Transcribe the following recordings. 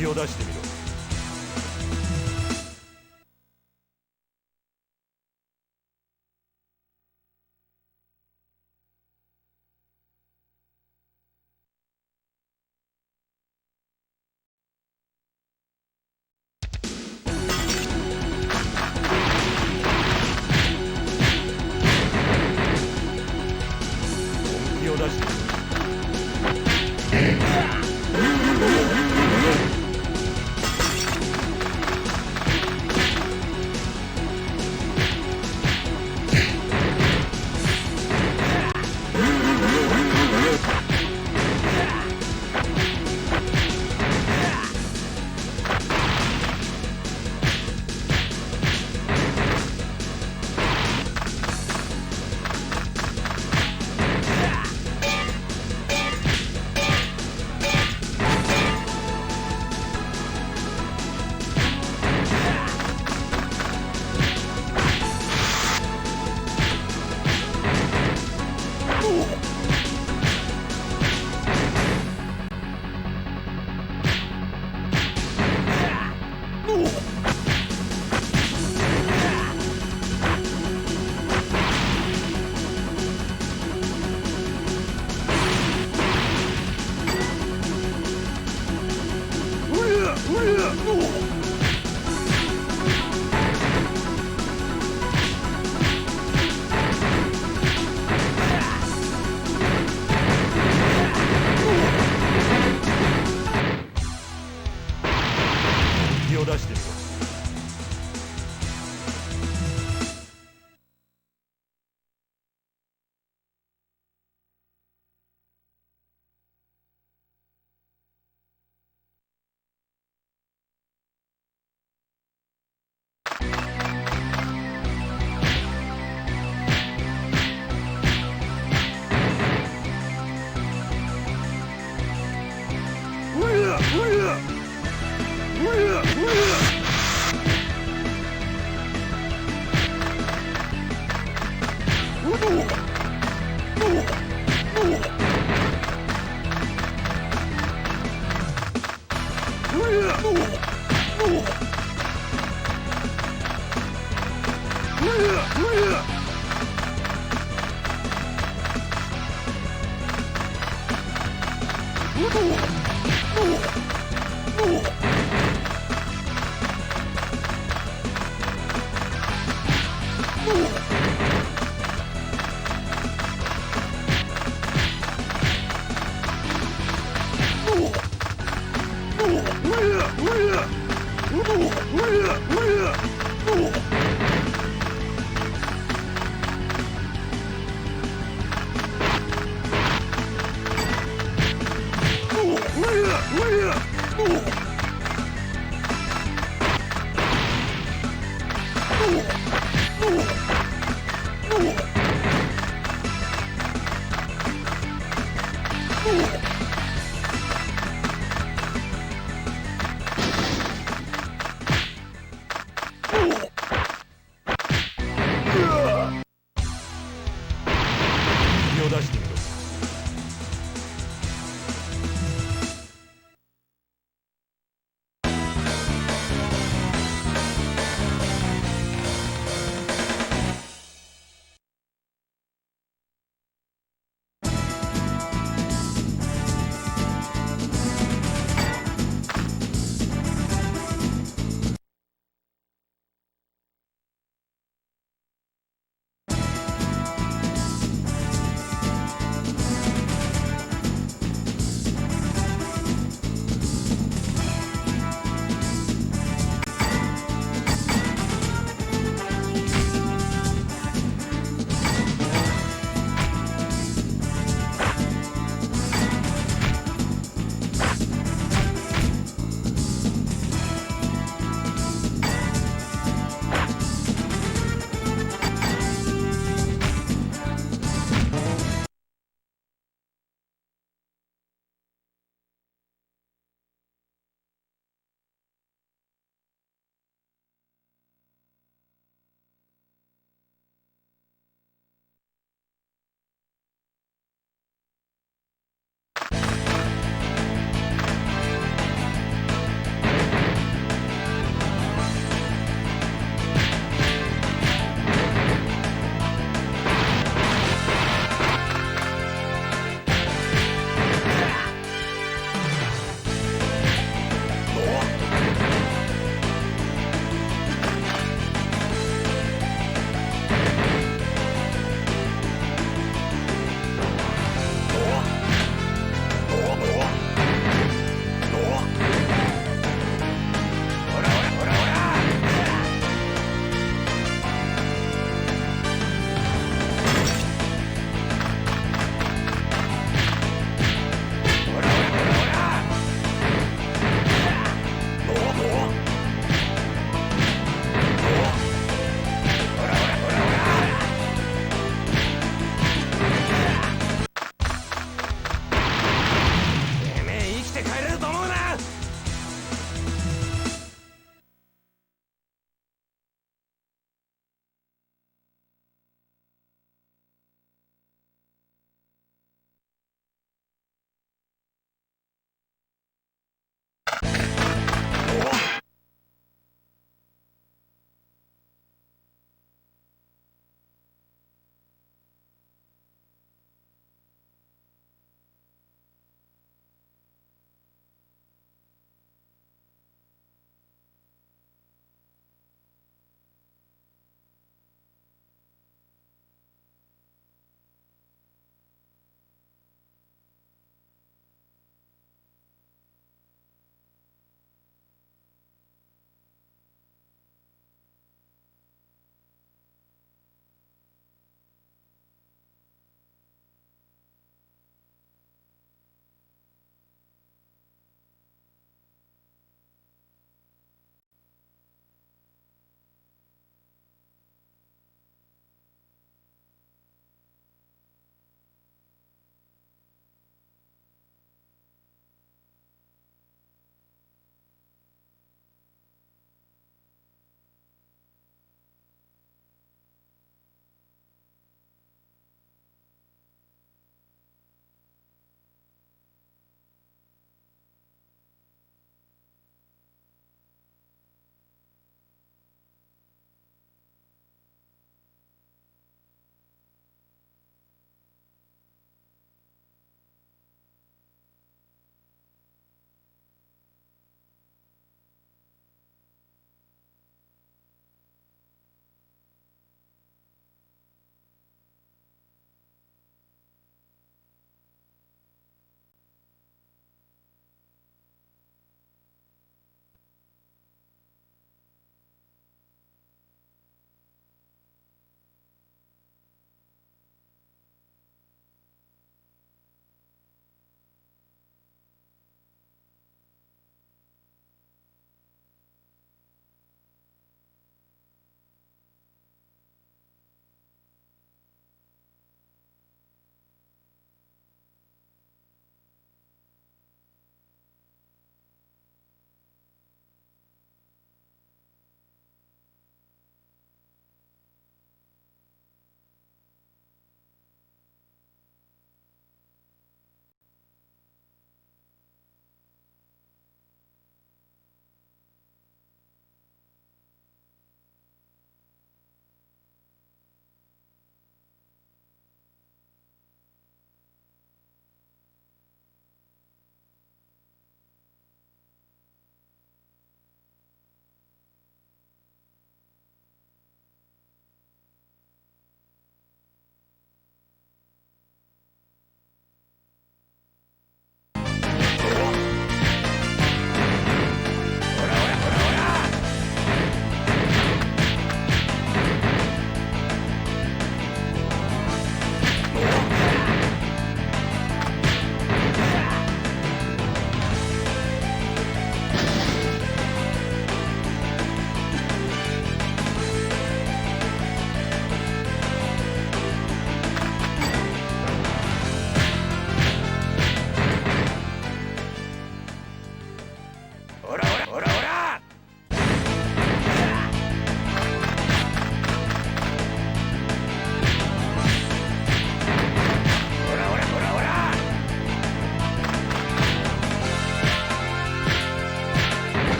気を出してみろ。本気を出してみろ。気を出してみろ。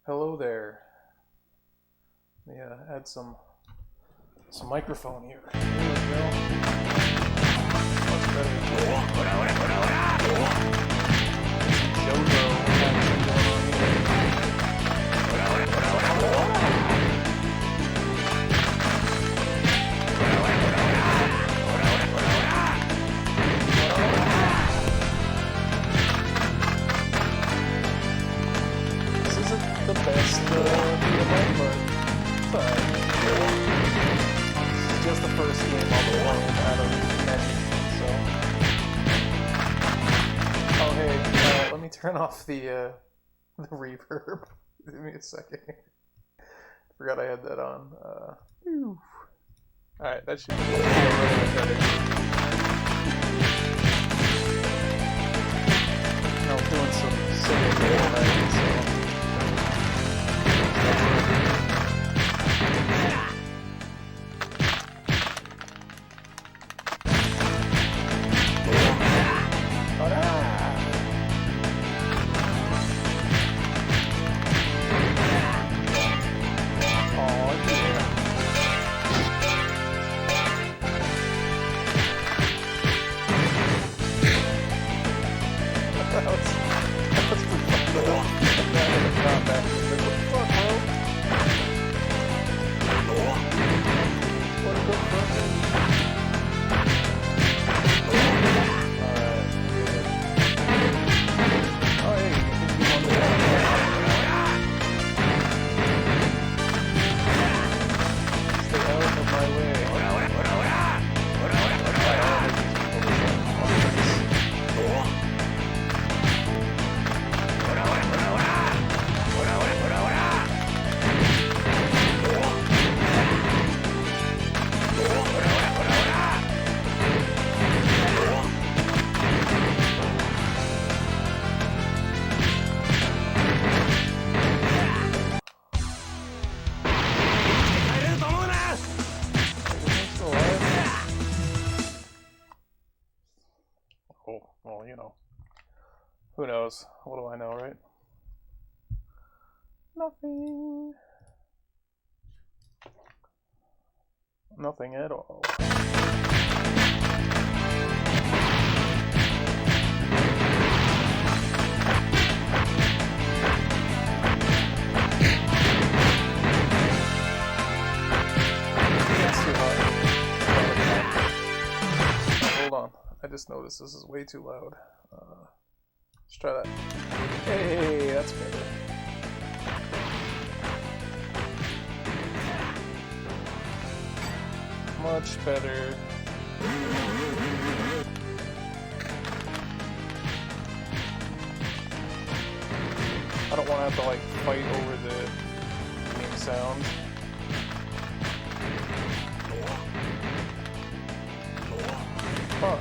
Hello there. Let me add some microphone here. There we go. Much better. JoJo action going on here. This isn't the best beat 'em up, but it's alright. This is just the first game I'll be playing out of many, so. Oh hey, let me turn off the reverb. Give me a second. Forgot I had that on. Alright, that should be better. I'm doing some singing tonight, so. Well, you know. Who knows? What do I know, right? Nothing. Nothing at all. That's too hot. Hold on. I just noticed this is way too loud. Let's try that. Hey, that's better. Much better. I don't want to have to like fight over the main sound. Fuck.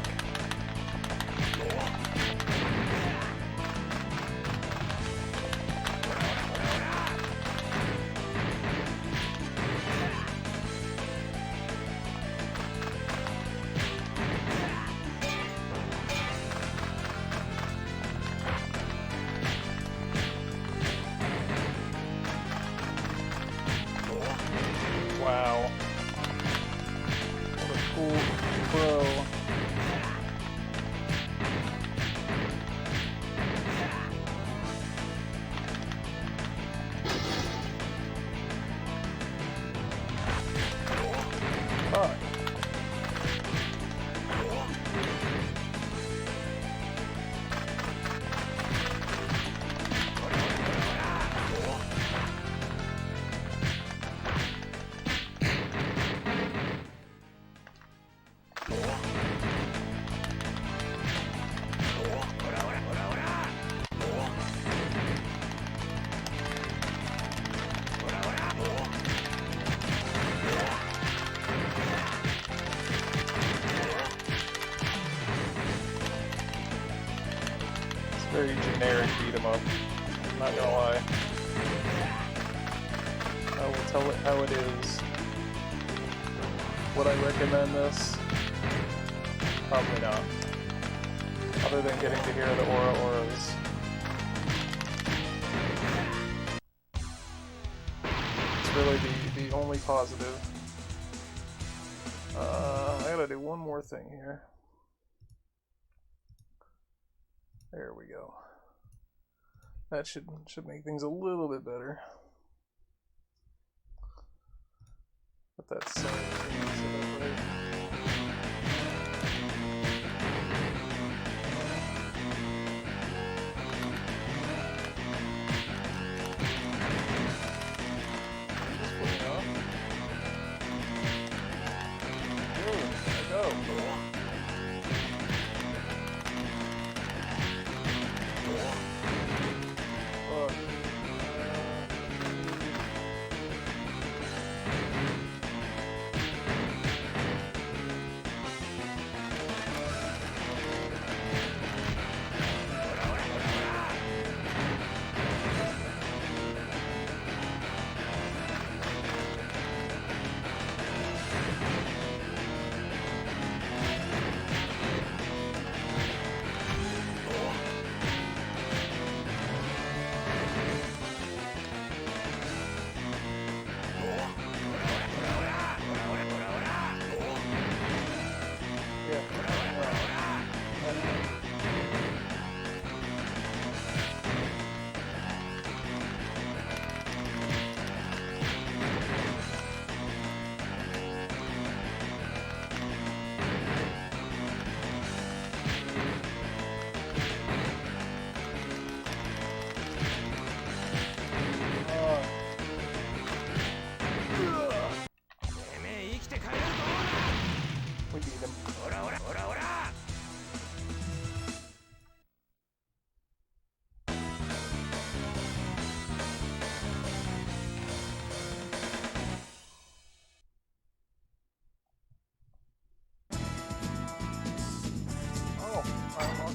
Wow. What a cool pro. Fuck. Very generic beat 'em up. I'm not gonna lie. I will tell it how it is. Would I recommend this? Probably not. Other than getting to hear the Aura Auras. really the only positive. I gotta do one more thing here. There we go. That should make things a little bit better. But that's right.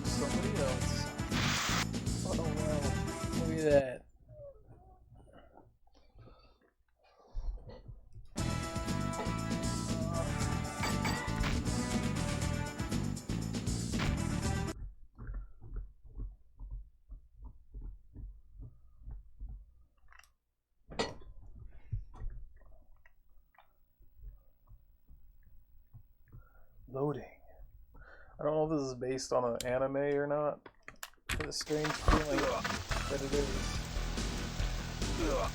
Somebody else. Oh wow. Look at that. Loading. I don't know if this is based on an anime or not. But a strange feeling that it is. Oh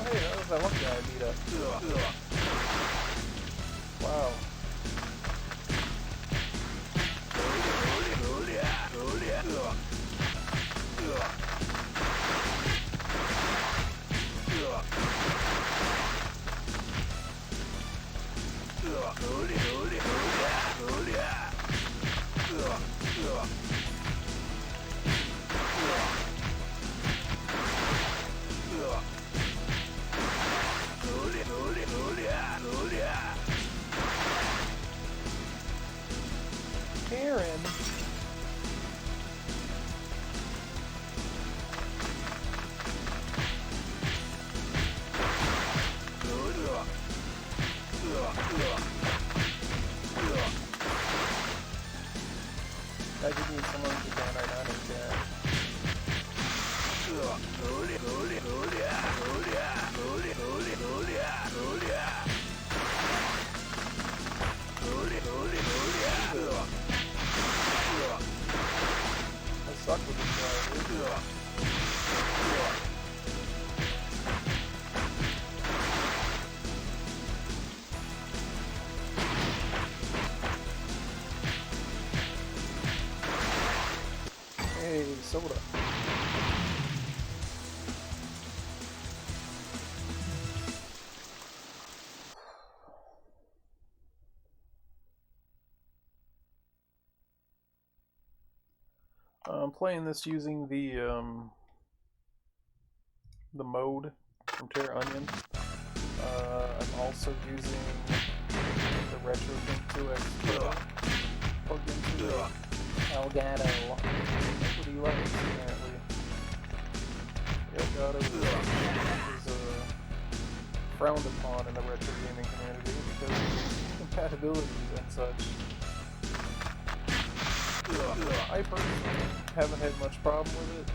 hey, that was that one guy I beat up. Wow. Karen. I could use someone to down right now in chat. I suck with this guy. Hey, soda. I'm playing this using the mode from Terraonion. I'm also using the Retro Link 2X plugged into the Elgato. That's what he likes, apparently. Elgato is frowned upon in the retro gaming community because of compatibility and such. I personally haven't had much problem with it.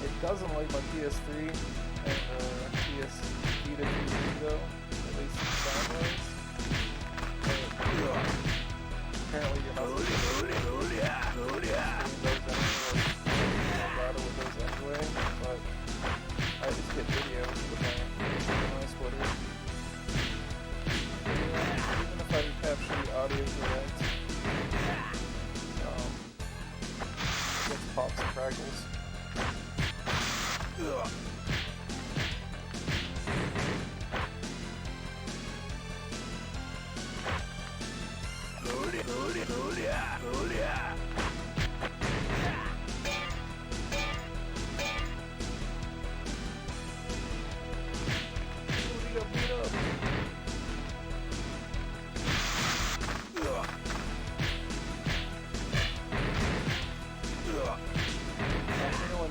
It doesn't like my PS3 PS Vita TV though, at least sound-wise. Apparently you're not supposed to stream those anyway, but I just get videos with my splitter. Even if I capture the audio correct, it gets pops and crackles.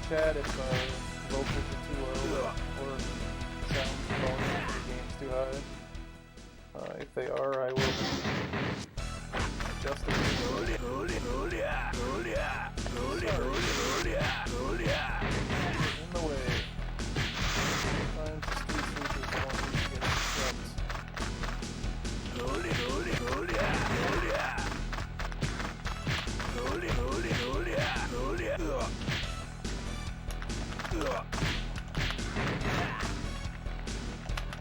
Chat if vocals are too low or sound volume for the game's too high. If they are, I will adjust it. In the way. Sometimes the street sweepers want you to get swept.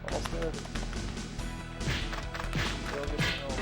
Almost there. Still getting home.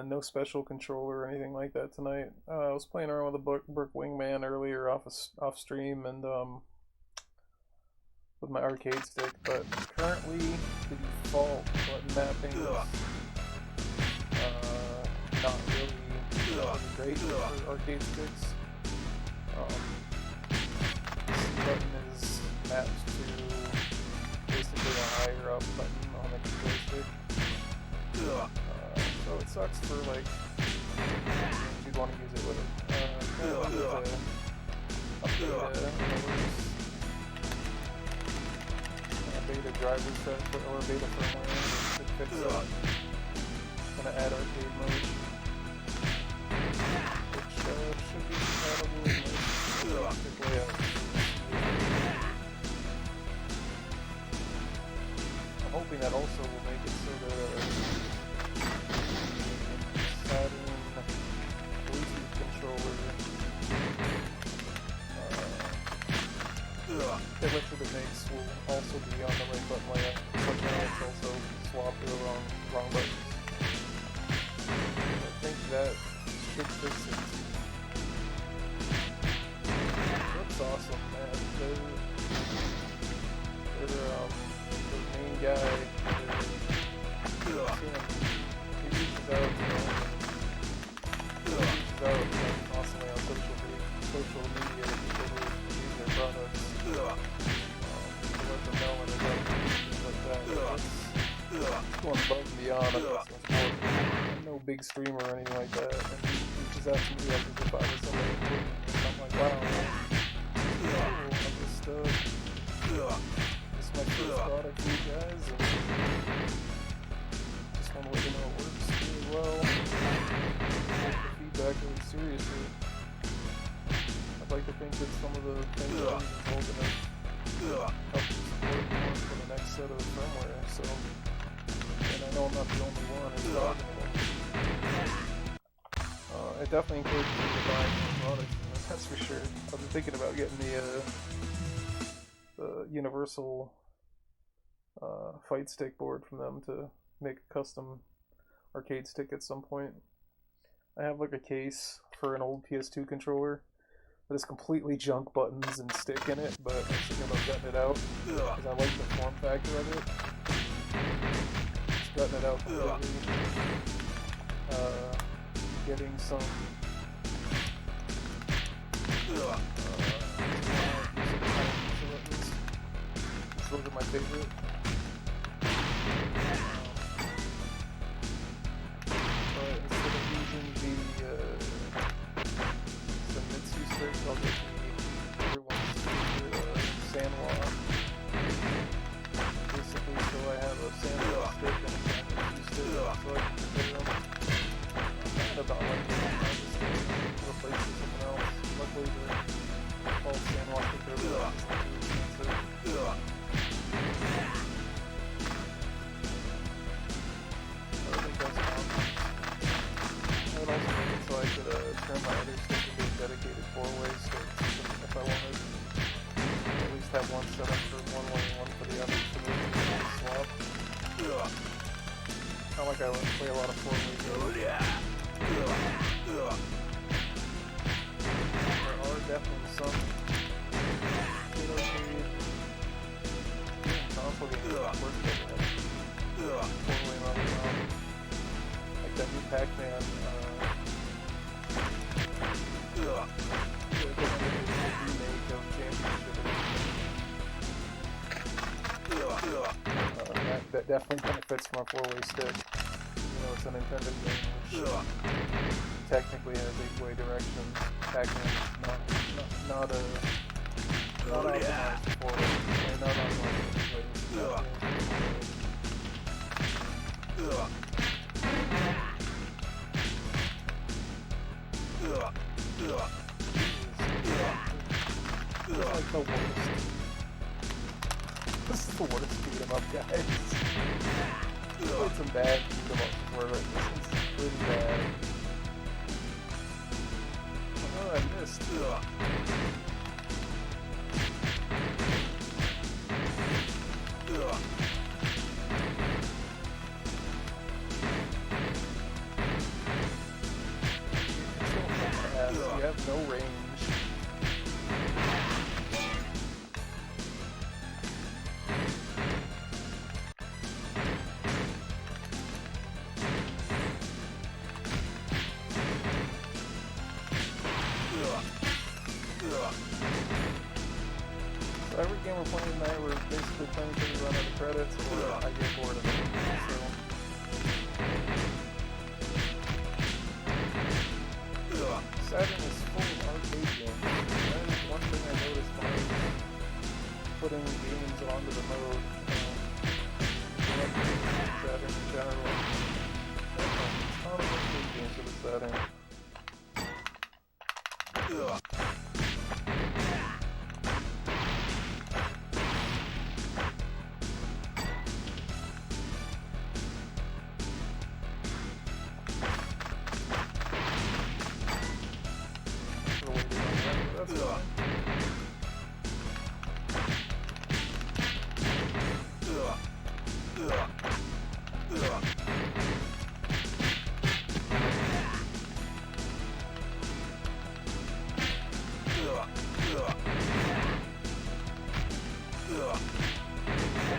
No special controller or anything like that tonight. I was playing around with a Brick Wingman earlier off stream and with my arcade stick, but currently the default button mapping is not really great for arcade sticks. C button is mapped to basically a higher up button on the control stick. So it sucks for like you'd want to use it with it. Beta driver set or beta firmware to fix that. Gonna add arcade mode, which should be compatible with most layouts. I'm hoping that also will make it so that Saturn Bluetooth controller the electric it makes will also be on the right button layout, but now it's also swapped to the wrong buttons. I think that should fix it. Looks awesome, man. The main guy, he reaches out, constantly on social media to people who use their products. To let them know when they're done, things like that. It's going above and beyond. I'm no big streamer or anything like that. And he reaches out to me like as if I was somebody important. And I'm like, wow, man. Cool. This is my first product for you guys. And just want to let you know it works really well. Take the feedback really seriously. I'd like to think that some of the things that I'm involved in help support more for the next set of firmware, so, and I know I'm not the only one who's talking to them. It definitely encourages you to buy more products, that's for sure. I've been thinking about getting the universal fight stick board from them to make a custom arcade stick at some point. I have like a case for an old PS2 controller that has completely junk buttons and stick in it, but I'm thinking about getting it out because I like the form factor of it. It's gutting it out completely. Getting some those are my favorite. But instead of using the Mitsu stick, I'll get everyone's favorite Sanwa. Basically, so I have a Sanwa stick and a Mitsu stick, so I can compare them. I'm thinking about like just replace with something else. Luckily, the all Sanwa stick are really expensive. So I could turn my other stick into a dedicated 4-way stick if I wanted. At least have one set up for one way and one for the other, so they can swap. Not like I play a lot of 4-way games. There are definitely some console games that work better than 4-way running around. Like that new Pac-Man. Remake of Championship. That definitely benefits from a 4-way stick. You know, it's a Nintendo game which technically has 8-way directions. Pac-Man is not optimized for 4-way. Not optimized for 8-way. This is like the worst. This is the worst beat 'em up, guys. I played some bad beat 'em ups before, but this one's pretty bad. Oh, I missed. You have no range. So every game we're playing tonight, we're basically playing until we run out of credits, or I get bored of it. So Saturn is full of arcade games. That is one thing I noticed when I was putting games onto the mode. Saturn in general. There's a ton of arcade games for the Saturn.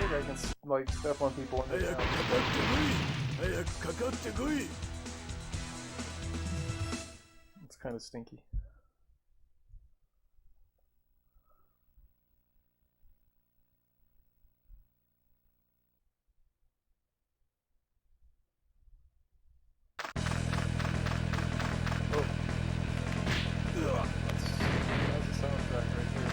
I can like step on people in the ground. It's kind of stinky. Oh. That's a soundtrack right there.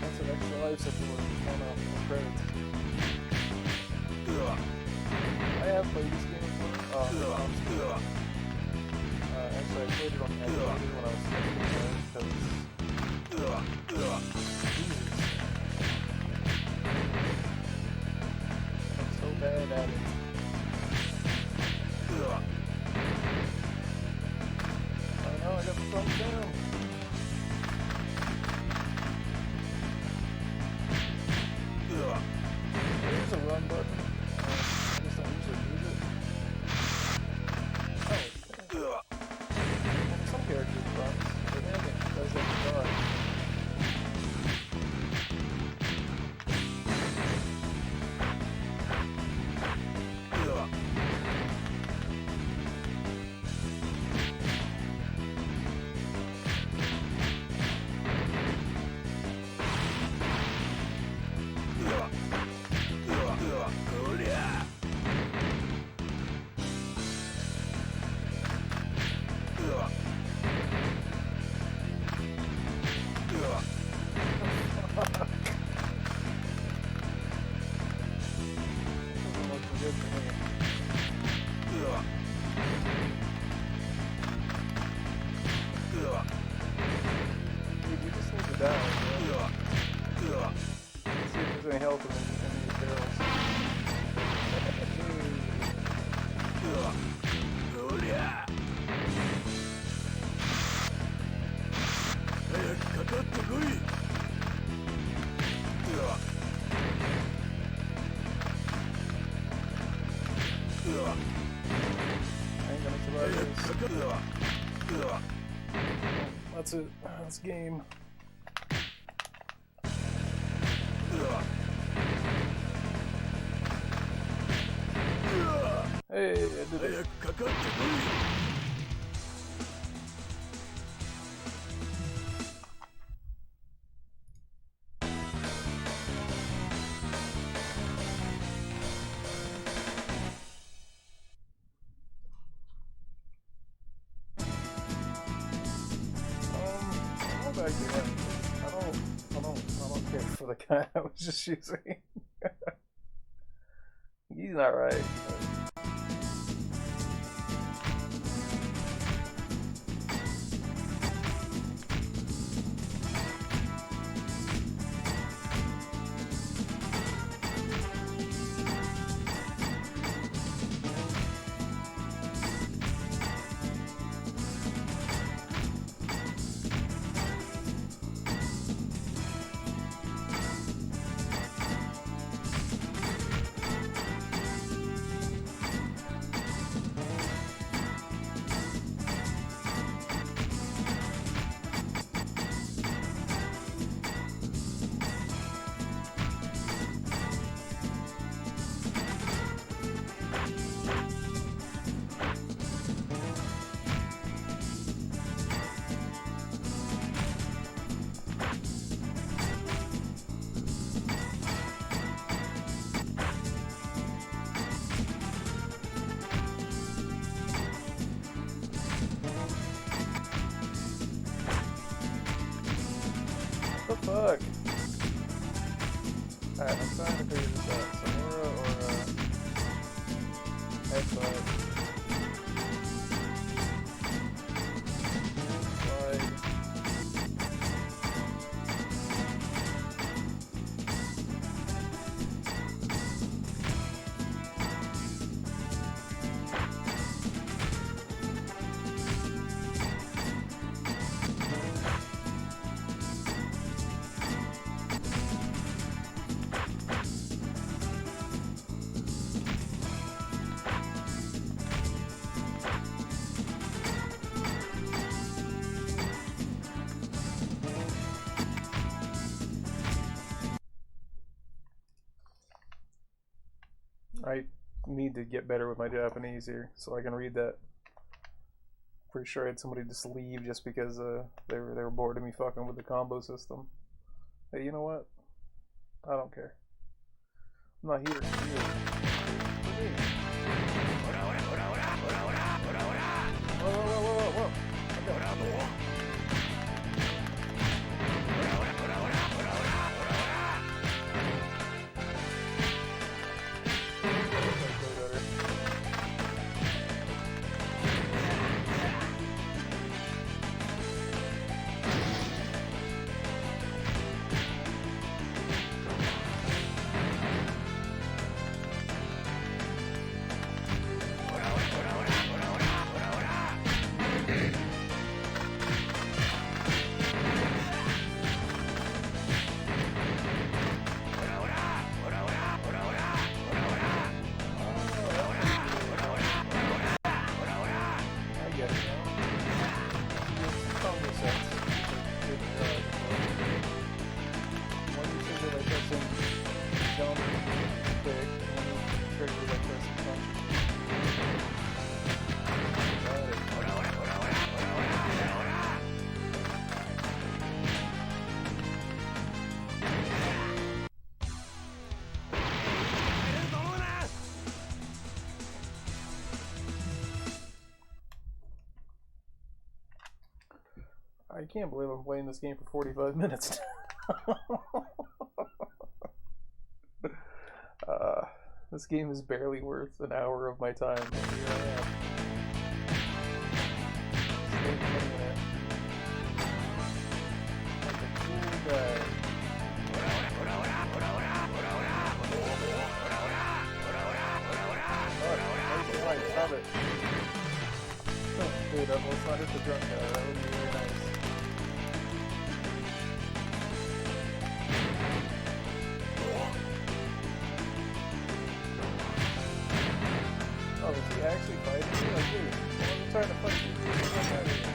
That's an extra life support on credits. I have played this game before. Actually, I played it on the emulator when I was studying because I'm so bad at it. I know, I got the thumbs down. There's a run button. I just don't usually use it. Oh, okay. That's it. That's game. Hey, I did it. Back to him. I don't care for the guy I was just using. He's not right. Fuck. Alright, I'm trying to figure this out. Sonora or headbutt. Slide. I need to get better with my Japanese here so I can read that. Pretty sure I had somebody just leave just because they were bored of me fucking with the combo system. Hey, you know what? I don't care. I'm not here. Whoa. Okay. I can't believe I'm playing this game for 45 minutes. This game is barely worth an hour of my time. And here I am. Still playing it. Like a cool guy. Oh, Alright, stop it. Dude, let's not hit the drunk guy. That would be really nice. Oh, is he actually fighting me? Like, dude, I'm trying to fight you. Get the fuck out of here.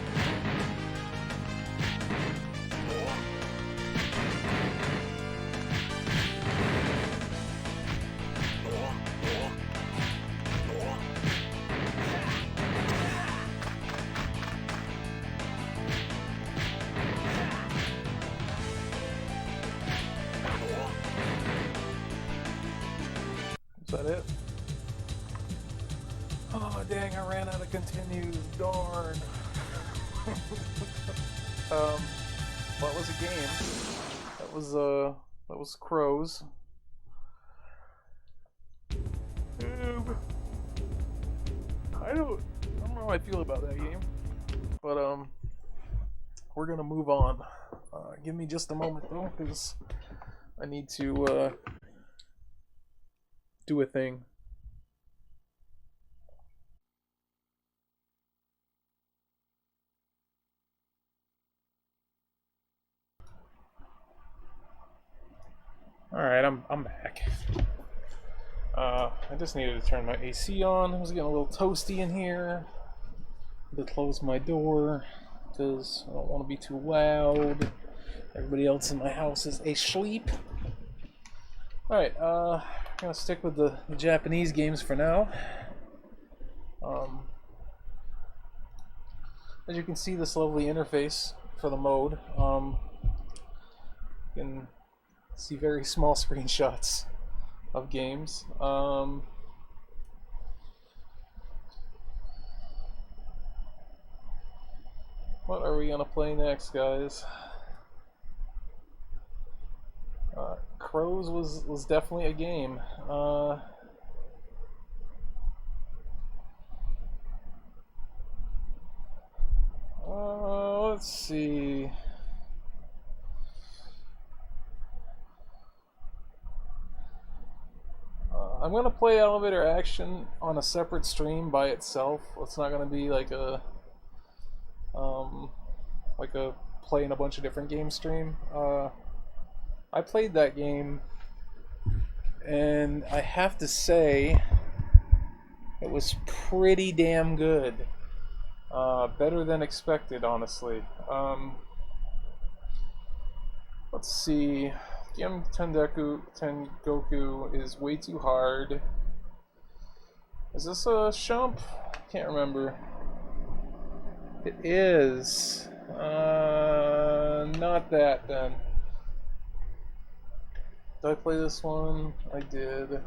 Is that it? Oh dang, I ran out of continues, darn. Well, it was a game. That was Crows. I don't know how I feel about that game. But we're gonna move on. Give me just a moment though, because I need to do a thing. Alright, I'm back. I just needed to turn my AC on. It was getting a little toasty in here. I had to close my door because I don't want to be too loud. Everybody else in my house is asleep. Alright, I'm gonna stick with the Japanese games for now. As you can see, this lovely interface for the mode. You can see very small screenshots of games. What are we gonna play next, guys? Crows was definitely a game. Let's see. I'm gonna play Elevator Action on a separate stream by itself. It's not gonna be like a playing a bunch of different games stream. I played that game, and I have to say, it was pretty damn good. Better than expected, honestly. Let's see. Gem Tengoku is way too hard. Is this a shump? Can't remember. It is. Not that then. Did I play this one? I did.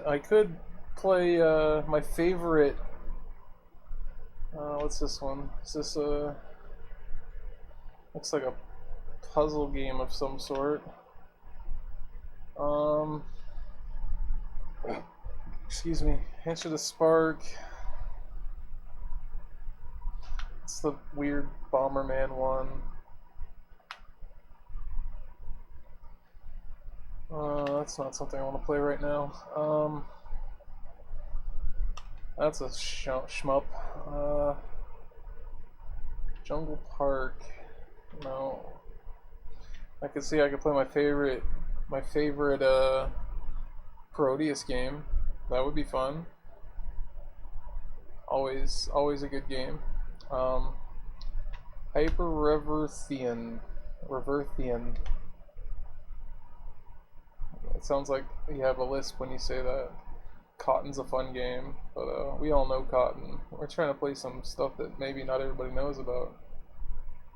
I could play my favorite. What's this one? Is this a? Looks like a puzzle game of some sort. Excuse me. Answer the Spark. It's the weird Bomberman one. That's not something I want to play right now. That's a shmup. Jungle Park. No. I could see I could play my favorite Proteus game. That would be fun. Always a good game. Hyper Reverthian. It sounds like you have a lisp when you say that. Cotton's a fun game, but we all know Cotton. We're trying to play some stuff that maybe not everybody knows about.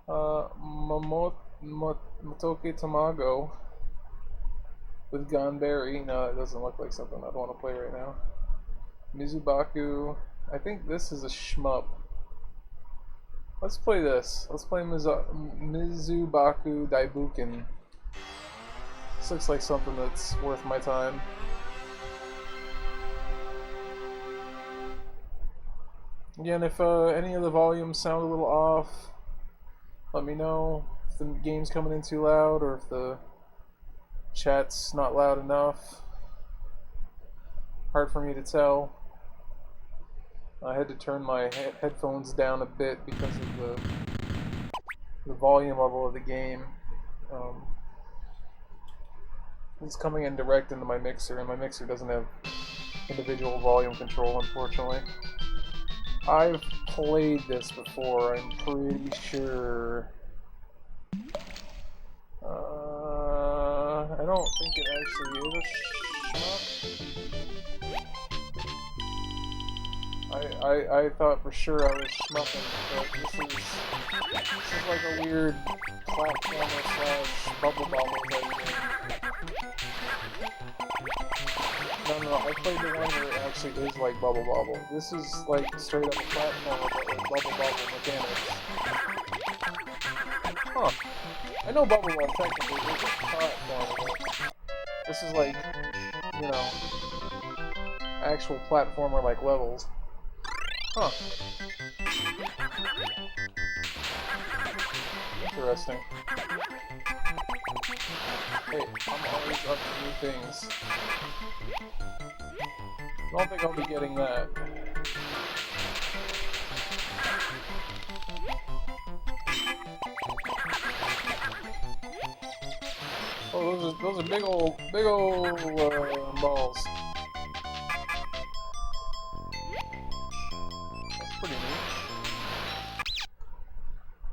Motoke Tamago with Gonberry. No, it doesn't look like something I'd want to play right now. Mizubaku. I think this is a shmup. Let's play this. Let's play Mizubaku Daibuken. This looks like something that's worth my time. Again, if any of the volumes sound a little off, let me know if the game's coming in too loud or if the chat's not loud enough. Hard for me to tell. I had to turn my headphones down a bit because of the volume level of the game. It's coming in direct into my mixer, and my mixer doesn't have individual volume control, unfortunately. I've played this before, I'm pretty sure. I don't think it actually is a shmup. I thought for sure I was shmupping, but this is like a weird platformer / bubble bobble type game. No, I played the one where it actually is like Bubble Bobble. This is like straight up a platformer, but with Bubble Bobble mechanics. Huh. I know Bubble Bobble technically is a platformer, but this is like, you know, actual platformer like levels. Huh. Interesting. Hey, I'm always up to new things. I don't think I'll be getting that. Oh, those are big old balls. That's pretty neat.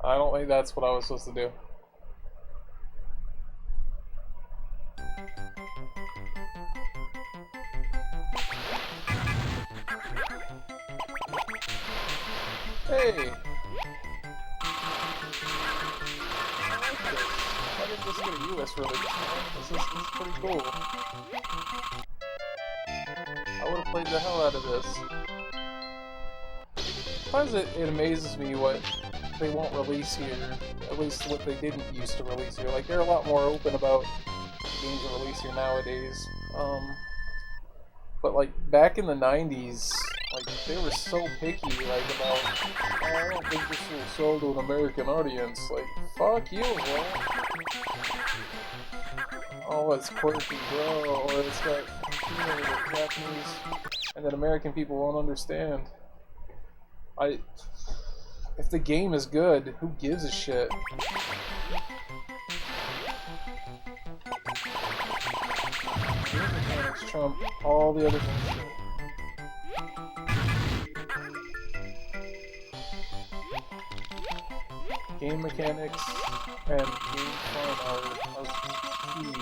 I don't think that's what I was supposed to do. Hey! Why didn't this get a US release? This is pretty cool. I would have played the hell out of this. Sometimes it amazes me what they won't release here, at least what they didn't used to release here. Like, they're a lot more open about games that release here nowadays. But like, back in the 90s, like, they were so picky, like, about, oh, I don't think this will sell to an American audience. Like, fuck you, bro. Oh, it's quirky, bro, or it's got humor that Japanese and that American people won't understand. If the game is good, who gives a shit? Game mechanics trump all the other things. Game mechanics and game fun are key.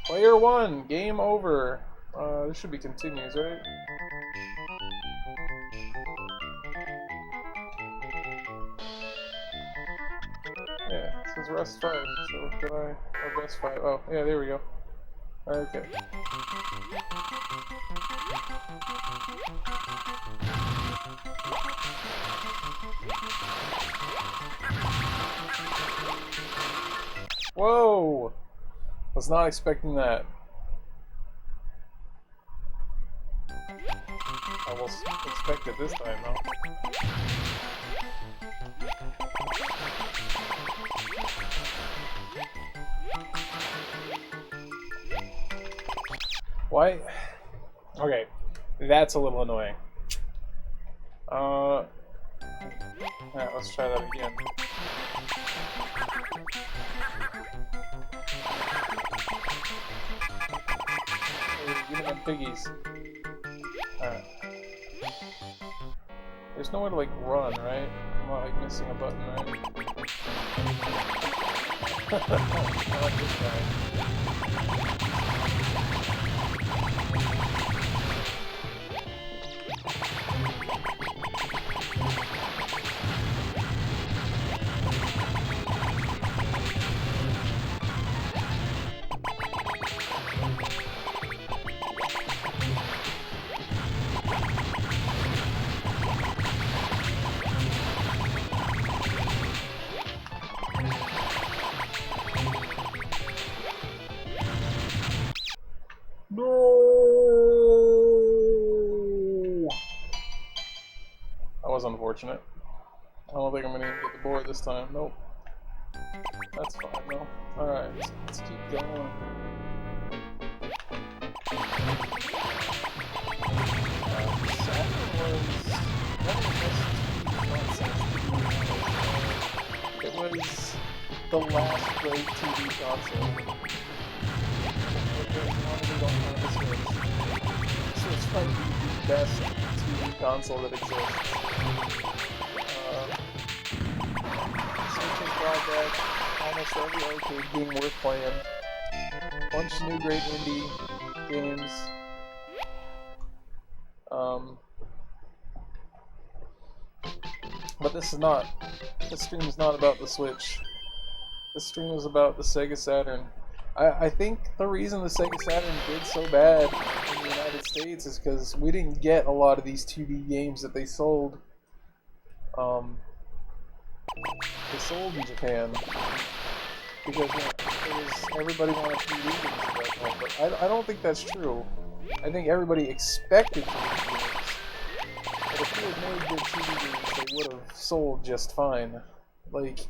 Player 1, game over. This should be continues, right? Yeah, it says Rust 5, so did I... Oh, Rust 5. Oh, yeah, there we go. Okay. Whoa! Was not expecting that. I will expect it this time, though. Why? Okay, that's a little annoying. Yeah, let's try that again. Give me them piggies. Alright. There's nowhere to, like, run, right? I'm not, like, missing a button, right? I like this guy. That was unfortunate. I don't think I'm gonna even get the board this time. Nope. That's fine though. Alright, let's keep going. Saturn was one of the best consoles. It was the last great TV console. Switch might be the best TV console that exists. Switch has brought back almost every arcade game worth playing. Bunch of new great indie games. But this stream is not about the Switch. This stream is about the Sega Saturn. I think the reason the Sega Saturn did so bad in the United States is because we didn't get a lot of these 2D games that they sold. They sold in Japan because everybody wanted 2D games at that point. But I don't think that's true. I think everybody expected 2D games. But if they had made good 2D games, they would have sold just fine. Like,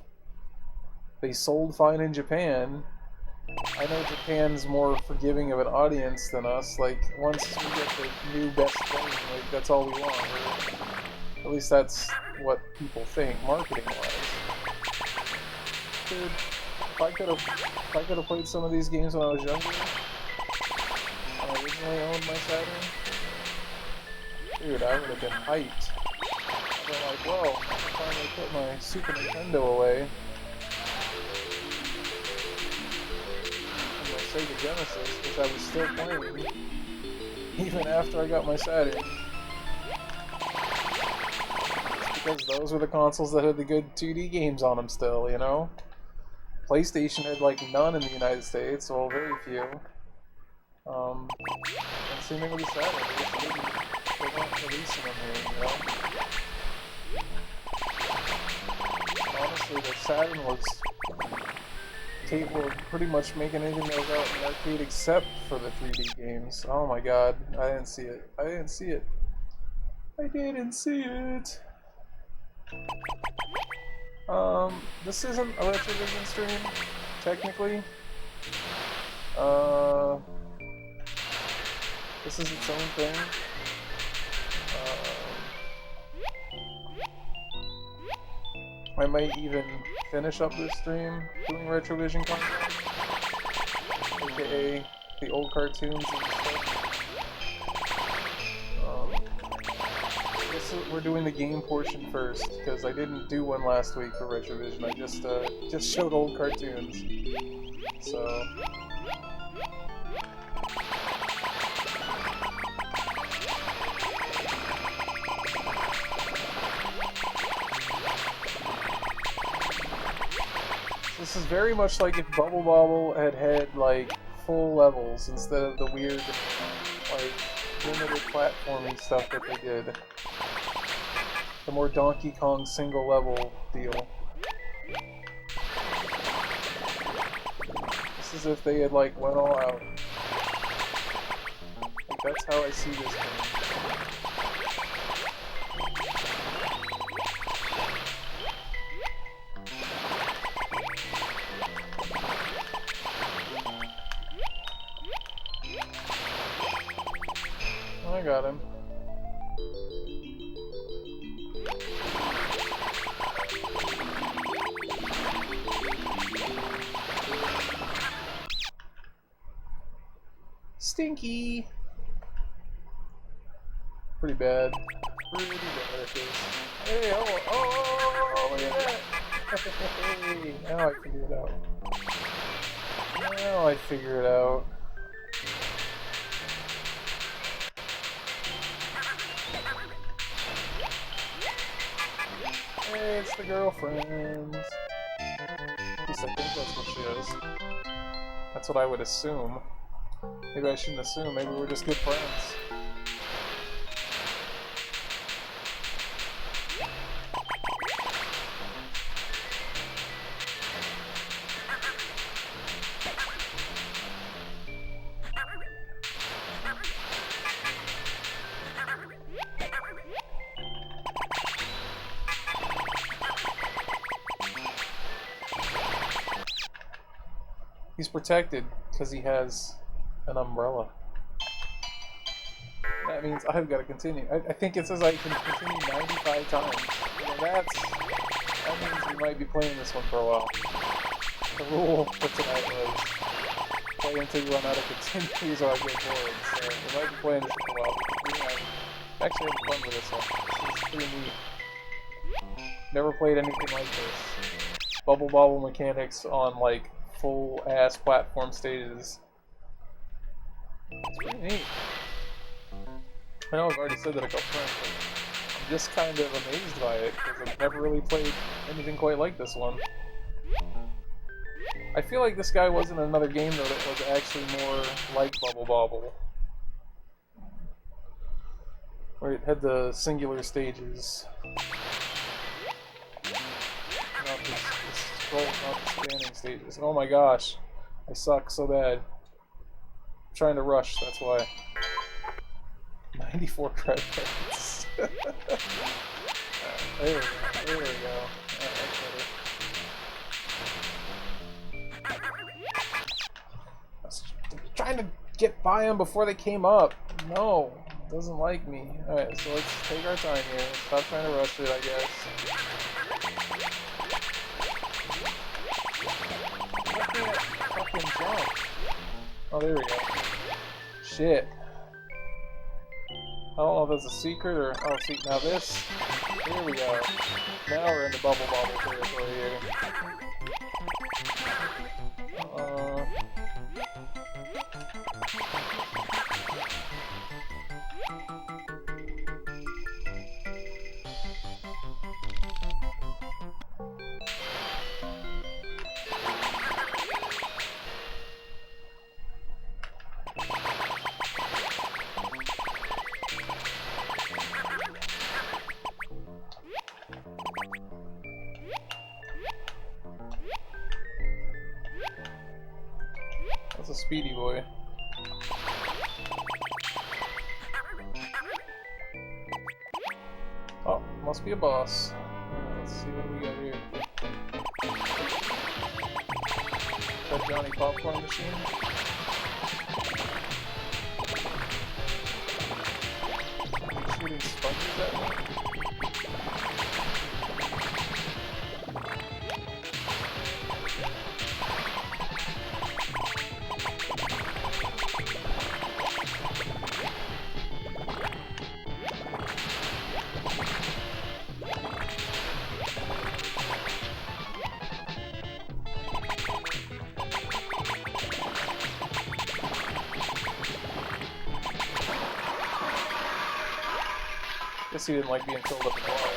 they sold fine in Japan. I know Japan's more forgiving of an audience than us. Like, once we get the new best thing, like, that's all we want. Or at least that's what people think, marketing-wise. Dude, if I could have played some of these games when I was younger, when I originally owned my Saturn, dude, I would have been hyped. I'd like, whoa, I finally put my Super Nintendo away. Sega Genesis, which I was still playing, even after I got my Saturn. It's because those were the consoles that had the good 2D games on them still, you know? PlayStation had like none in the United States, well, very few. And same thing with the Saturn, they weren't releasing them here, you know? Honestly, the Saturn was capable of pretty much making anything that was out in the arcade except for the 3D games. Oh my god, I didn't see it. I didn't see it. I didn't see it. This isn't a Retrovision stream, technically. This is its own thing. I might even finish up this stream doing Retrovision content, aka the old cartoons and stuff. We're doing the game portion first, because I didn't do one last week for Retrovision. I just showed old cartoons. So this is very much like if Bubble Bobble had like full levels instead of the weird like limited platforming stuff that they did. The more Donkey Kong single level deal. This is if they had like went all out. Like, that's how I see this game. I got him. Stinky! Pretty bad. Pretty bad at this. Hey, oh, look at that! Hey, now I figure it out. Now I figure it out. Hey, it's the girlfriends. At least I think that's what she is. That's what I would assume. Maybe I shouldn't assume, maybe we're just good friends. He's protected because he has an umbrella. that means I've got to continue. I think it says I can continue 95 times. So that means we might be playing this one for a while. The rule for tonight was play until you run out of continues or I get bored. So we might be playing this for a while. I'm actually having fun with this one. This is pretty neat. Never played anything like this. Bubble bobble mechanics on like full ass platform stages. It's pretty neat. I know I've already said that a couple times, but I'm just kind of amazed by it because I've never really played anything quite like this one. I feel like this guy wasn't another game though that was actually more like Bubble Bobble, where it had the singular stages. Not the scroll, not the scanning stages. Oh my gosh, I suck so bad. I'm trying to rush, that's why. 94 credits. There we go. There we go. That's better. I was trying to get by them before they came up. No, it doesn't like me. Alright, so let's take our time here. Stop trying to rush it, I guess. I can't fucking jump. Oh, there we go. Shit. I don't know if that's a secret or... Oh, see, now this... Here we go. Now we're in the Bubble Bobble territory here. That's a speedy boy. Oh, must be a boss. Let's see what we got here. That Johnny Popcorn Machine? Shooting sponges at me? Guess he didn't like being filled up with water.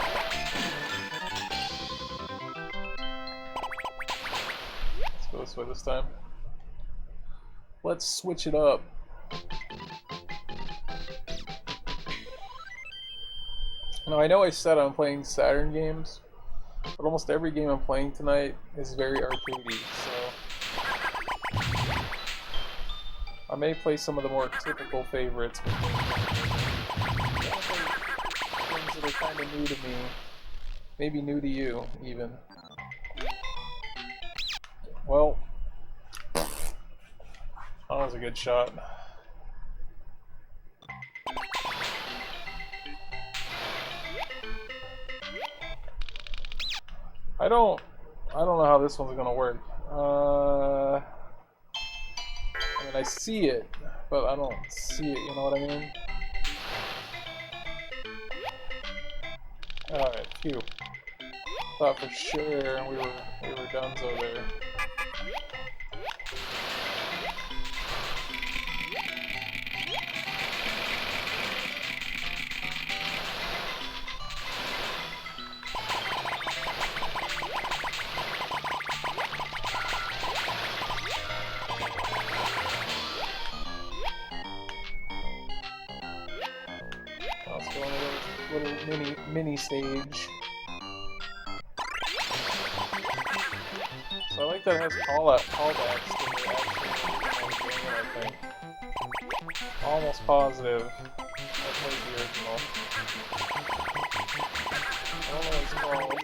Let's go this way this time. Let's switch it up. Now I know I said I'm playing Saturn games, but almost every game I'm playing tonight is very arcadey, so I may play some of the more typical favorites, but things that are kind of new to me, maybe new to you, even. Well, that was a good shot. I don't know how this one's gonna work. I mean, I see it, but I don't see it, you know what I mean? Alright, phew. Thought for sure we were donezo there. Let's go on a little mini stage. So I like that it has callbacks to the actual game, I think. Almost positive I played the original. I don't know what it's called.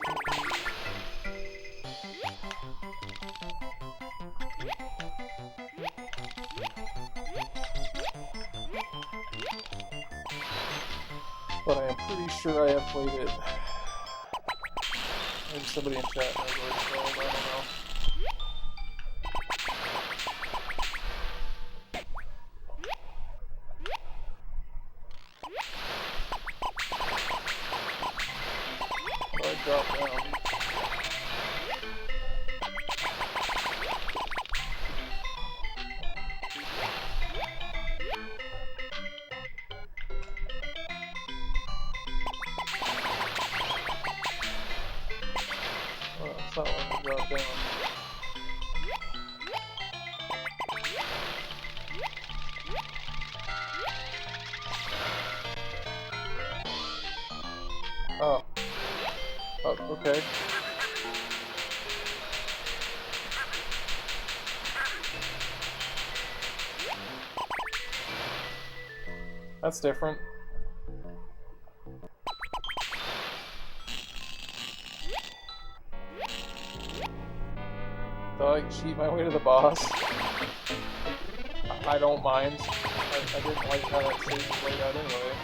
but I am pretty sure I have played it. Maybe somebody in chat knows what it's called, I don't know. I dropped down. Well, it's not letting me drop down. Oh. Oh, okay. That's different. Do I cheat my way to the boss? I don't mind. I didn't like how that stage played out anyway.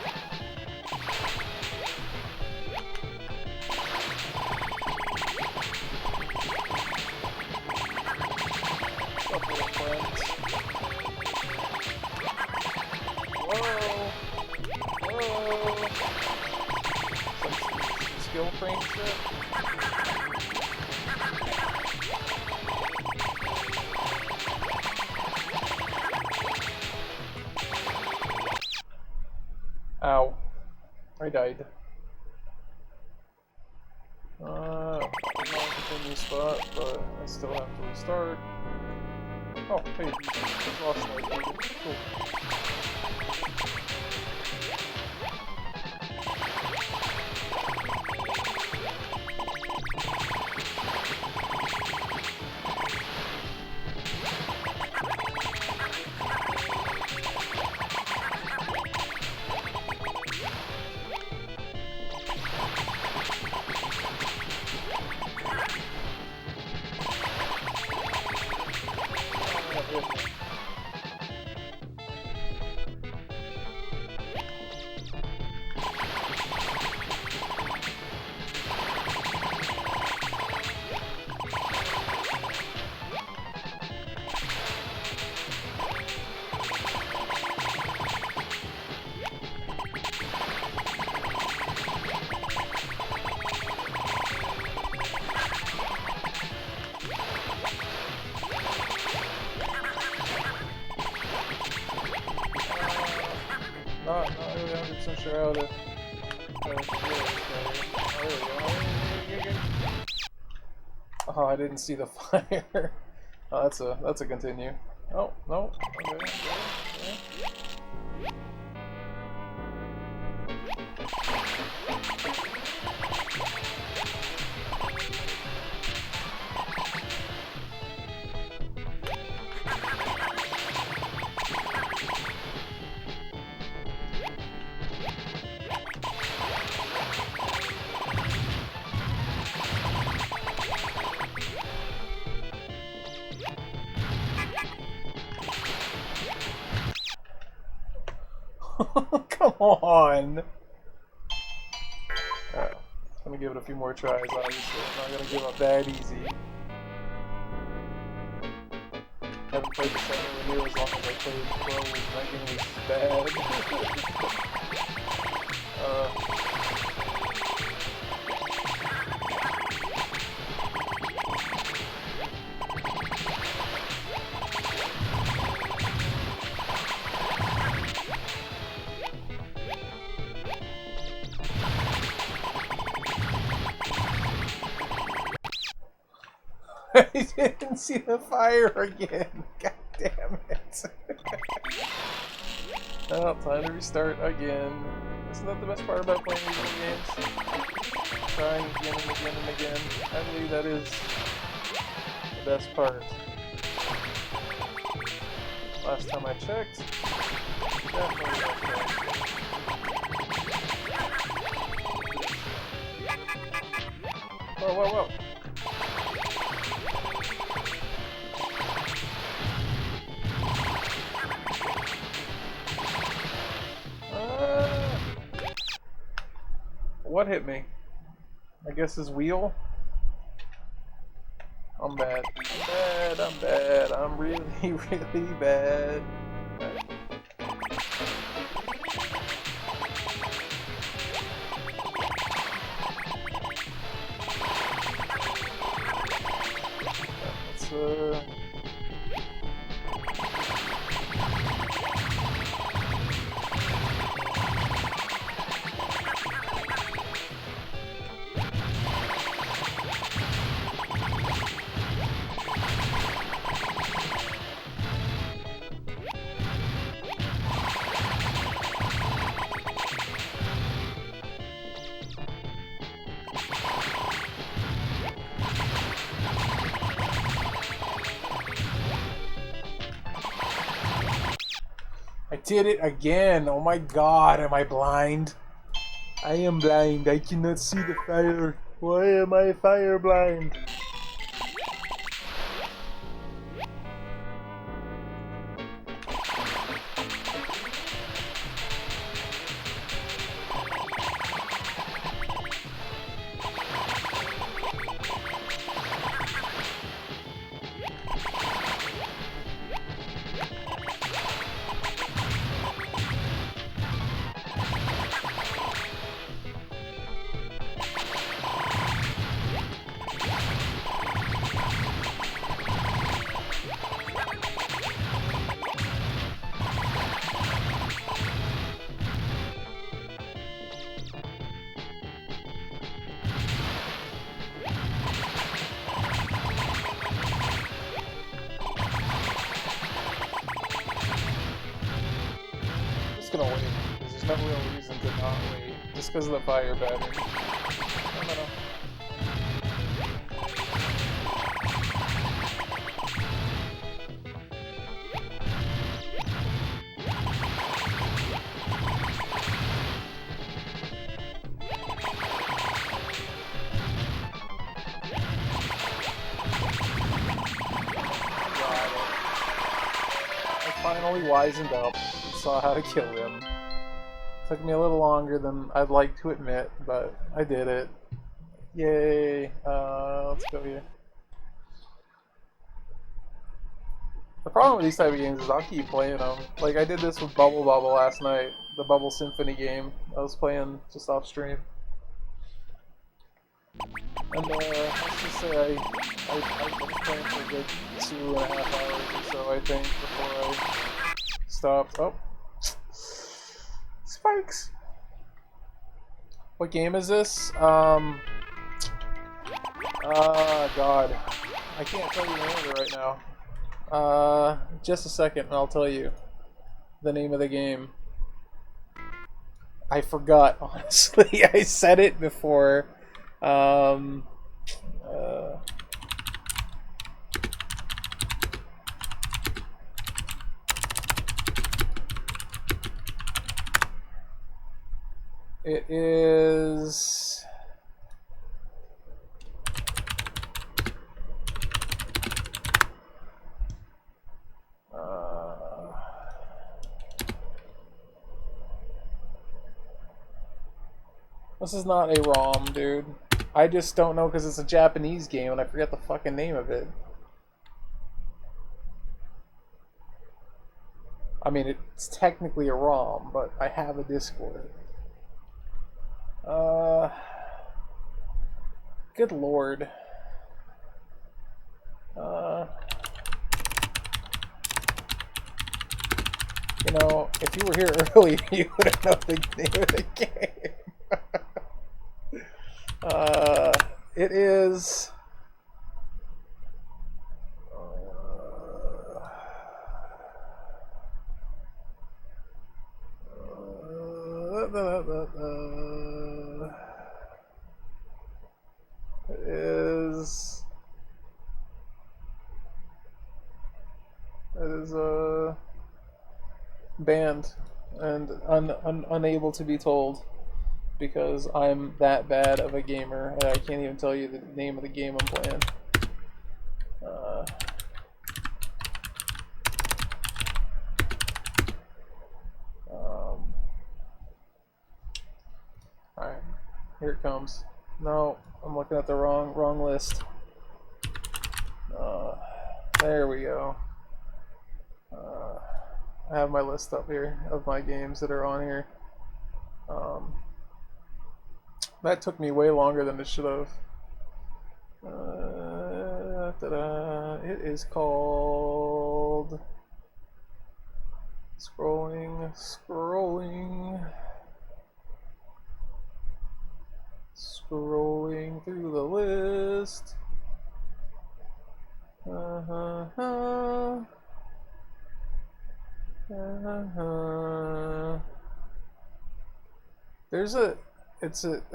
What's up, little friends? Whoa! Whoa! Some skill frame shit? Ow. I died. Continue spot, but I still have to restart. Oh, hey, just lost my cool. Not really 100% sure how to do it. Oh, I didn't see the fire. Oh, that's a continue. Oh, no. Okay. Come on! Alright, I'm gonna give it a few more tries, obviously. I'm not gonna give up that easy. Haven't played the second one near as long as I played Pro, that game was bad. I didn't see the fire again. God damn it. Oh, time to restart again. Isn't that the best part about playing these video games? Trying again and again and again. I believe that is the best part. Last time I checked, definitely okay. Whoa, whoa, whoa. What hit me? I guess his wheel? I'm bad. I'm bad. I'm really, really bad. Let's I did it again. Oh my god, am I blind? I am blind. I cannot see the fire. Why am I fire blind? Gonna wait, because there's no real reason to not wait, just because of the fire battery. I don't know. I finally wisened up. Saw how to kill him. Took me a little longer than I'd like to admit, but I did it. Yay! Let's go here. The problem with these type of games is I'll keep playing them. Like I did this with Bubble Bobble last night, the Bubble Symphony game. I was playing just off stream. And let's just say I was playing for a good 2.5 hours or so, I think, before I stopped. Oh. Spikes. What game is this? God. I can't tell you the name of it right now. Just a second and I'll tell you the name of the game. I forgot, honestly. I said it before. It is... This is not a ROM, dude. I just don't know because it's a Japanese game and I forget the fucking name of it. I mean, it's technically a ROM, but I have a disc for it. Good lord. You know, if you were here early, you would have known the name of the game. It is... It is... It is banned and unable to be told because I'm that bad of a gamer and I can't even tell you the name of the game I'm playing. Alright, Here it comes. No, I'm looking at the wrong list. There we go. I have my list up here of my games that are on here. That took me way longer than it should have. It is called scrolling through the list. I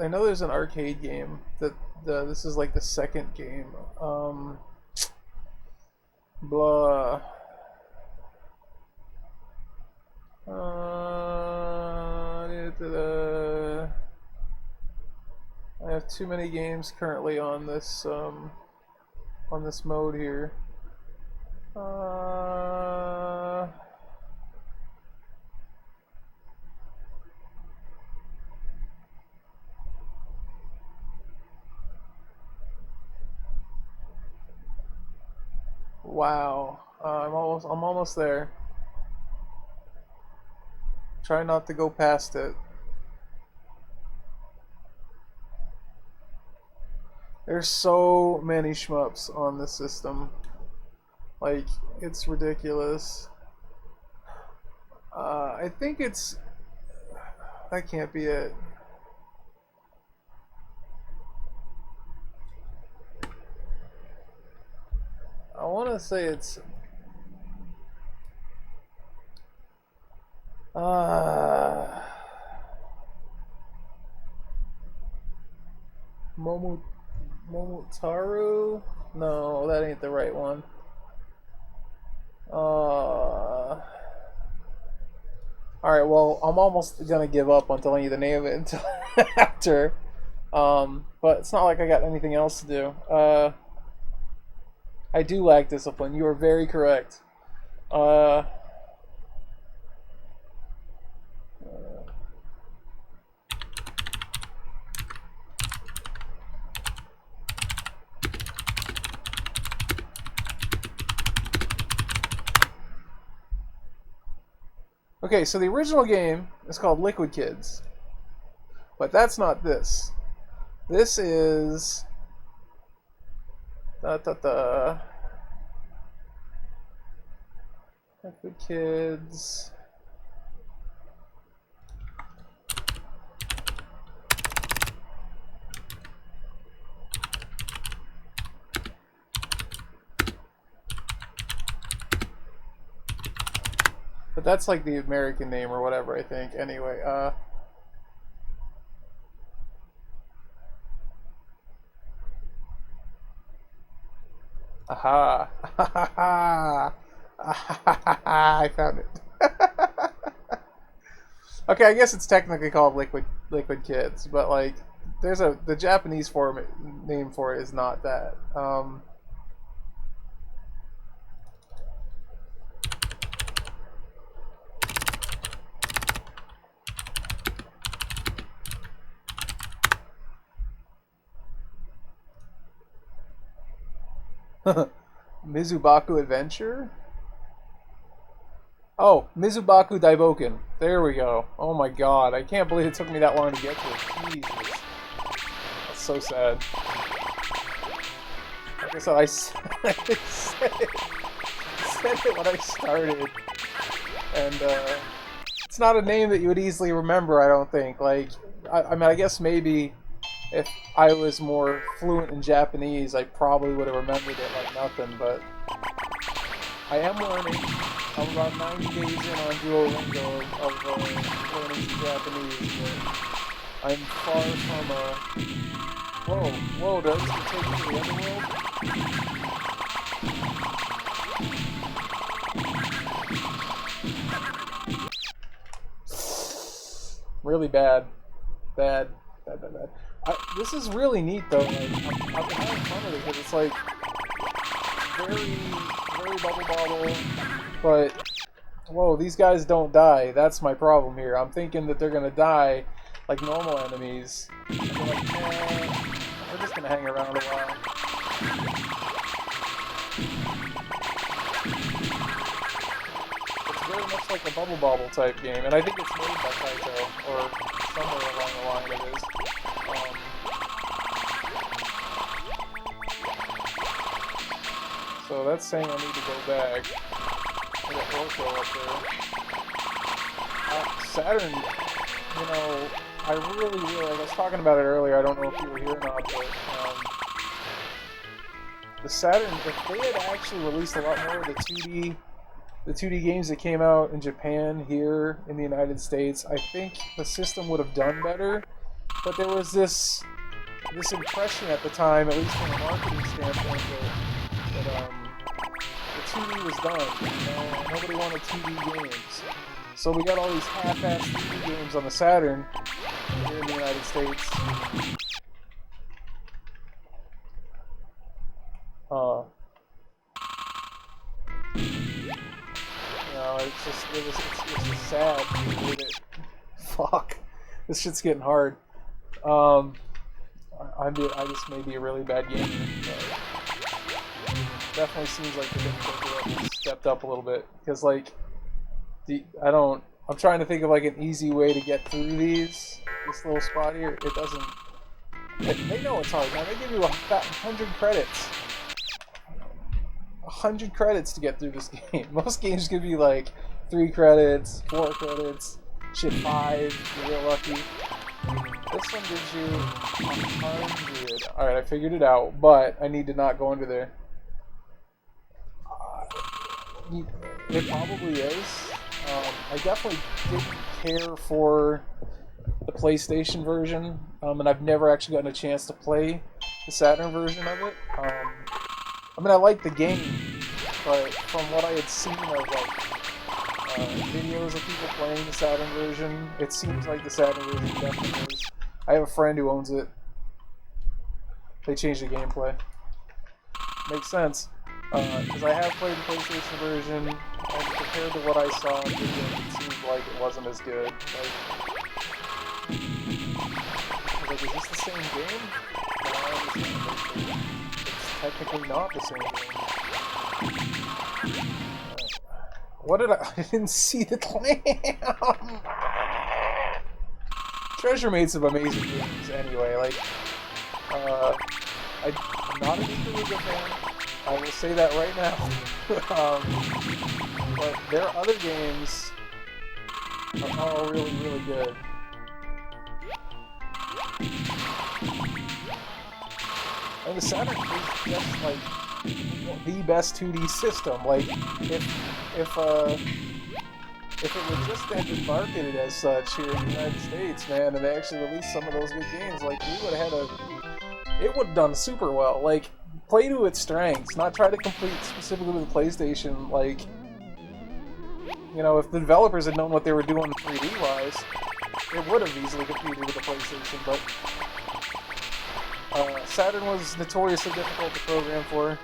know there's an arcade game that this is like the second game. Blah. I have too many games currently on this mode here. Wow, I'm almost there. Try not to go past it. There's so many shmups on this system. Like, it's ridiculous. I think it's... That can't be it. I want to say it's... Momotaro? No, that ain't the right one. Alright, well, I'm almost gonna give up on telling you the name of it until after. But it's not like I got anything else to do. I do lack discipline. You are very correct. Okay, so the original game is called Liquid Kids, but that's not this. This is Liquid Kids. But that's like the American name or whatever, I think. Anyway, aha. I found it. Okay, I guess it's technically called Liquid Kids, but like there's the Japanese name for it is not that. Mizubaku Adventure? Oh, Mizubaku Daiboken. There we go. Oh my god, I can't believe it took me that long to get to it. Jesus. That's so sad. Like I said, I said it when I started. And, it's not a name that you would easily remember, I don't think. Like, I mean, I guess maybe if I was more fluent in Japanese, I probably would have remembered it like nothing, but I am learning. I'm about 90 days in on Duolingo of learning Japanese, but I'm far from a... Whoa, does it take me to the underworld? Really bad. Bad. This is really neat though. Like, I've been having fun with it because it's like very bubble, but whoa, these guys don't die. That's my problem here. I'm thinking that they're gonna die like normal enemies. And they're like, nah, we're just gonna hang around a while. It's very much like a Bubble Bobble type game, and I think it's made by Taito, or somewhere along the line it is. So that's saying I need to go back. I got Orko up there. Saturn, you know, I really, like I was talking about it earlier, I don't know if you were here or not, but the Saturn, if they had actually released a lot more of the 2D games that came out in Japan, here in the United States, I think the system would have done better. But there was this impression at the time, at least from a marketing standpoint, that the 2D was done. You know, nobody wanted 2D games. So we got all these half-assed 2D games on the Saturn here in the United States. You know, it's just sad. Fuck. This shit's getting hard. I just may be a really bad gamer. Definitely seems like the difficulty level stepped up a little bit. Because, like, I'm trying to think of, like, an easy way to get through this little spot here. It doesn't... They know it's hard, man. They give you 100 credits. 100 credits to get through this game. Most games give you, like, 3 credits, 4 credits, shit, 5, if you're real lucky. This one gives you 100. Alright, I figured it out, but I need to not go under there. It probably is. I definitely didn't care for the PlayStation version, and I've never actually gotten a chance to play the Saturn version of it. I mean, I like the game, but from what I had seen of like videos of people playing the Saturn version, it seems like the Saturn version definitely is. I have a friend who owns it. They changed the gameplay. Makes sense. Because I have played the PlayStation version, and compared to what I saw on video, it seemed like it wasn't as good. Like, is this the same game? No, it's technically not the same game. What did I didn't see the clam! Treasure made some amazing games anyway, like, I'm not a Nuclear fan. I will say that right now. But their other games are all really, really good. And the Saturn is just like the best 2D system. Like, if it would just have been marketed as such here in the United States, man, and they actually released some of those good games, like, we would have had it would have done super well. Like, play to its strengths, not try to compete specifically with the PlayStation. Like, you know, if the developers had known what they were doing 3D-wise, it would have easily competed with the PlayStation, but Saturn was notoriously difficult to program for.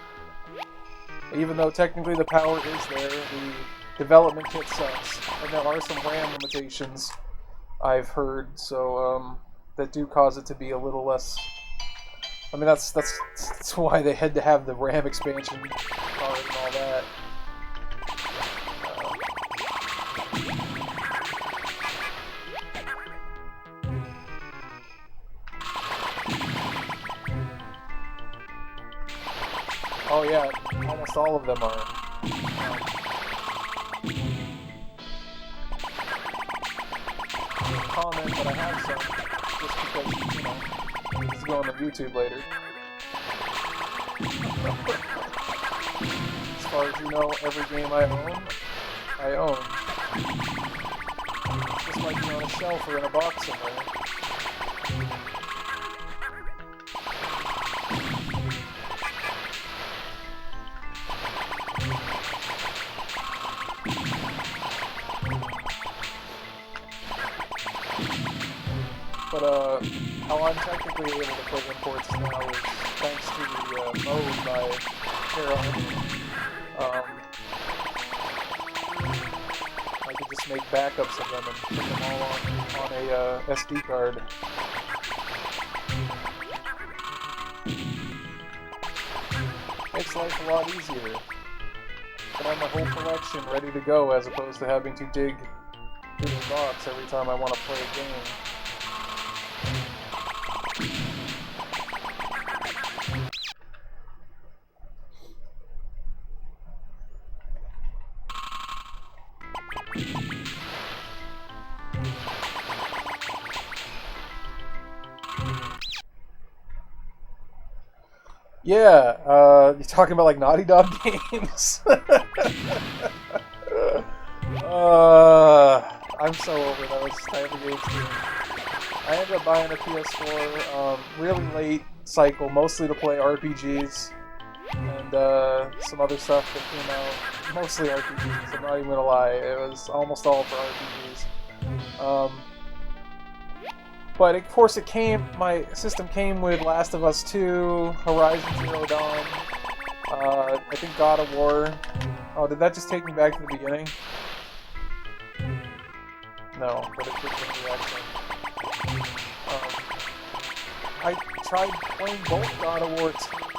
Even though technically the power is there, the development kit sucks, and there are some RAM limitations, I've heard, so that do cause it to be a little less... I mean, that's why they had to have the RAM expansion card and all that. Oh yeah, almost all of them are. Comment that I have some, just because, you know, this is going on YouTube later. As far as you know, every game I own. Just might be on a shelf or in a box somewhere. But how I'm technically able to play imports now is thanks to the mode by Terraonion. I could just just make backups of them and put them all on a SD card. Makes life a lot easier. I can have my whole collection ready to go as opposed to having to dig through the box every time I want to play a game. Yeah, you're talking about like Naughty Dog games? I'm so over those type of games too. I ended up buying a PS4 really late cycle, mostly to play RPGs and some other stuff that came out. Mostly RPGs, I'm not even gonna lie. It was almost all for RPGs. But of course my system came with Last of Us 2, Horizon Zero Dawn, I think God of War. Oh, did that just take me back to the beginning? No, but it did take me back to... I tried playing both God of War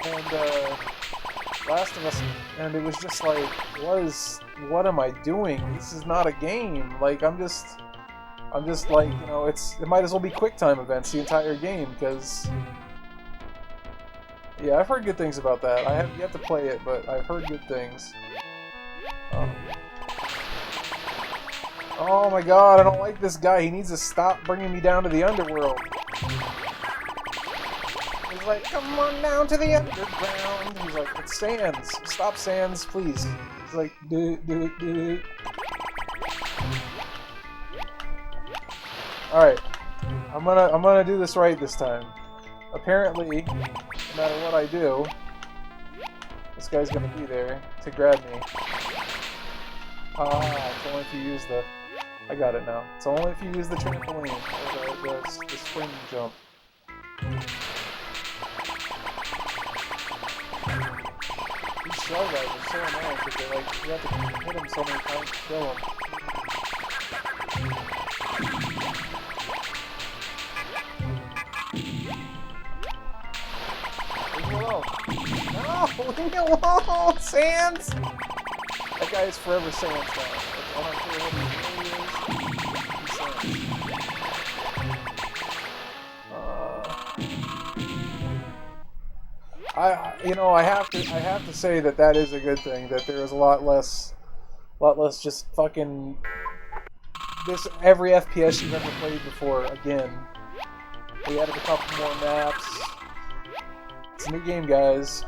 and Last of Us, and it was just like, what am I doing? This is not a game. Like, I'm just like, you know, it might as well be QuickTime events the entire game, because... Yeah, I've heard good things about that. I have yet to play it, but I've heard good things. Oh my god, I don't like this guy. He needs to stop bringing me down to the underworld. He's like, come on down to the underground. He's like, it's Sans. Stop, Sans, please. He's like, do it. Alright. I'm gonna do this right this time. Apparently, no matter what I do, this guy's gonna be there to grab me. Ah, it's only if you use the... I got it now. It's only if you use the trampoline, or the spring jump. These shell guys are so annoying because they're like, you have to hit them so many times to kill them. Leave me alone. No! Leave me alone! Sans! That guy is forever Sans now. I don't care what he really is. He's Sans. I have to say that is a good thing. That there is a lot less just fucking every FPS you've ever played before. Again, we added a couple more maps. It's a new game, guys.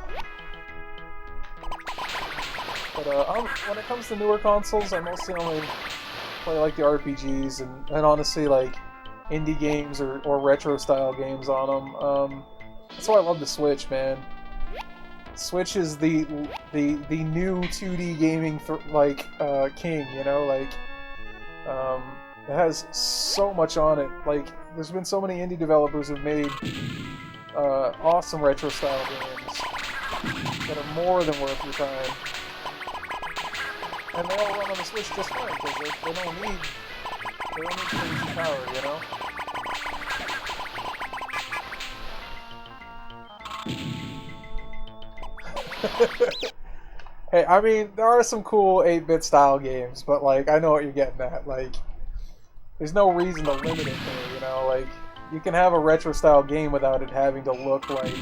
But when it comes to newer consoles, I mostly only play like the RPGs and honestly like indie games or retro style games on them. That's why I love the Switch, man. Switch is the new 2D gaming king, you know, like it has so much on it. Like there's been so many indie developers who've made awesome retro style games that are more than worth your time. And they all run on the Switch just fine, because they don't need crazy power, you know? Hey, I mean, there are some cool 8-bit style games, but, like, I know what you're getting at. Like, there's no reason to limit it there, you know? Like, you can have a retro style game without it having to look like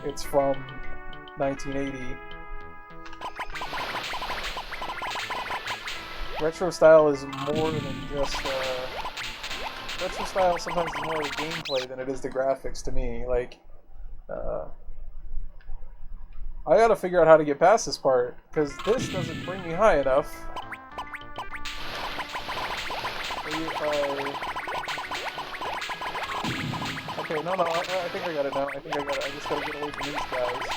it's from 1980. Retro style is more than just, retro style sometimes is more the gameplay than it is the graphics to me. Like, I gotta figure out how to get past this part, because this doesn't bring me high enough. Maybe if okay, no, I think I got it now. I think I got it. I just gotta get away from these guys.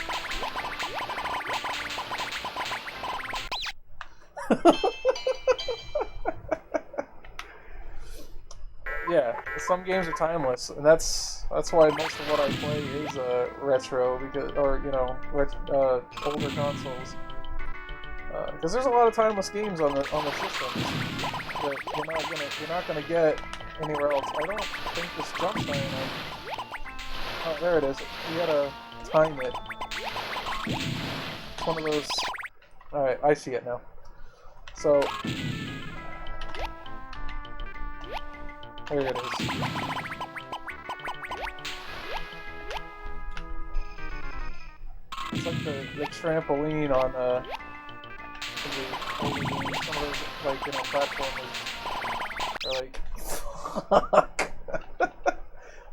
Yeah, some games are timeless, and that's why most of what I play is retro, because older consoles. Because there's a lot of timeless games on the system. that you're not gonna get anywhere else. I don't think this jumps high enough. Oh, there it is. You gotta time it. It's one of those. All right, I see it now. So there it is. It's like the trampoline on some of those, like, you know, platformers. Or like, fuck.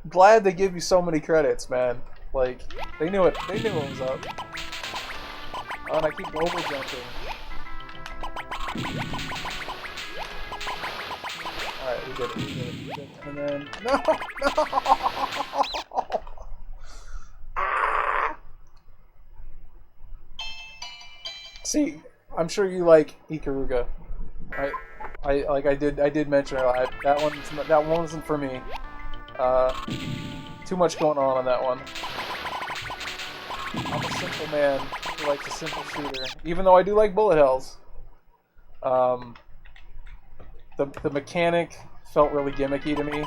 Glad they give you so many credits, man. Like, they knew it. They knew it was up. Oh, and I keep over jumping. Alright, we did it. We did it. We did it. And then no. See, I'm sure you like Ikaruga. I did mention it. That one wasn't for me. Too much going on that one. I'm a simple man who likes a simple shooter, even though I do like bullet hells. The mechanic felt really gimmicky to me.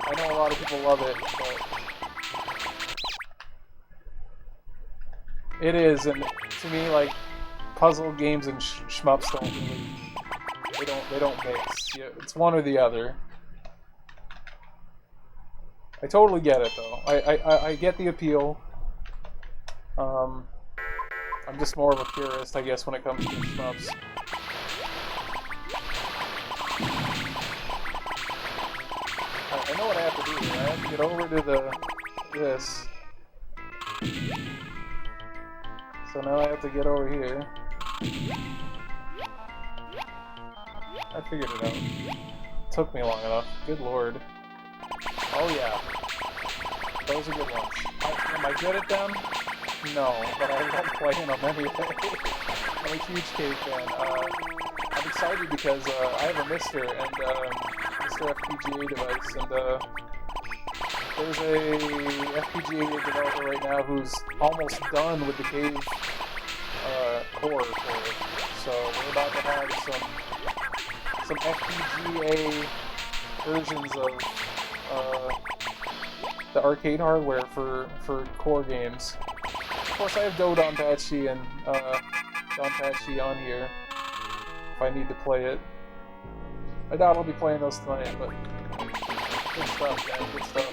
I know a lot of people love it, but it is, and to me, like, puzzle games and shmups don't really, they don't mix. Yeah, it's one or the other. I totally get it though. I get the appeal. I'm just more of a purist, I guess, when it comes to shmups. I know what I have to do here. I have to get over to this. So now I have to get over here. I figured it out. Took me long enough. Good lord. Oh yeah. Those are good ones. Am I good at them? No, but I love playing them anyway. I'm a huge cave fan. I'm excited because I have a Mister and Mr. FPGA device, and there's a FPGA developer right now who's almost done with the cave core for it. So we're about to have some FPGA versions of the arcade hardware for core games. Of course, I have Donpachi and Donpachi on here if I need to play it. I doubt I'll be playing those tonight, but good stuff, man. Good stuff.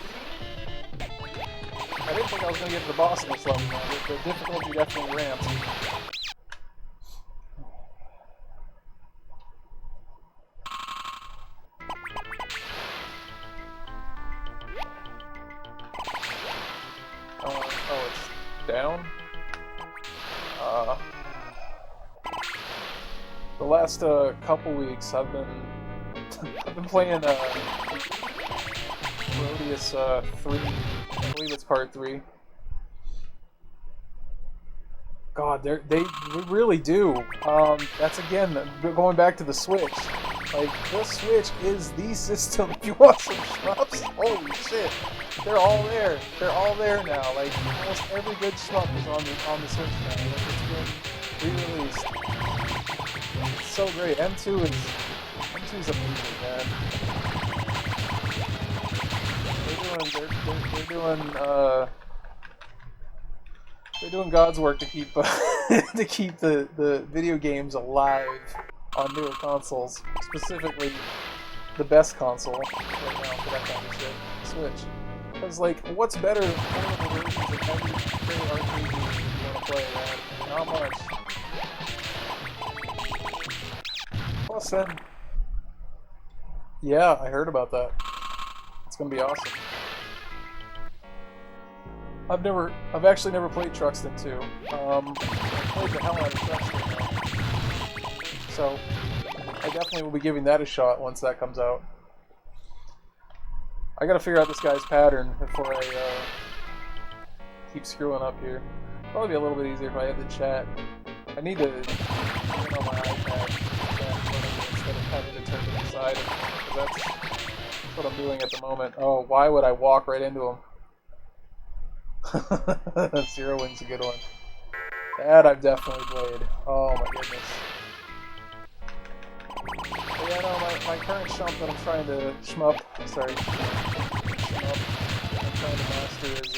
I didn't think I was going to get to the boss in this level, man. The difficulty definitely ramped. Oh, it's down? The last couple weeks I've been playing Proteus 3. I believe it's part 3. God, they really do. That's again going back to the Switch. Like, the Switch is the system. If you want some shmups, holy shit, they're all there. They're all there now. Like, almost every good shmup is on the Switch now. Like, it's been re-released. It's so great. M2's amazing, man. They're doing God's work to keep to keep the video games alive on newer consoles, specifically the best console right now for that kind of shit, Switch. Because, like, what's better than portable versions of every favorite arcade game you want to play, man? Not much. Plus then, yeah, I heard about that. It's gonna be awesome. I've actually never played Truxton 2. I played the hell out of Truxton now. So, I definitely will be giving that a shot once that comes out. I gotta figure out this guy's pattern before I keep screwing up here. Probably be a little bit easier if I had the chat. I need to turn on my iPad instead of having to turn to the side. That's what I'm doing at the moment. Oh, why would I walk right into him? Zero Wing's a good one. That I've definitely played. Oh my goodness. But yeah, no, my current shmup that I'm trying to shmup, I'm trying to master is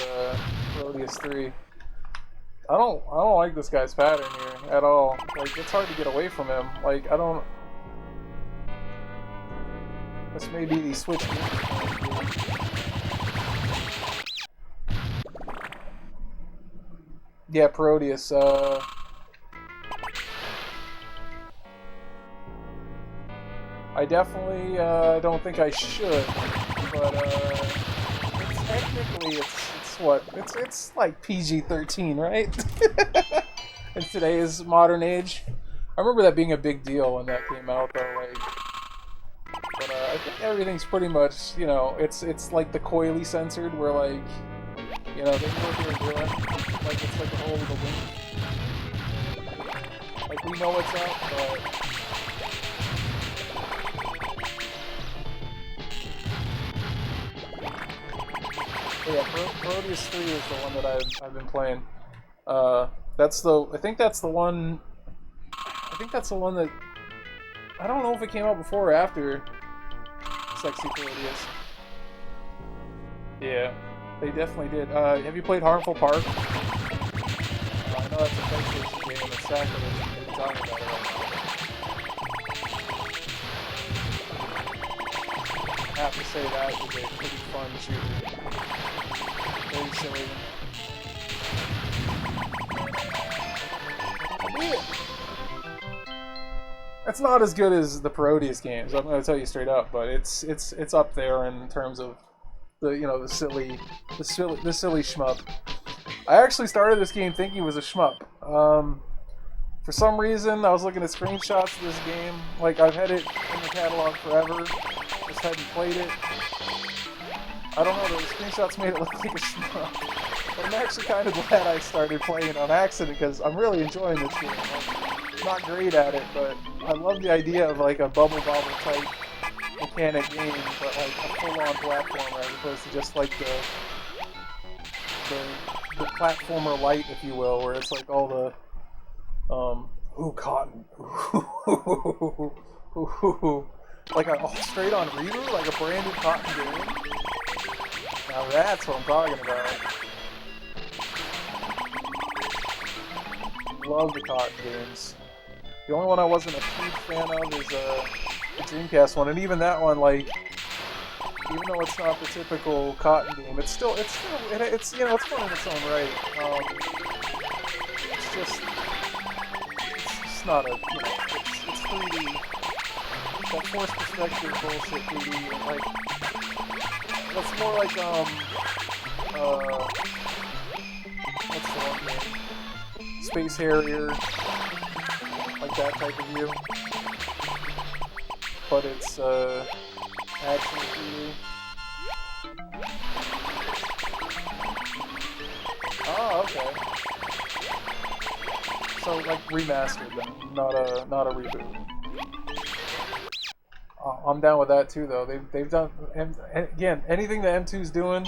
Proteus 3. I don't like this guy's pattern here at all. Like, it's hard to get away from him. Like, I don't. This may be the switch. Yeah, Proteus. I definitely don't think I should, but technically it's what? It's like PG-13, right? In today's modern age. I remember that being a big deal when that came out, though. Like, but I think everything's pretty much, you know, it's like the coyly censored, where like, you know, they know what they're doing. Like, it's like a whole the wink. Like, we know what's up, but. But yeah, Proteus 3 is the one that I've been playing. That's the. I think that's the one. I think that's the one that. I don't know if it came out before or after Sexy Proteus. Yeah, they definitely did. Have you played Harmful Park? I know that's a PlayStation game. It's sacrilege to be talking about it right now. I have to say that is a pretty fun shooter. Very silly. Yeah. It's not as good as the Proteus games. I'm going to tell you straight up, but it's up there in terms of the, you know, the silly shmup. I actually started this game thinking it was a shmup. For some reason, I was looking at screenshots of this game. Like, I've had it in the catalog forever. Just hadn't played it. I don't know, the screenshots made it look like a shmup. But I'm actually kind of glad I started playing it on accident, because I'm really enjoying this game. I'm not great at it, but I love the idea of like a bubble bobble type mechanic game, but like a full-on platformer as opposed to just like the platformer light, if you will, where it's like all the ooh, cotton. Ooh. Like a straight on reboot, like a brand new cotton game. Now that's what I'm talking about. Love the cotton games. The only one I wasn't a huge fan of is the Dreamcast one, and even that one, like, even though it's not the typical cotton game, it's you know, it's fun in its own right. It's just not a, you know, it's 3D. That forced perspective bullshit 3D, and like, it's more like what's the one game? Space Harrier, like that type of view, but it's action 3D. Oh, okay. So like remastered then, not a reboot. I'm down with that too, though. They've done, and again, anything that M2's doing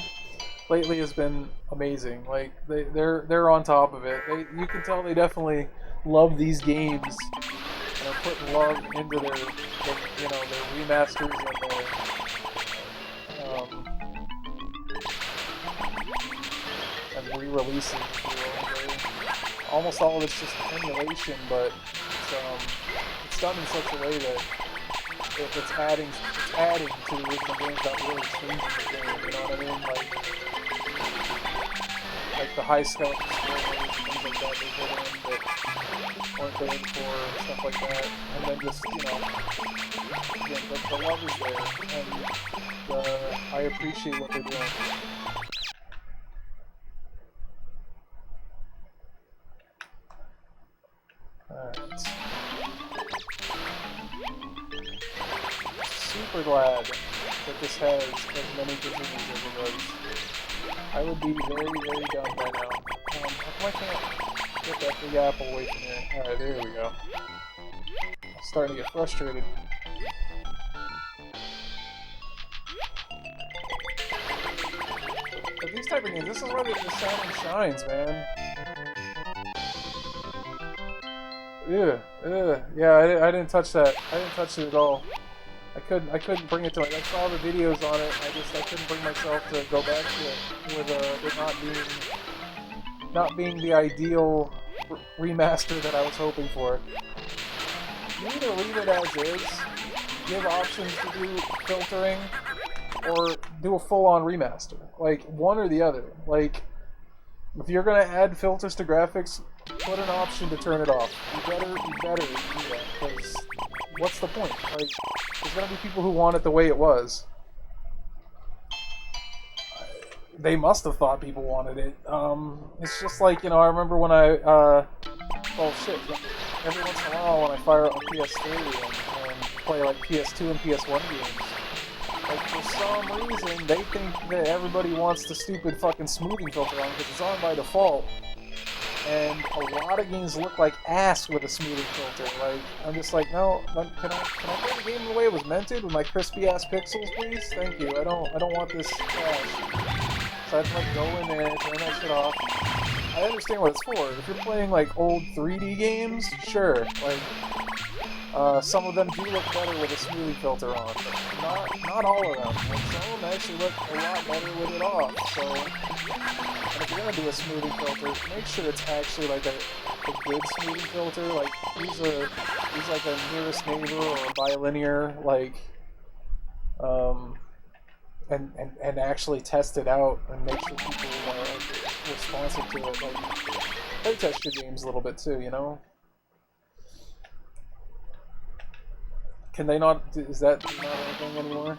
lately has been amazing. Like they're on top of it. You can tell they definitely love these games and are putting love into their remasters and re-releases. Almost all of it's just emulation, but it's done in such a way that it's adding to the original games without really changing the game. You know what I mean? Like the high skeleton stories and things like that they put in that weren't there before, stuff like that. And then just, you know, again, the love is there, and I appreciate what they're doing. Alright. Super glad that this has as many continues as it does. I would be very, very done by now. How come I can't get that big apple away from here? Alright, there we go. I'm starting to get frustrated. But these type of games, this is where the shining shines, man. Yeah, I didn't touch that. I didn't touch it at all. couldn't bring it to it. I saw the videos on it. I couldn't bring myself to go back to it with it not being the ideal remaster that I was hoping for. You either leave it as is, give options to do filtering, or do a full-on remaster. Like, one or the other. Like, if you're gonna add filters to graphics, put an option to turn it off. You better do that, because what's the point? Like, there's gonna be people who want it the way it was. They must have thought people wanted it. It's just like, you know, I remember when well, shit, every once in a while when I fire up a PS3 and play, like, PS2 and PS1 games, like, for some reason, they think that everybody wants the stupid fucking smoothing filter on, because it's on by default. And a lot of games look like ass with a smoothing filter. Like, I'm just like, no, can I play the game the way it was meant to, with my crispy ass pixels, please? Thank you. I don't want this trash. So I have to, like, go in there, turn that shit off. I understand what it's for. If you're playing, like, old 3D games, sure. Like, some of them do look better with a smoothing filter on, but not all of them. Like, some of them actually look a lot better with it off. So, and if you're gonna do a smoothing filter, make sure it's actually like a good smoothing filter. Like, use like a nearest neighbor or a bilinear, like, and actually test it out and make sure people are responsive to it. Like, play test your games a little bit too, you know? Can they not? Is that not anything anymore?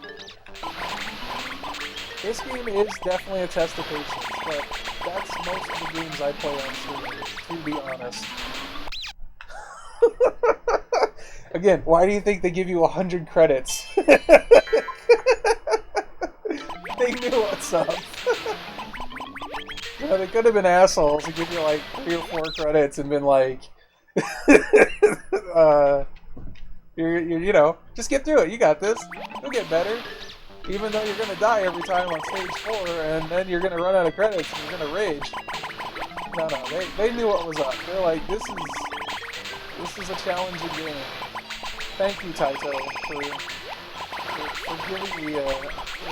This game is definitely a test of patience, but that's most of the games I play on stream, to be honest. Again, why do you think they give you 100 credits? They knew what's up. You know, they could have been assholes and give you like 3 or 4 credits and been like, you know, just get through it. You got this. You'll get better. Even though you're gonna die every time on stage 4, and then you're gonna run out of credits and you're gonna rage. No, they knew what was up. They're like, this is a challenging game. Thank you, Taito, for giving me a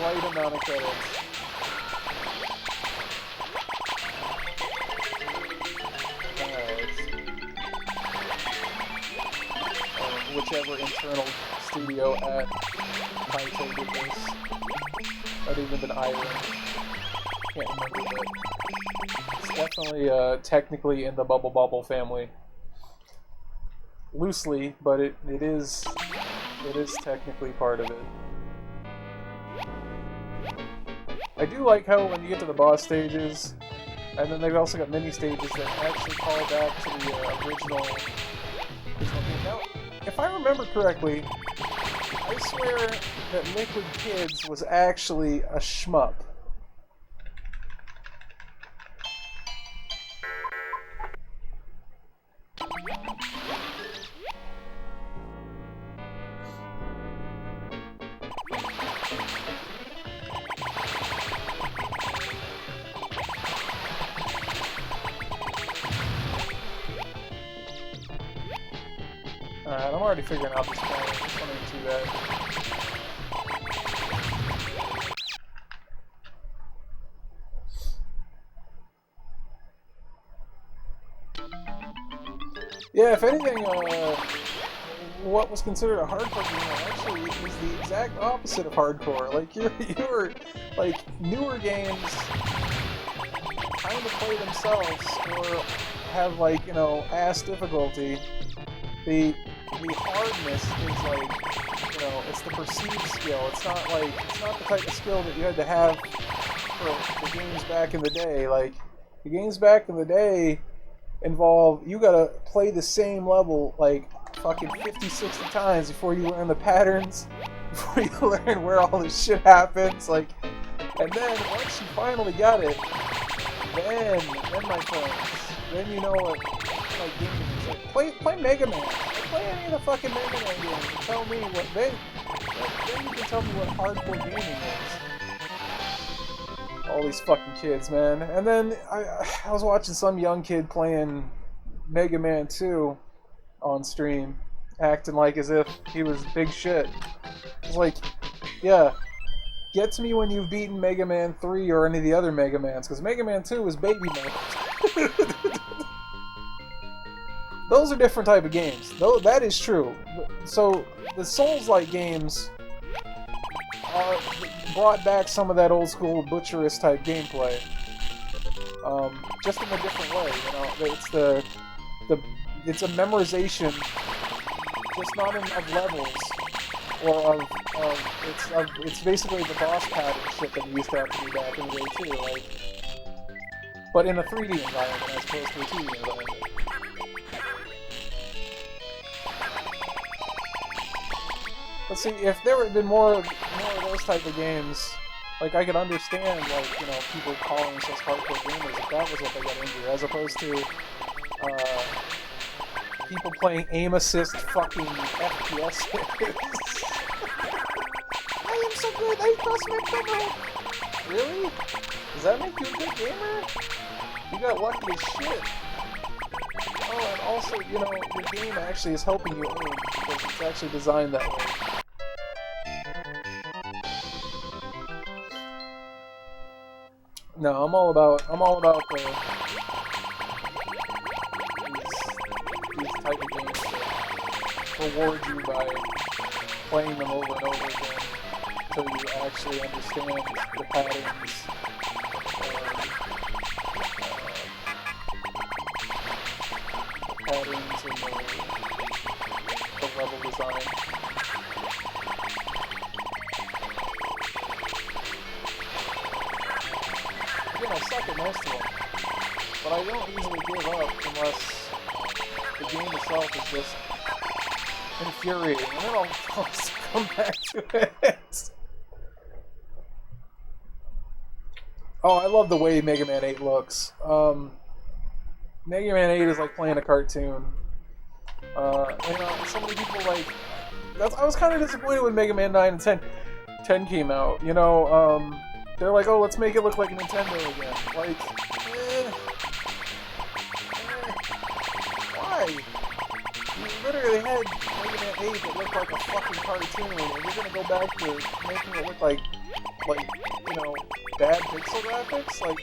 right amount of credits. Whichever internal studio at Taito did this. Might have even been Iron. Can't remember, but it's definitely technically in the Bubble family. Loosely, but it is technically part of it. I do like how when you get to the boss stages, and then they've also got mini stages that actually call back to the original game. Now, if I remember correctly, I swear that Liquid Kids was actually a shmup. Alright, I'm already figuring out this plan. It's not even too bad. Yeah, if anything, what was considered a hardcore game actually is the exact opposite of hardcore. Like, you're like, newer games trying to play themselves or have, like, you know, ass difficulty. The hardness is like, you know, it's the perceived skill. It's not the type of skill that you had to have for the games back in the day. Like, the games back in the day involve, you gotta play the same level like fucking 50, 60 times before you learn the patterns, before you learn where all this shit happens. Like, and then once you finally got it, then my friends, then you know what like gaming is. Like, play Mega Man. Play any of the fucking Mega Man games and tell me what then you can tell me what hardcore gaming is. All these fucking kids, man. And then I was watching some young kid playing Mega Man 2 on stream, acting like as if he was big shit. It's like, yeah, get to me when you've beaten Mega Man 3 or any of the other Mega Mans, because Mega Man 2 is baby mode. Those are different type of games. Though that is true. So the Souls-like games brought back some of that old school butcherous type gameplay, just in a different way. You know, it's a memorization, just not of levels, or it's basically the boss pattern shit that we used to have to do back in the day too, like, but in a 3D environment as opposed to a 2D environment. But see, if there had been more of those type of games, like, I could understand, like, you know, people calling themselves hardcore gamers if that was what they got into, as opposed to people playing aim assist fucking FPS. I am so good, I cross my camera! Really? Does that make you a good gamer? You got lucky as shit. Oh, and also, you know, the game actually is helping you aim, because it's actually designed that way. No, I'm all about these type of games that reward you by playing them over and over again until you actually understand the patterns, and the level design. Again, I suck at most of them, but I don't usually give up unless the game itself is just infuriating, and then I'll come back to it. Oh, I love the way Mega Man 8 looks. Mega Man 8 is like playing a cartoon. And so many people like... I was kind of disappointed when Mega Man 9 and 10 came out. You know, they're like, oh, let's make it look like Nintendo again. Like, why? You literally had Mega Man 8 that looked like a fucking cartoon, and you're gonna go back to making it look like, you know, bad pixel graphics? Like,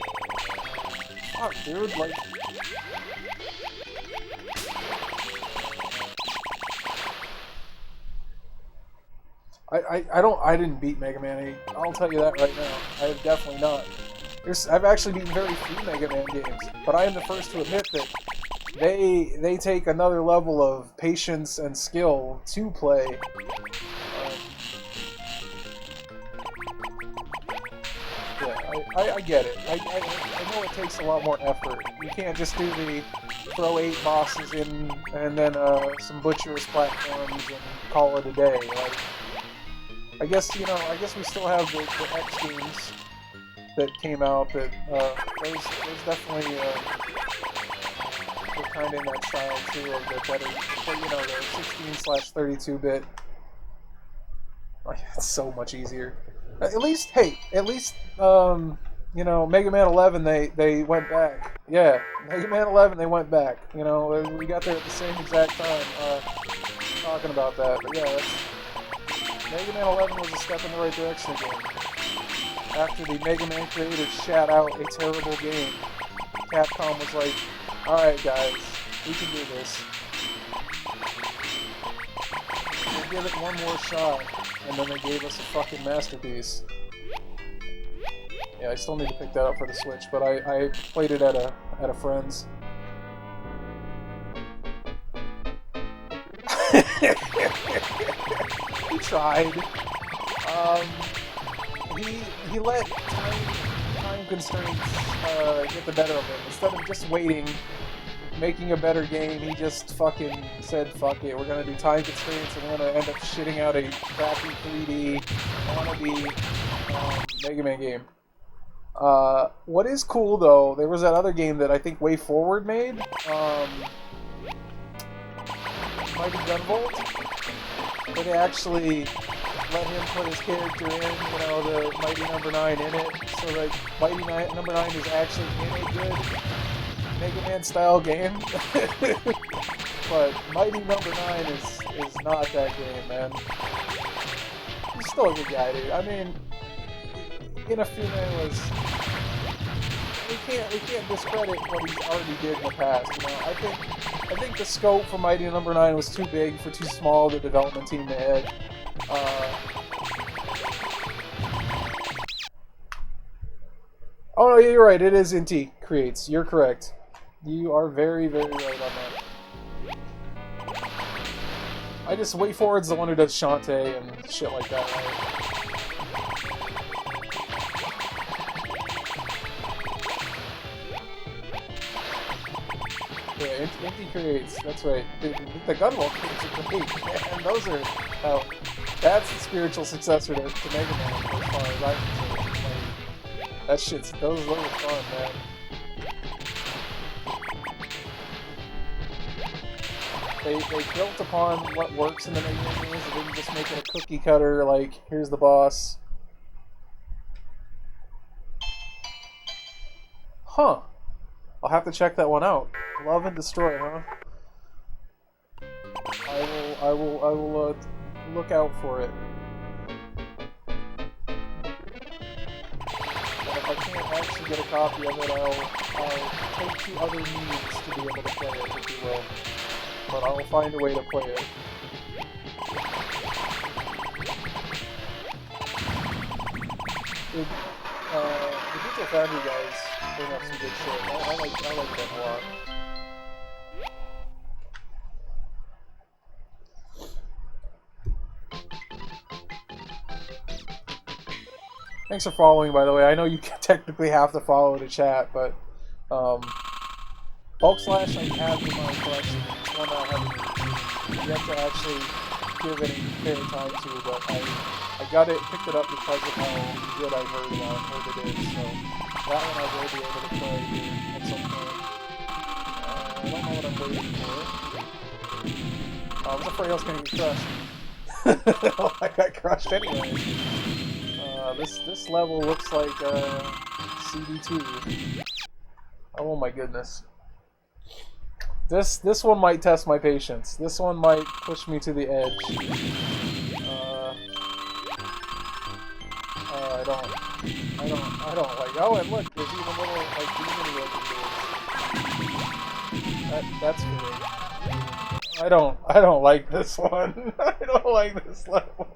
fuck, dude, like... I didn't beat Mega Man 8. I'll tell you that right now. I have definitely not. I've actually beaten very few Mega Man games, but I am the first to admit that they take another level of patience and skill to play. Yeah, I get it. I know it takes a lot more effort. You can't just do the throw 8 bosses in and then some butcherous platforms and call it a day. Like, I guess, you know, I guess we still have the X games that came out that, those definitely, were kind of in that style too, of the better, you know, the 16/32-bit. Like, it's so much easier. At least, hey, you know, Mega Man 11, they went back. Yeah, Mega Man 11, they went back. You know, we got there at the same exact time, talking about that. But yeah, Mega Man 11 was a step in the right direction again. After the Mega Man creators shat out a terrible game, Capcom was like, alright guys, we can do this. We'll give it one more shot, and then they gave us a fucking masterpiece. Yeah, I still need to pick that up for the Switch, but I played it at a friend's. He tried. He let time constraints get the better of him. Instead of just waiting, making a better game, he just fucking said, fuck it, we're gonna do time constraints and we're gonna end up shitting out a crappy 3D wannabe Mega Man game. What is cool though, there was that other game that I think Way Forward made, Mighty Gunvolt, where they actually let him put his character in, you know, the Mighty Number 9 in it, so that Mighty Number 9 is actually in a good Mega Man style game. But Mighty Number 9 is not that game, man. still a good guy, dude. I mean, Inafune was. We can't discredit what he already did in the past. You know, I think the scope for Mighty Number 9 was too big for too small the development team to head. Oh no, you're right. It is Inti Creates. You're correct. You are very, very right on that. I just Way Forward's the one who does Shantae and shit like that, right? Yeah, Inti Creates. That's right. The Gunwall games are great, and those are that's the spiritual successor to Mega Man as far as I'm concerned. Like, that shit's those are fun, man. They built upon what works in the Mega Man games. They didn't just make it a cookie cutter, like, here's the boss. Huh. I'll have to check that one out. Love and Destroy, huh? I will look out for it. And if I can't actually get a copy of it, I'll take to other means to be able to play it, if you will. But I'll find a way to play it. The Digital Foundry guys bring up some good shit. I like them a lot. Thanks for following, by the way. I know you technically have to follow to chat, but Bulk Slash I have in my collection. It's one I haven't yet to actually give any fair time to, but I got it, picked it up because of how good I heard about it is. So that one I will be able to play here at some point. I don't know what I'm waiting for. I was afraid I was going to get crushed. Oh, I got crushed anyway. This level looks like CD2. Oh my goodness. This one might test my patience. This one might push me to the edge. I don't like. Oh, and look, there's even little like demon looking. That's good. I don't like this one. I don't like this level.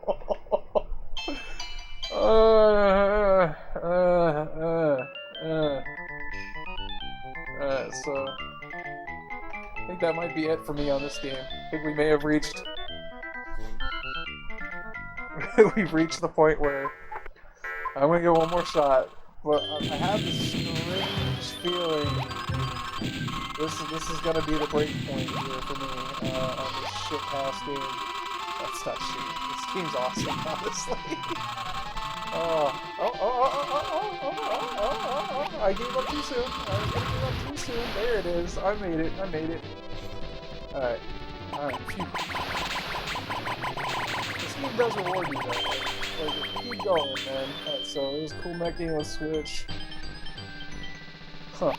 So I think that might be it for me on this game. I think we may have reached we've reached the point where I'm gonna get one more shot, but I have this strange feeling this is gonna be the break point here for me on this shit-ass game. That's not shit. This game's awesome, honestly. I gave up too soon. I gave up too soon. There it is. I made it. Alright. Phew. This game does reward you though. Like, keep going, man. Alright, so it was a cool mech game on Switch. Huh.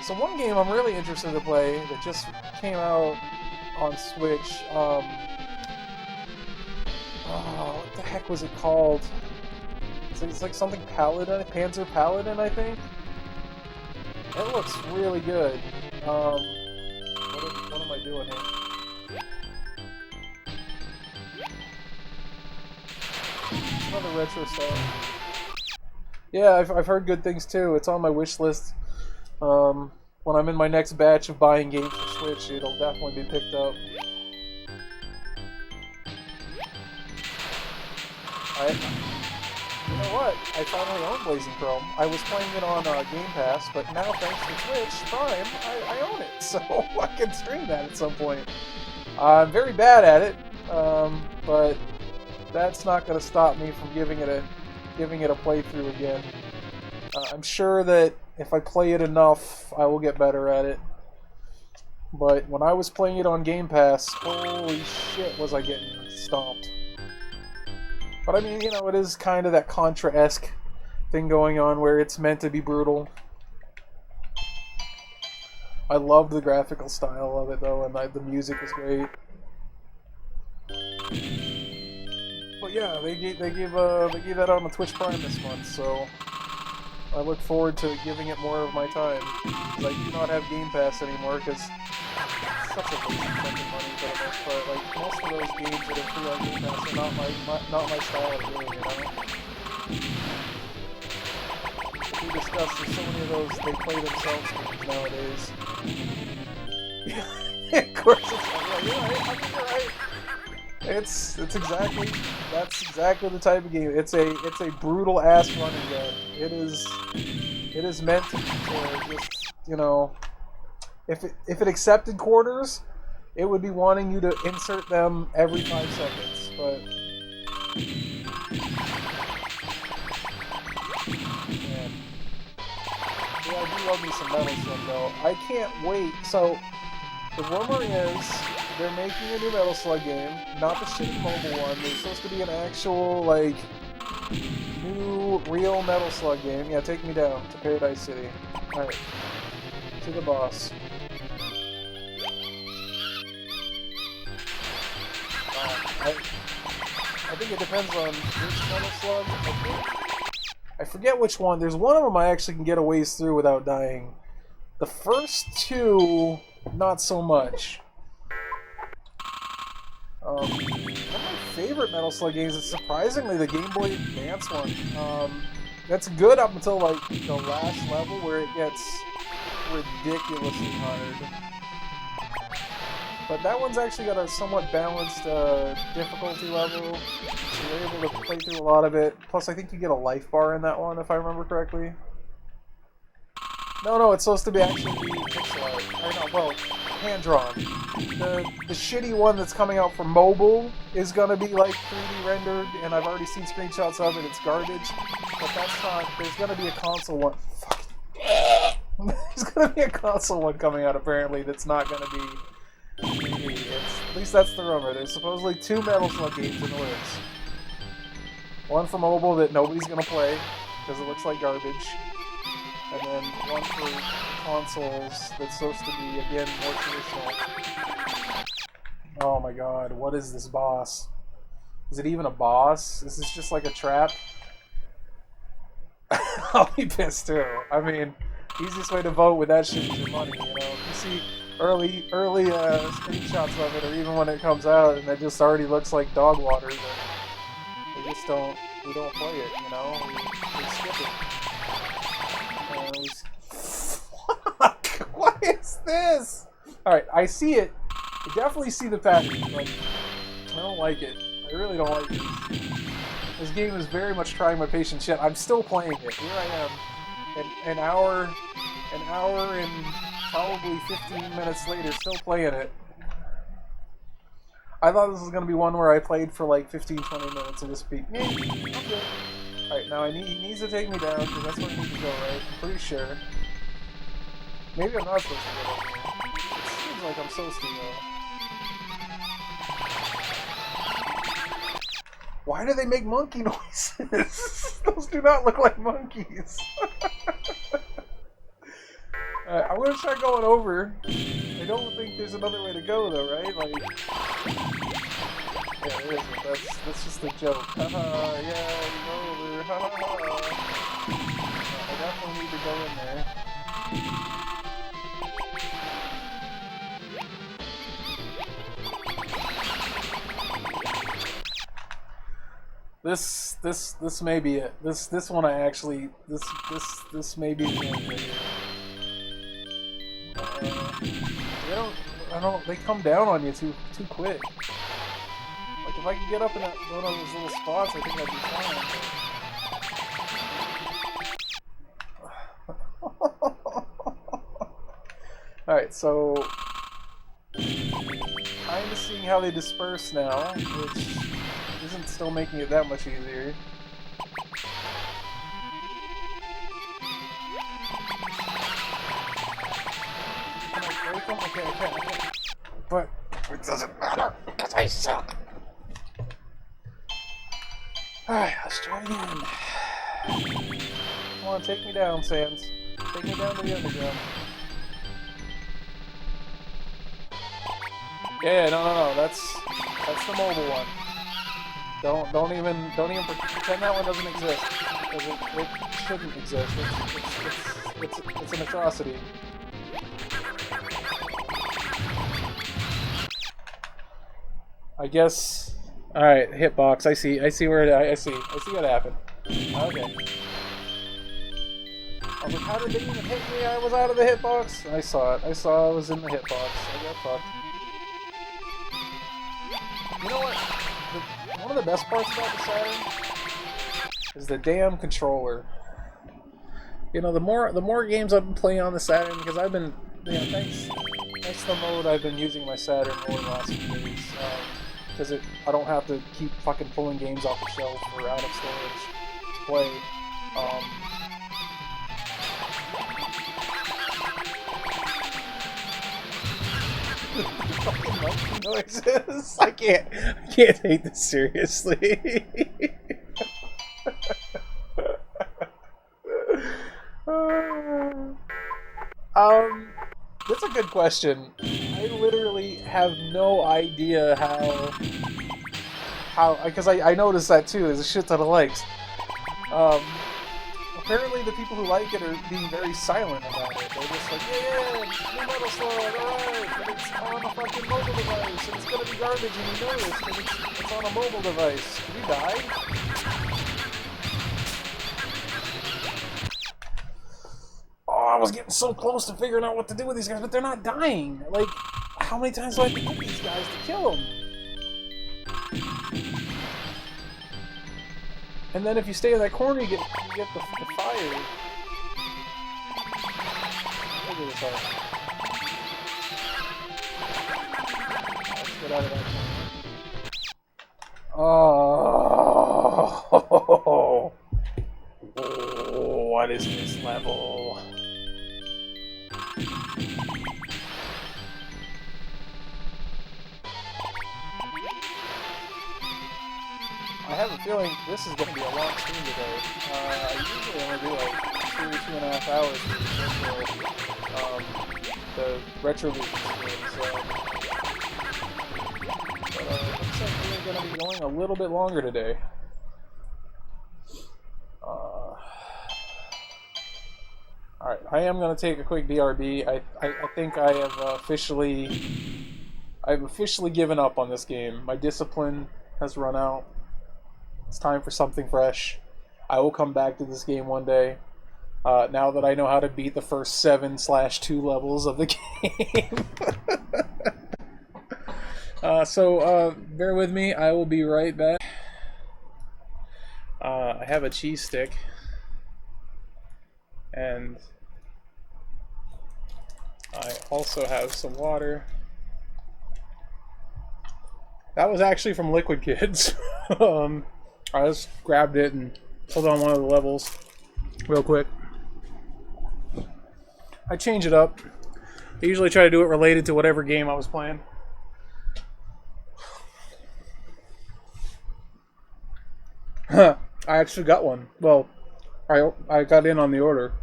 So one game I'm really interested to play that just came out on Switch, what the heck was it called? It's like something Paladin, Panzer Paladin, I think? It looks really good. What am I doing here? Another retro stuff. Yeah, I've heard good things too. It's on my wish list. When I'm in my next batch of buying games for Switch, it'll definitely be picked up. You know what? I finally own Blazing Chrome. I was playing it on Game Pass, but now thanks to Twitch Prime, I own it, so I can stream that at some point. I'm very bad at it, but that's not going to stop me from giving it a playthrough again. I'm sure that if I play it enough, I will get better at it. But when I was playing it on Game Pass, holy shit was I getting stomped. But I mean, you know, it is kind of that Contra-esque thing going on where it's meant to be brutal. I love the graphical style of it though, and the music is great. yeah, they gave that on the Twitch Prime this month, so I look forward to giving it more of my time. I do not have Game Pass anymore because it's such a waste of fucking money for the most part. Like most of those games that are free on Game Pass are not my style of game, you know. We discussed there's so many of those they play themselves games nowadays. Of course, it's like, yeah, you're right. I think you're right. That's exactly the type of game. It's a brutal ass run and gun. It is meant to just, you know, if it accepted quarters, it would be wanting you to insert them every 5 seconds. But man, yeah, I do love me some Metal Slug though. I can't wait. So the rumor is they're making a new Metal Slug game, not the shitty mobile one. There's supposed to be an actual, like, new, real Metal Slug game. Yeah, take me down to Paradise City. Alright. To the boss. I think it depends on which Metal Slug. I forget which one. There's one of them I actually can get a ways through without dying. The first two, not so much. One of my favorite Metal Slug games is surprisingly the Game Boy Advance one. That's good up until like the last level where it gets ridiculously hard. But that one's actually got a somewhat balanced difficulty level, so you're able to play through a lot of it. Plus I think you get a life bar in that one if I remember correctly. No, it's supposed to be actually pixel art. Or no, well, hand-drawn. The shitty one that's coming out for mobile is gonna be like 3D rendered, and I've already seen screenshots of it, it's garbage. But that's not, there's gonna be a console one. Fuck. There's gonna be a console one coming out apparently that's not gonna be 3D. At least that's the rumor. There's supposedly 2 Metal Slug games in the works. One for mobile that nobody's gonna play, because it looks like garbage. And then one for consoles that's supposed to be, again, more traditional. Oh my god, what is this boss? Is it even a boss? Is this just like a trap? I'll be pissed too. I mean, easiest way to vote with that shit is your money, you know? If you see early screenshots of it, or even when it comes out, and it just already looks like dog water, then we don't play it, you know? We skip it. Fuck! What is this? Alright, I see it. I definitely see the pattern. Like, I don't like it. I really don't like it. This game is very much trying my patience. Shit, I'm still playing it. Here I am. An hour and probably 15 minutes later, still playing it. I thought this was going to be one where I played for like 15-20 minutes and just be, I'm good. Alright, now he needs to take me down, because that's where I need to go, right? I'm pretty sure. Maybe I'm not supposed to go down here. It seems like I'm supposed to, though. Why do they make monkey noises? Those do not look like monkeys. I'm going to try going over. I don't think there's another way to go, though, right? Like... Yeah, there isn't. That's just a joke. Haha, yeah, you go over. Haha. I definitely need to go in there. This may be it. This one I actually this may be the end right here. They come down on you too quick. Like, if I could get up in one of those little spots, I think I'd be fine. Alright, so... kind of seeing how they disperse now, which isn't still making it that much easier. Can I break them? Okay, I can. But it doesn't matter, because I suck. Alright, let's try again. Come on, take me down, Sans. Take me down to the underground. Yeah, no, that's the mobile one. Don't even pretend that one doesn't exist, because it shouldn't exist. It's an atrocity. I guess. All right, hitbox. I see where I see what happened. Okay. I was like, how did it even hit me? I was out of the hitbox. I saw it. I was in the hitbox. I got fucked. You know what? One of the best parts about the Saturn is the damn controller. You know, the more games I've been playing on the Saturn, because I've been, you know, thanks to the mode, I've been using my Saturn more the last few days. Because I don't have to keep fucking pulling games off the shelf or out of storage to play. Fucking noises. I can't take this seriously. That's a good question. I literally have no idea how because I noticed that too. There's a shit ton of likes. Apparently the people who like it are being very silent about it. They're just like, yeah, new Metal Slug, alright, but it's on a fucking mobile device, and it's gonna be garbage, and you know this, because it's on a mobile device. Did you die? Oh, I was getting so close to figuring out what to do with these guys, but they're not dying. Like, how many times do I have to hit these guys to kill them? And then if you stay in that corner, you get the fire. Look at this fire. Let's get out of that corner. Oh, what is this level? I have a feeling this is going to be a long stream today. I usually only do like 2.5 hours for the retro loop streams. But looks like we're going to be going a little bit longer today. Alright, I am going to take a quick BRB. I think I have I've officially given up on this game. My discipline has run out. It's time for something fresh. I will come back to this game one day. Now that I know how to beat the first 7/2 levels of the game. So bear with me. I will be right back. I have a cheese stick. And I also have some water. That was actually from Liquid Kids. I just grabbed it and pulled on one of the levels real quick. I change it up. I usually try to do it related to whatever game I was playing. I actually got one. Well, I got in on the order.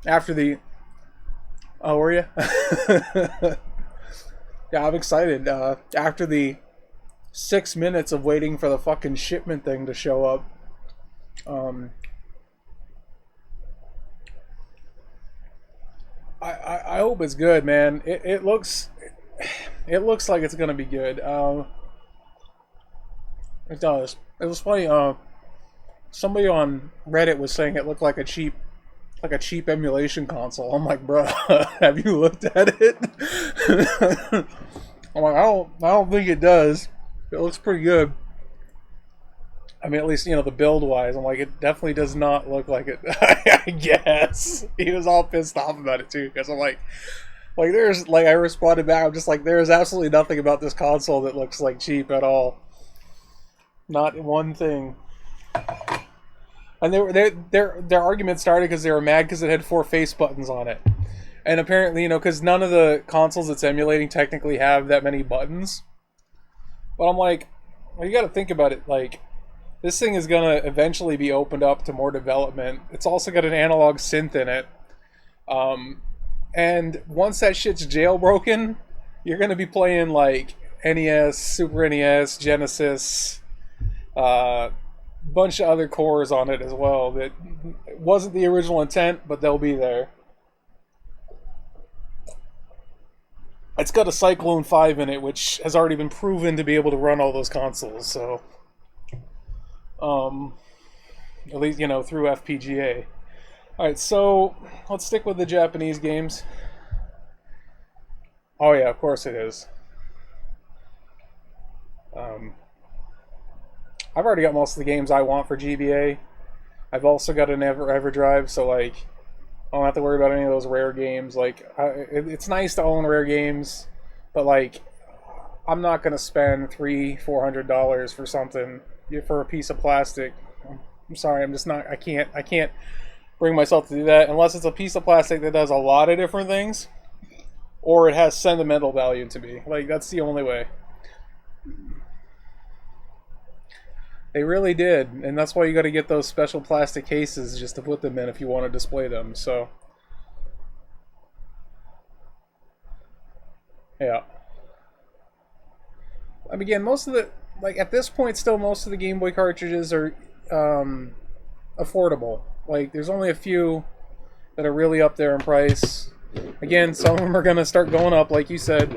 After the... Oh, were you? Yeah, I'm excited. After the 6 minutes of waiting for the fucking shipment thing to show up. I hope it's good, man. It looks like it's gonna be good. It does. It was funny. Somebody on Reddit was saying it looked like a cheap emulation console. I'm like, bro, have you looked at it? I'm like, I don't think it does. It looks pretty good. I mean, at least, you know, the build-wise, I'm like, it definitely does not look like it. I guess. He was all pissed off about it, too, because I'm like, there's, like, I responded back, I'm just like, there's absolutely nothing about this console that looks, like, cheap at all. Not one thing. And their argument started because they were mad because it had 4 face buttons on it. And apparently, you know, because none of the consoles it's emulating technically have that many buttons. But I'm like, well, you got to think about it. Like, this thing is going to eventually be opened up to more development. It's also got an analog synth in it. And once that shit's jailbroken, you're going to be playing, like, NES, Super NES, Genesis, bunch of other cores on it as well that wasn't the original intent, but they'll be there. It's got a Cyclone 5 in it, which has already been proven to be able to run all those consoles, so at least, you know, through FPGA. Alright, so let's stick with the Japanese games. Oh yeah, of course it is. I've already got most of the games I want for GBA. I've also got an EverDrive, so like I don't have to worry about any of those rare games. Like it's nice to own rare games, but like I'm not gonna spend $300-400 for something for a piece of plastic. I'm sorry, I'm just not. I can't bring myself to do that unless it's a piece of plastic that does a lot of different things, or it has sentimental value to me. Like that's the only way. They really did, and that's why you got to get those special plastic cases just to put them in if you want to display them. So, yeah. I mean, again, most of the, like at this point, still most of the Game Boy cartridges are affordable. Like, there's only a few that are really up there in price. Again, some of them are gonna start going up, like you said.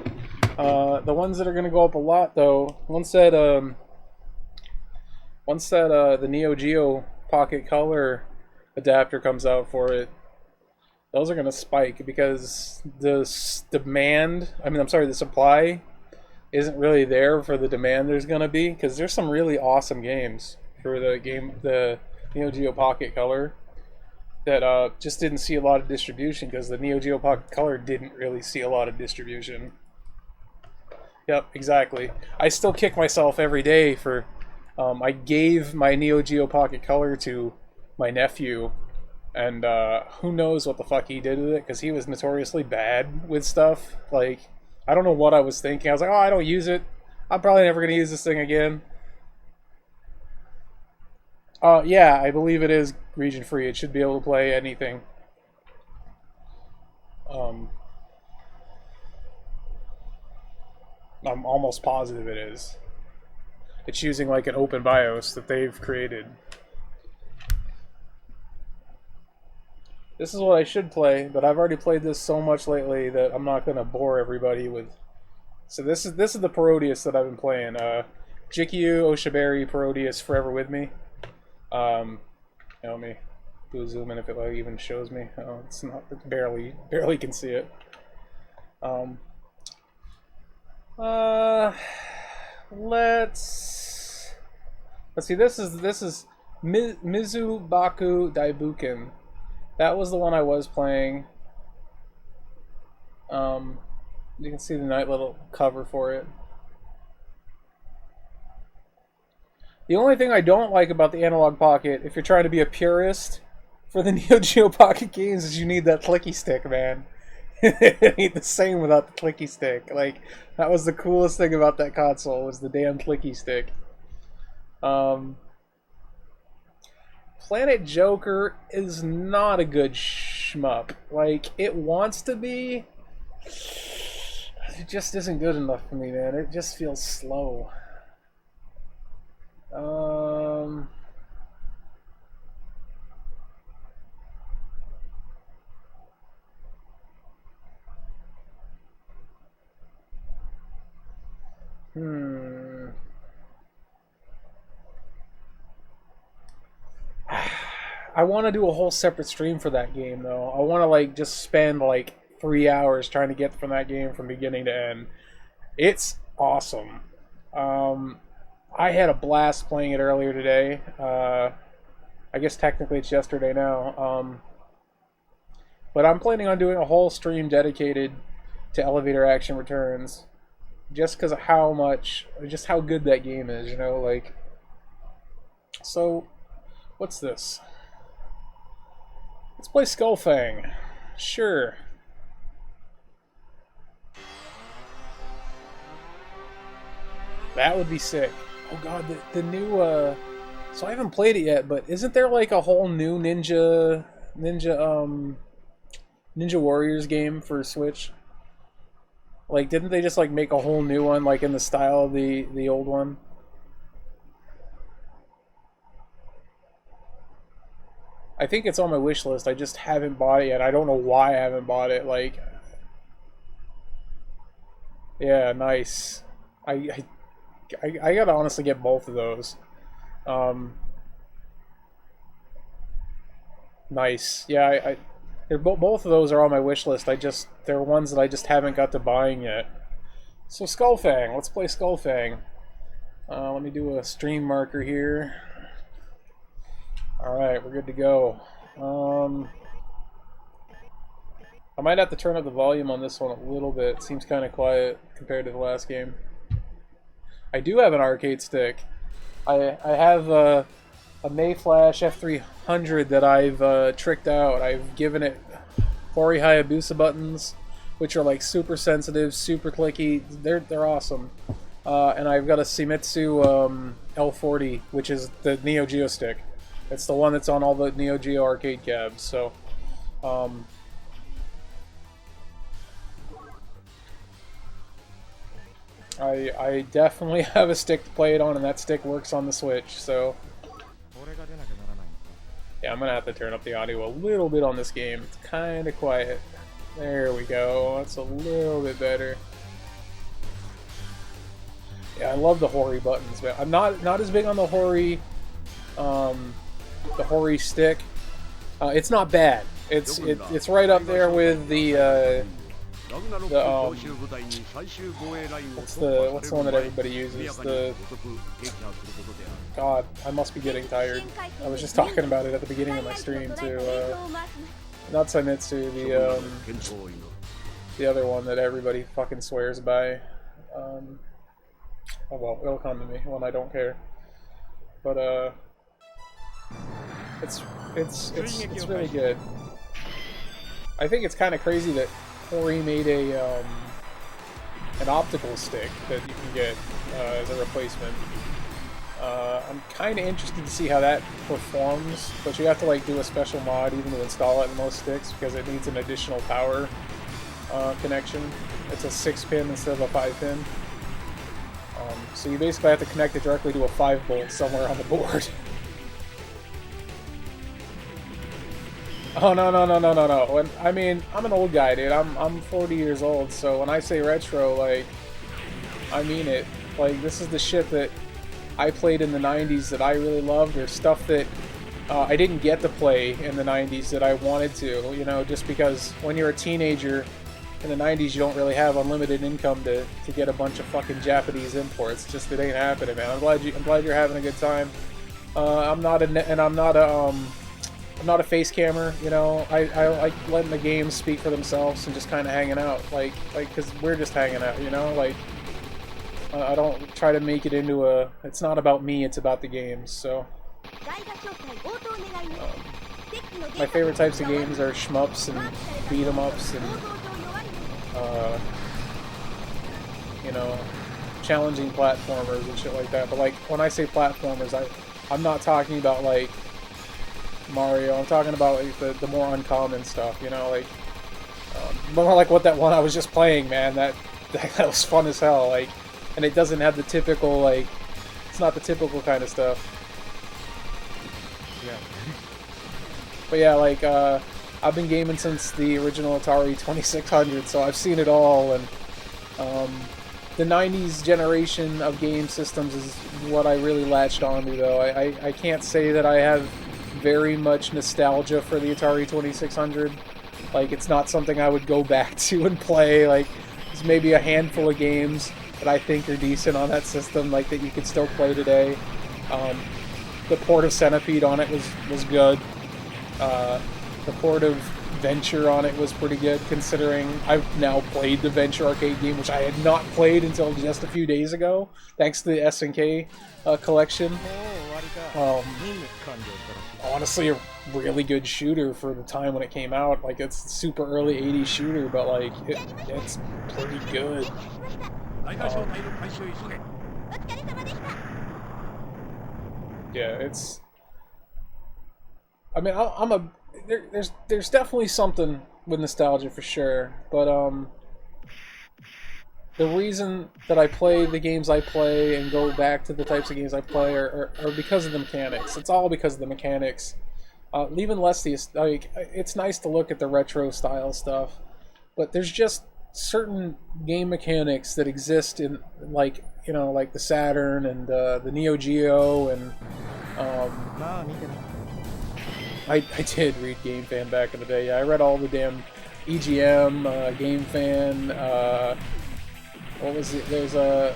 The ones that are gonna go up a lot, though, once that the Neo Geo Pocket Color adapter comes out for it, those are going to spike because the supply isn't really there for the demand there's going to be, because there's some really awesome games for the Neo Geo Pocket Color that just didn't see a lot of distribution because the Neo Geo Pocket Color didn't really see a lot of distribution. Yep, exactly. I still kick myself every day for I gave my Neo Geo Pocket Color to my nephew, and who knows what the fuck he did with it, because he was notoriously bad with stuff. Like, I don't know what I was thinking. I was like, oh, I don't use it. I'm probably never going to use this thing again. Yeah, I believe it is region free. It should be able to play anything. I'm almost positive it is. It's using like an open BIOS that they've created. This is what I should play, but I've already played this so much lately that I'm not going to bore everybody with. So this is the Parodius that I've been playing. Jikyu Oshibari Parodius Forever With Me. Let me do a zoom in if it like even shows me. Oh, it's not. It barely can see it. Let's see. This is Mizubaku Daibuken. That was the one I was playing. You can see the nice little cover for it. The only thing I don't like about the Analog Pocket, if you're trying to be a purist for the Neo Geo Pocket games, is you need that clicky stick, man. It ain't the same without the clicky stick. Like, that was the coolest thing about that console, was the damn clicky stick. Planet Joker is not a good shmup. Like, it wants to be. It just isn't good enough for me, man. It just feels slow. I want to do a whole separate stream for that game, though. I want to like just spend like 3 hours trying to get from that game from beginning to end. It's awesome. I had a blast playing it earlier today. I guess technically it's yesterday now. But I'm planning on doing a whole stream dedicated to Elevator Action Returns, just because of how good that game is, you know, like. So, what's this? Let's play Skullfang. Sure. That would be sick. Oh god, the new, so I haven't played it yet, but isn't there like a whole new Ninja Warriors game for Switch? Like, didn't they just like make a whole new one, like in the style of the old one? I think it's on my wish list. I just haven't bought it yet. I don't know why I haven't bought it. Like, yeah, nice. I gotta honestly get both of those. Um, nice. Yeah, both of those are on my wish list. They're ones that I just haven't got to buying yet. So Skullfang, let's play Skullfang. Let me do a stream marker here. Alright, we're good to go. I might have to turn up the volume on this one a little bit. It seems kind of quiet compared to the last game. I do have an arcade stick. I have a Mayflash F300 that I've tricked out. I've given it Hori Hayabusa buttons, which are like super sensitive, super clicky. They're awesome. And I've got a Shimizu L40, which is the Neo Geo stick. It's the one that's on all the Neo Geo arcade cabs. So, I definitely have a stick to play it on, and that stick works on the Switch. So, yeah, I'm gonna have to turn up the audio a little bit on this game. It's kind of quiet. There we go. That's a little bit better. Yeah, I love the Hori buttons, but I'm not as big on the Hori stick. It's not bad. It's right up there with what's the one that everybody uses? God, I must be getting tired. I was just talking about it at the beginning of my stream too. Not Saimitsu, the other one that everybody fucking swears by. Oh well, it'll come to me when I don't care. But it's really good. I think it's kind of crazy that Hori made an optical stick that you can get as a replacement. I'm kind of interested to see how that performs, but you have to like do a special mod even to install it in most sticks because it needs an additional power connection. It's a 6-pin instead of a 5-pin. So you basically have to connect it directly to a 5-volt somewhere on the board. Oh no. I mean, I'm an old guy, dude. I'm 40 years old, so when I say retro, like, I mean it. Like, this is the shit that I played in the 90s that I really loved, or stuff that I didn't get to play in the 90s that I wanted to, you know, just because when you're a teenager in the 90s you don't really have unlimited income to get a bunch of fucking Japanese imports. Just it ain't happening, man. I'm glad you're having a good time. I'm not a face cammer, you know. I like letting the games speak for themselves and just kind of hanging out, like because we're just hanging out, you know. Like I don't try to make it into a. It's not about me. It's about the games. So my favorite types of games are shmups and beat 'em ups and you know, challenging platformers and shit like that. But like when I say platformers, I'm not talking about like Mario. I'm talking about like the more uncommon stuff, you know, like more like what that one I was just playing, man. That was fun as hell. Like, and it doesn't have the typical like, it's not the typical kind of stuff. Yeah. But yeah, like I've been gaming since the original Atari 2600, so I've seen it all, and the 90s generation of game systems is what I really latched onto, though. I can't say that I have very much nostalgia for the Atari 2600. Like, it's not something I would go back to and play. Like, there's maybe a handful of games that I think are decent on that system, like, that you could still play today. The port of Centipede on it was good. The port of Venture on it was pretty good, considering I've now played the Venture arcade game, which I had not played until just a few days ago, thanks to the SNK collection. Honestly, a really good shooter for the time when it came out. Like, it's a super early 80s shooter, but like it's pretty good. Yeah, it's. I mean, there's definitely something with nostalgia for sure, but the reason that I play the games I play and go back to the types of games I play are because of the mechanics. It's all because of the mechanics. Even less the like. It's nice to look at the retro style stuff, but there's just certain game mechanics that exist in like like the Saturn and the Neo Geo and I did read Game Fan back in the day. Yeah, I read all the damn EGM, Game Fan. What was it? There's a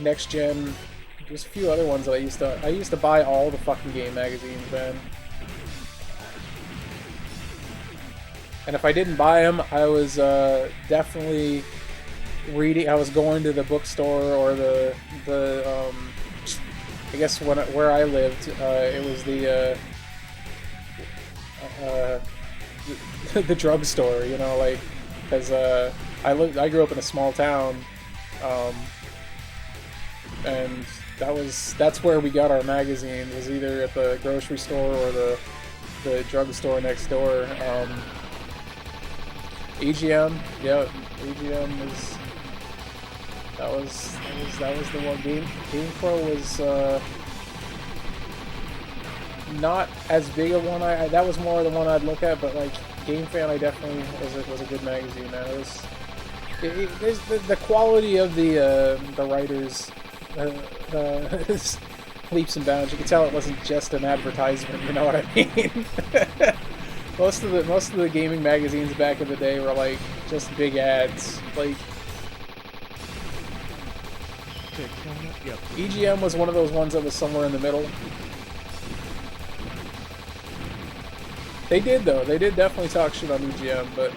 Next Gen. There's a few other ones that I used to buy all the fucking game magazines, man. And if I didn't buy them, I was definitely reading. I was going to the bookstore or the I guess where I lived, it was the drugstore. You know, like because I grew up in a small town, and that's where we got our magazine. It was either at the grocery store or the drugstore next door. EGM, yeah, EGM was that was the one. Game Pro was not as big a one. That was more the one I'd look at, but like Game Fan, I definitely was a good magazine, man. There's the quality of the writers leaps and bounds. You can tell it wasn't just an advertisement. You know what I mean? Most of the gaming magazines back in the day were like just big ads. Like EGM was one of those ones that was somewhere in the middle. They did though. They did definitely talk shit on EGM, but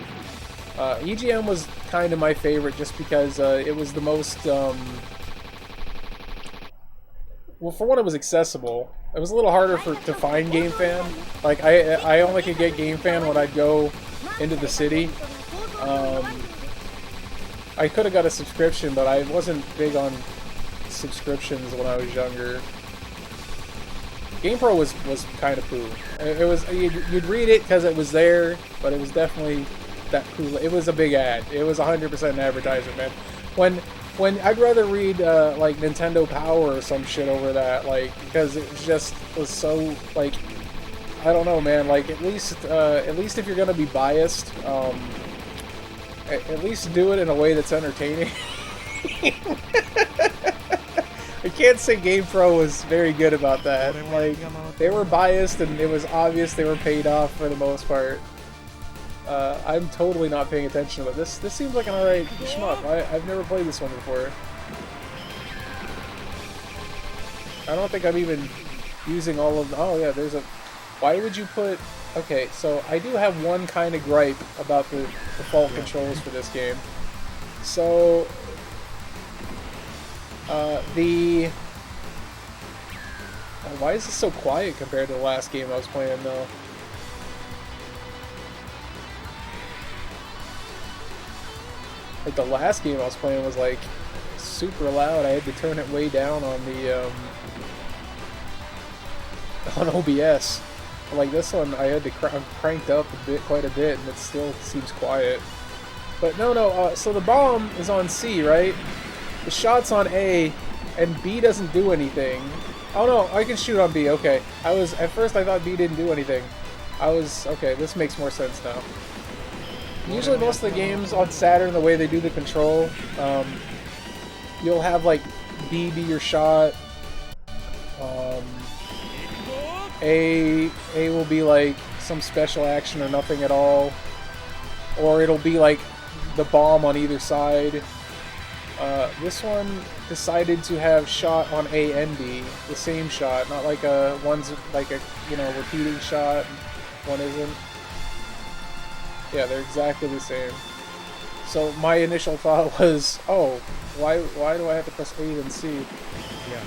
EGM was kind of my favorite just because it was the most well, for one, it was accessible. It was a little harder to find Game Fan. Like, I only could get Game Fan when I'd go into the city. I could have got a subscription, but I wasn't big on subscriptions when I was younger. GamePro was kind of cool. It was you'd read it because it was there, but it was definitely that cool. It was a big ad. It was 100% an advertisement, man. When I'd rather read like Nintendo Power or some shit over that, like because it was so like I don't know, man. Like at least if you're gonna be biased, at least do it in a way that's entertaining. I can't say GamePro was very good about that. Like they were biased and it was obvious they were paid off for the most part. I'm totally not paying attention to it. This seems like an alright shmup. I've never played this one before. I don't think I'm even using all of... Oh yeah, there's a... Why would you put... Okay, so I do have one kind of gripe about the default controls for this game. So... Why is this so quiet compared to the last game I was playing though? Like the last game I was playing was like super loud. I had to turn it way down on the on OBS. Like this one, I had to cranked up quite a bit, and it still seems quiet. But no. So the bomb is on C, right? The shot's on A, and B doesn't do anything. Oh no, I can shoot on B. Okay, at first I thought B didn't do anything. Okay. This makes more sense now. Usually most of the games on Saturn, the way they do the control, you'll have like B be your shot, A will be like some special action or nothing at all, or it'll be like the bomb on either side. This one decided to have shot on A and B, the same shot, not like one's like a repeating shot, one isn't. Yeah, they're exactly the same. So my initial thought was, oh, why do I have to press A then C? Yeah.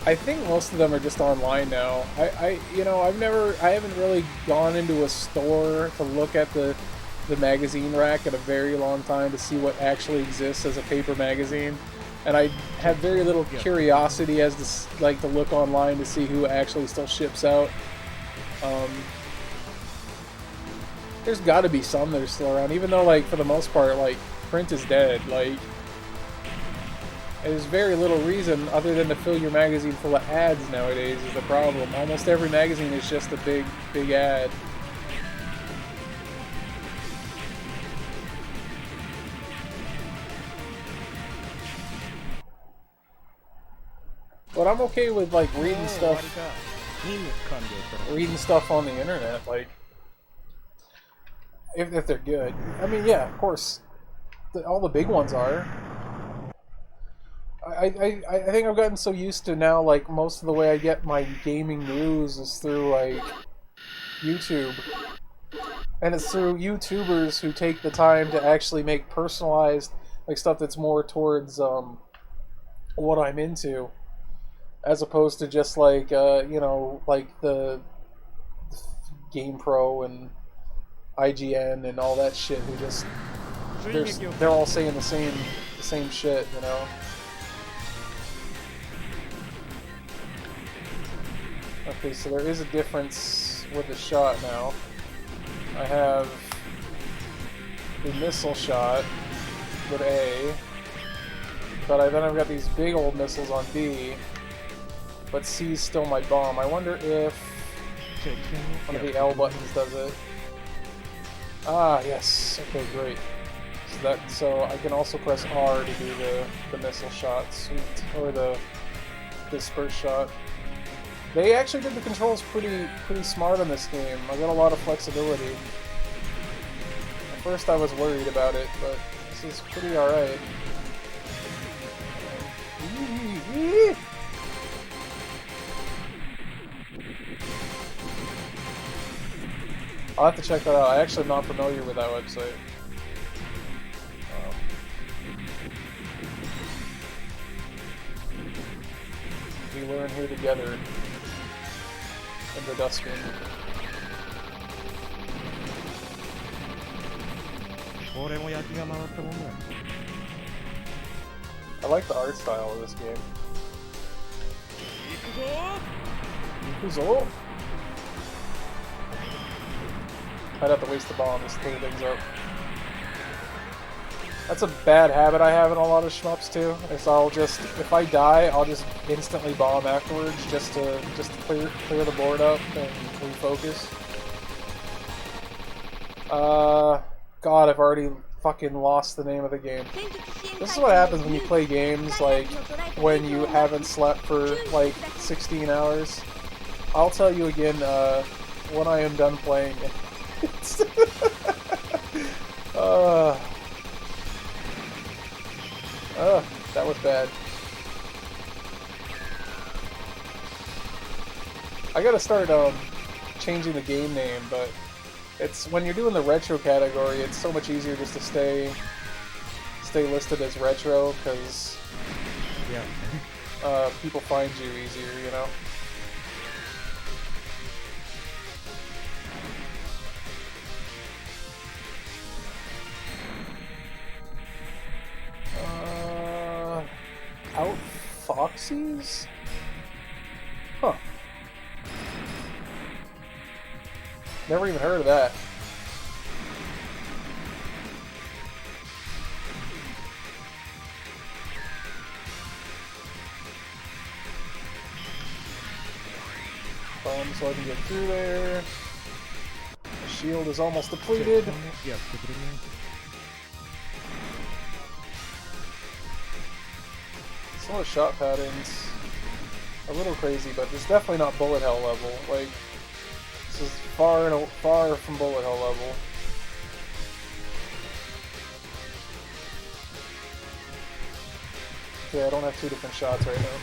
I think most of them are just online now. I haven't really gone into a store to look at the magazine rack in a very long time to see what actually exists as a paper magazine, and I have very little curiosity as to look online to see who actually still ships out. There's got to be some that are still around, even though, like, for the most part, like, print is dead. Like, there's very little reason other than to fill your magazine full of ads nowadays is the problem. Almost every magazine is just a big, big ad. But I'm okay with, like, reading stuff on the internet, like, if they're good. I mean, yeah, of course, all the big ones are. I think I've gotten so used to now, like, most of the way I get my gaming news is through, like, YouTube. And it's through YouTubers who take the time to actually make personalized, like, stuff that's more towards, what I'm into. As opposed to just, like, you know, like the GamePro and IGN and all that shit who just... They're all saying the same shit, you know? Okay, so there is a difference with the shot now. I have the missile shot with A, but then I've got these big old missiles on B, but C's still my bomb. I wonder if one of the L buttons does it. Ah, yes. Okay, great. So I can also press R to do the missile shot, sweet, or the disperse shot. They actually did the controls pretty smart on this game. I got a lot of flexibility. At first I was worried about it, but this is pretty alright. I'll have to check that out. I actually am not familiar with that website. We learn here together in the dustbin. I like the art style of this game. Ikuzo! I'd have to waste the bomb to clear things up. That's a bad habit I have in a lot of shmups too. Is I'll just, if I die, I'll just instantly bomb afterwards, just to clear the board up and refocus. God, I've already fucking lost the name of the game. This is what happens when you play games like when you haven't slept for like 16 hours. I'll tell you again when I am done playing it. That was bad. I gotta start changing the game name, but it's when you're doing the retro category, it's so much easier just to stay listed as retro, because people find you easier, you know. Out Foxies? Huh. Never even heard of that. So I can get through there. The shield is almost depleted. Some of the shot patterns are a little crazy, but it's definitely not bullet hell level. Like, this is far from bullet hell level. Okay, I don't have two different shots right now.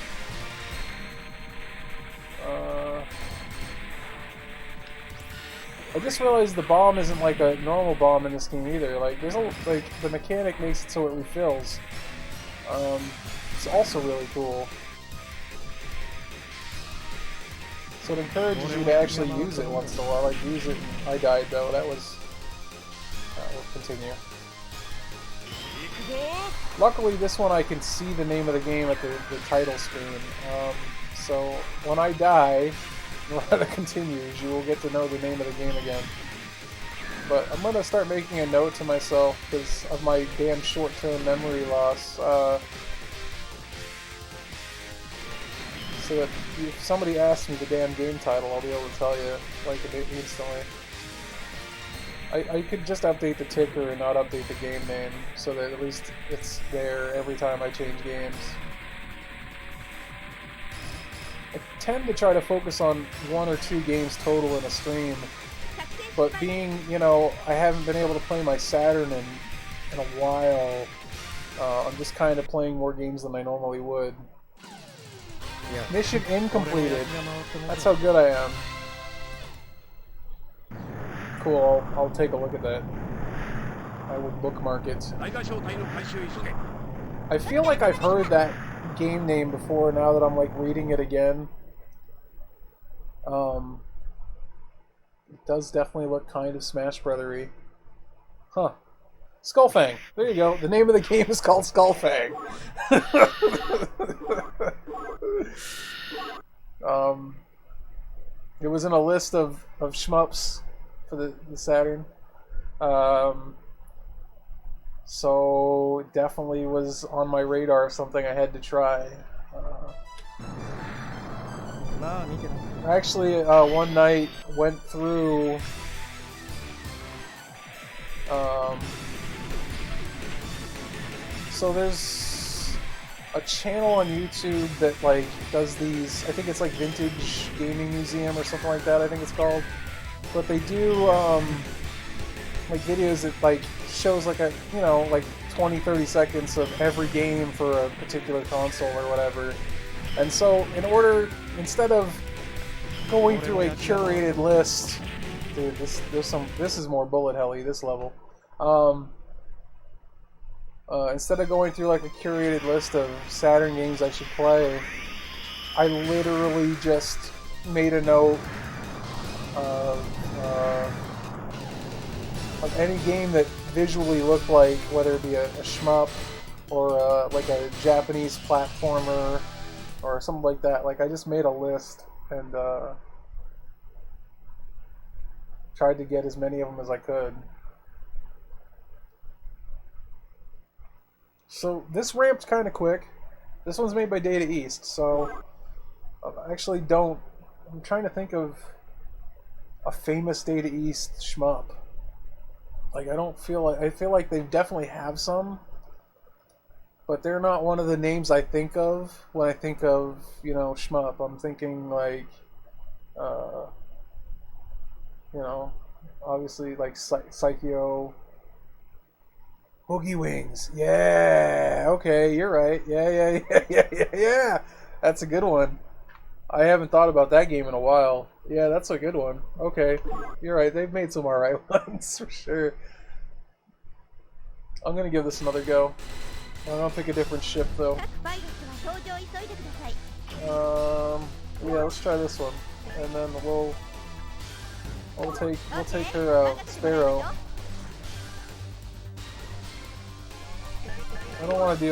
I just realized the bomb isn't like a normal bomb in this game either. Like, there's like the mechanic makes it so it refills. It's also really cool. So it encourages you to actually use it once in a while. Like, use it. I died though. That was. We'll continue. Luckily, this one I can see the name of the game at the title screen. So when I die, when it continues, you will get to know the name of the game again. But I'm gonna start making a note to myself because of my damn short-term memory loss. So that if somebody asks me the damn game title, I'll be able to tell you like instantly. I could just update the ticker and not update the game name, so that at least it's there every time I change games. I tend to try to focus on 1 or 2 games total in a stream, but being, you know, I haven't been able to play my Saturn in a while, I'm just kind of playing more games than I normally would. Yeah. Mission incompleted. That's how good I am. Cool, I'll take a look at that. I would bookmark it. I feel like I've heard that game name before now that I'm like reading it again. It does definitely look kind of Smash Brother-y. Huh. Skullfang. There you go. The name of the game is called Skullfang. It was in a list of shmups for the Saturn. So it definitely was on my radar of something I had to try. I actually one night went through so there's a channel on YouTube that like does these, I think it's like Vintage Gaming Museum or something like that, I think it's called. But they do like videos that like shows like a, you know, like 20-30 seconds of every game for a particular console or whatever. And so in order, instead of going through a curated list, dude, this is more bullet helly, this level. Instead of going through like a curated list of Saturn games I should play, I literally just made a note of any game that visually looked like, whether it be a shmup or like a Japanese platformer or something like that. Like I just made a list and tried to get as many of them as I could. So this ramp's kind of quick. This one's made by Data East, so I actually don't. I'm trying to think of a famous Data East shmup. Like I feel like they definitely have some, but they're not one of the names I think of when I think of, you know, shmup. I'm thinking like, you know, obviously like Psycho. Boogie Wings. Yeah. Okay, you're right. Yeah. That's a good one. I haven't thought about that game in a while. Yeah, that's a good one. Okay, you're right. They've made some alright ones for sure. I'm gonna give this another go. I'll pick a different ship though. Yeah, let's try this one, and then we'll take her Sparrow. I don't want to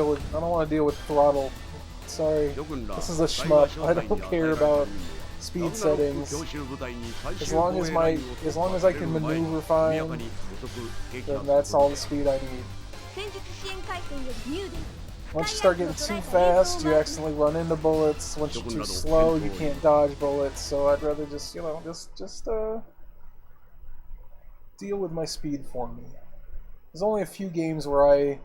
deal with throttle. Sorry, this is a shmup. I don't care about speed settings. As long as I can maneuver fine, then that's all the speed I need. Once you start getting too fast, you accidentally run into bullets. Once you're too slow, you can't dodge bullets. So I'd rather just, you know, just deal with my speed for me. There's only a few games where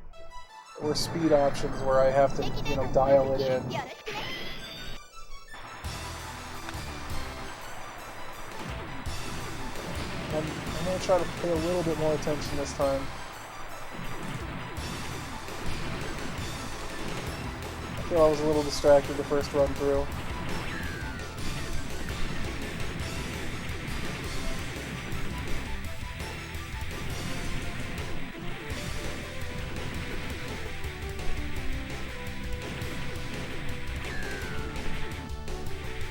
speed options where I have to, you know, dial it in. I'm going to try to pay a little bit more attention this time. I feel I was a little distracted the first run through.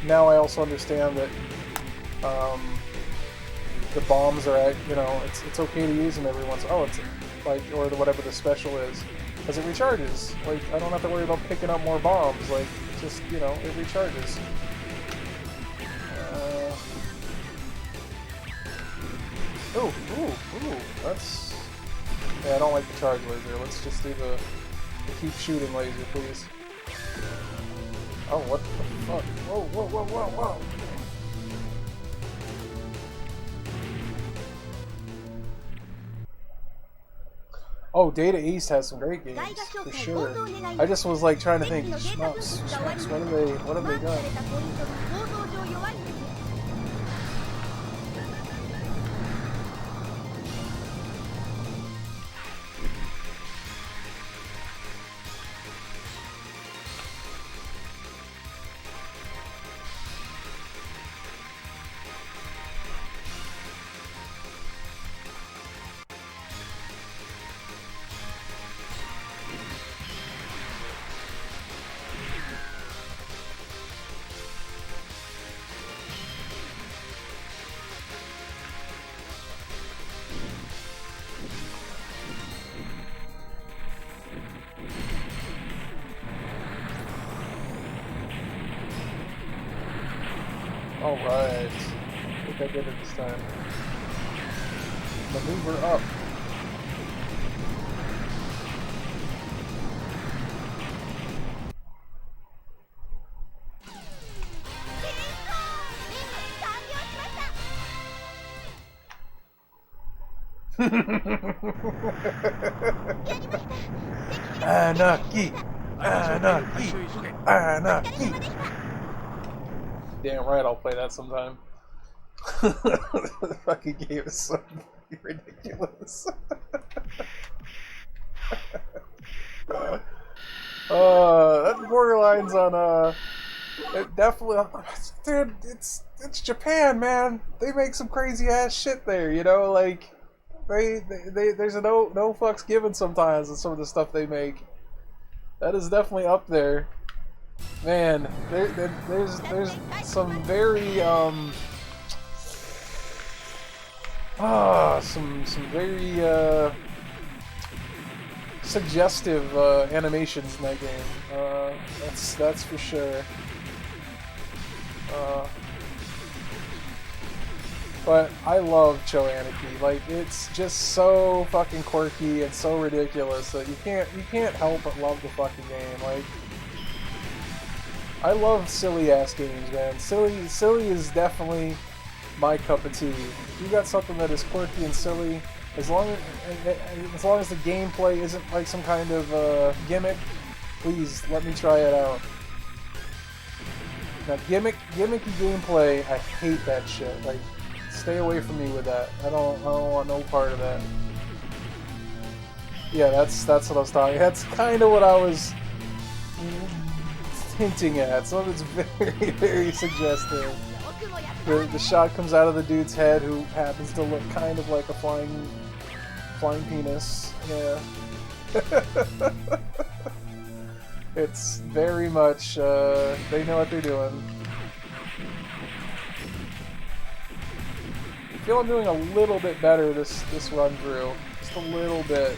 Now I also understand that the bombs are at, you know, it's okay to use them every once. Oh, it's like, or whatever the special is, because it recharges. Like I don't have to worry about picking up more bombs. Like just, you know, it recharges. Ooh, that's... Yeah, I don't like the charge laser. Let's just do the keep shooting laser, please. Oh, what the fuck? Whoa. Oh, Data East has some great games, for sure. I just was like trying to think, schmucks, what have they done? Alright. I think I did it this time. Maneuver up. Anarchy! Anarchy! Anarchy! Damn right, I'll play that sometime. The fucking game is so ridiculous. That Borderlines on it definitely, dude. It's Japan, man. They make some crazy ass shit there, you know. Like there's a no fucks given sometimes in some of the stuff they make. That is definitely up there. Man, there's some very some very suggestive animations in that game. That's for sure. But I love Cho Anarchy. Like, it's just so fucking quirky and so ridiculous that you can't help but love the fucking game. Like, I love silly ass games, man. Silly is definitely my cup of tea. If you got something that is quirky and silly, as long as the gameplay isn't like some kind of gimmick, please let me try it out. Now, gimmicky gameplay, I hate that shit. Like, stay away from me with that. I don't want no part of that. Yeah, that's what I was talking. That's kind of what I was hinting at. Some of it's very, very suggestive. The shot comes out of the dude's head, who happens to look kind of like a flying penis. Yeah. It's very much, they know what they're doing. I feel I'm doing a little bit better this run through. Just a little bit.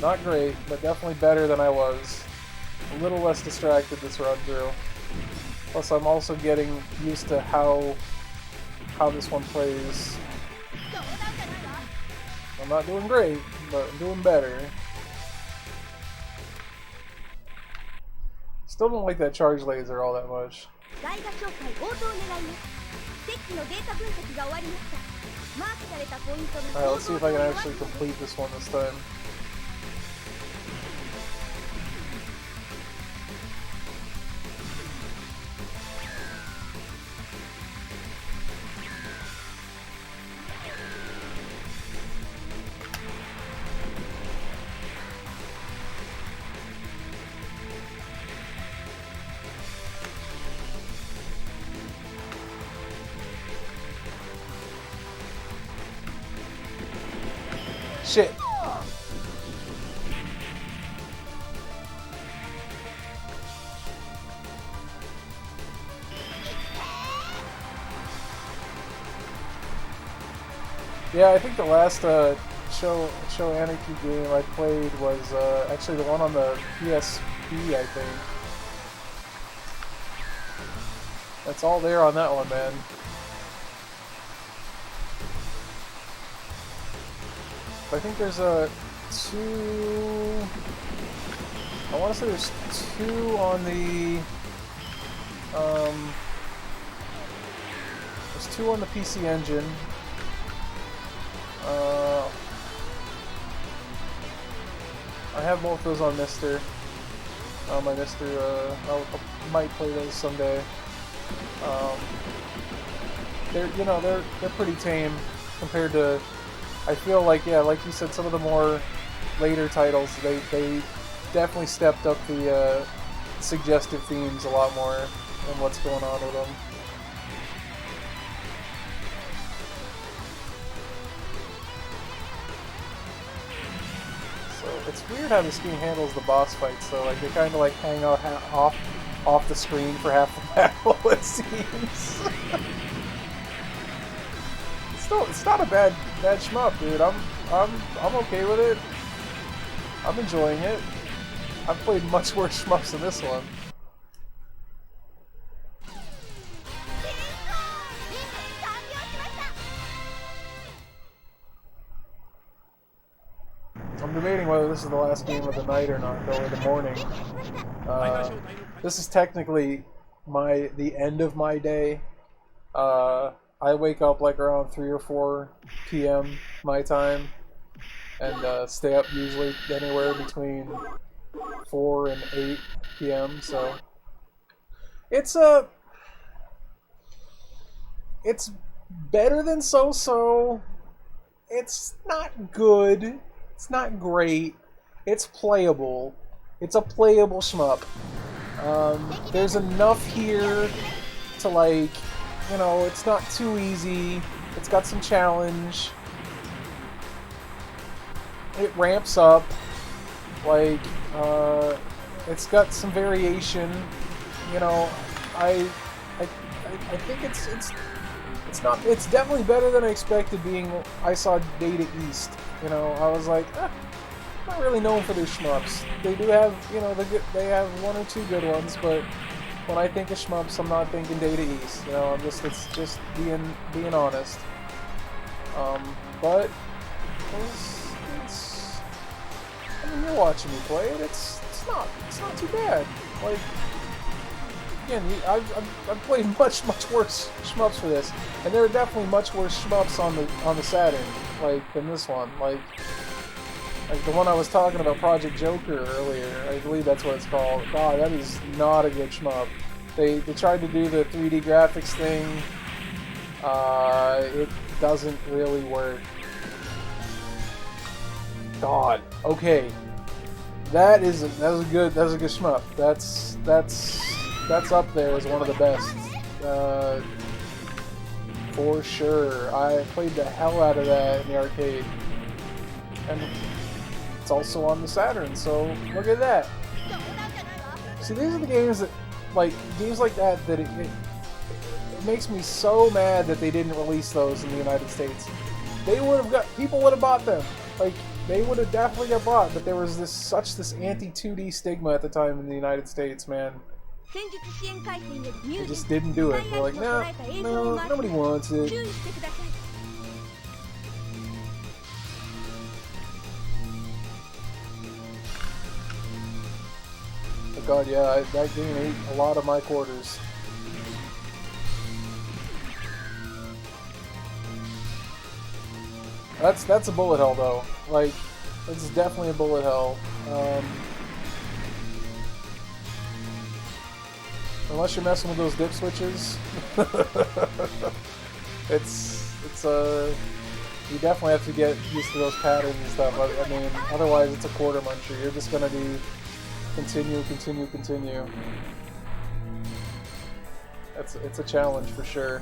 Not great, but definitely better than I was. A little less distracted this run through. Plus I'm also getting used to how this one plays. I'm not doing great, but I'm doing better. Still don't like that charge laser all that much. Alright, let's see if I can actually complete this one this time. Shit. Yeah, I think the last Cho Anarchy game I played was actually the one on the PSP, I think. That's all there on that one, man. I think there's two. I want to say there's two on the. There's two on the PC Engine. I have both those on Mister. My Mister. I might play those someday. They're pretty tame compared to. I feel like, yeah, like you said, some of the more later titles, they definitely stepped up the suggestive themes a lot more and what's going on with them. So it's weird how this game handles the boss fights. So like they kind of like hang out off the screen for half the battle. It seems. It's not a bad shmup, dude. I'm okay with it. I'm enjoying it. I've played much worse shmups than this one. I'm debating whether this is the last game of the night or not, though, or the morning. This is technically the end of my day. I wake up like around 3 or 4 p.m. my time, and stay up usually anywhere between 4 and 8 p.m. So it's better than so-so. It's not good. It's not great. It's playable. It's a playable shmup. There's enough here to like. You know, it's not too easy. It's got some challenge. It ramps up. Like, it's got some variation. You know, I think it's definitely better than I expected. I saw Data East. You know, I was like, not really known for their shmups. They do have, you know, they have 1 or 2 good ones, but. When I think of shmups, I'm not thinking Data East. You know, it's just being honest. But I mean, you're watching me play it. It's not too bad. Like again, I've played much worse shmups for this, and there are definitely much worse shmups on the Saturn than this one. Like the one I was talking about, Project Joker, earlier. I believe that's what it's called. God, that is not a good shmup. They tried to do the 3D graphics thing. It doesn't really work. God. Okay. That is a good shmup. That's up there as one of the best. For sure. I played the hell out of that in the arcade. And it's also on the Saturn, so look at that. See, these are the games that, games like that, it makes me so mad that they didn't release those in the United States. People would have bought them. Like, they would have definitely got bought, but there was this anti-2D stigma at the time in the United States, man. They just didn't do it. They're like, no, nobody wants it. God, yeah, that game ate a lot of my quarters. That's a bullet hell, though. Like, this is definitely a bullet hell. Unless you're messing with those dip switches, you definitely have to get used to those patterns and stuff. I mean, otherwise it's a quarter muncher. You're just gonna do continue. It's a challenge for sure,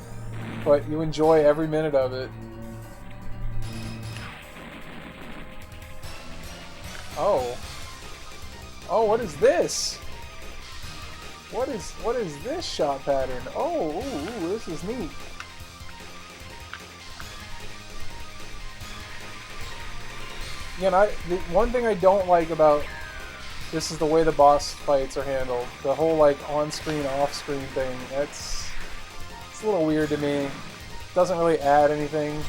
but you enjoy every minute of it. Oh, what is this? What is this shot pattern? Oh, ooh, this is neat. Again, the one thing I don't like about this is the way the boss fights are handled. The whole on-screen, off-screen thing. It's a little weird to me. Doesn't really add anything.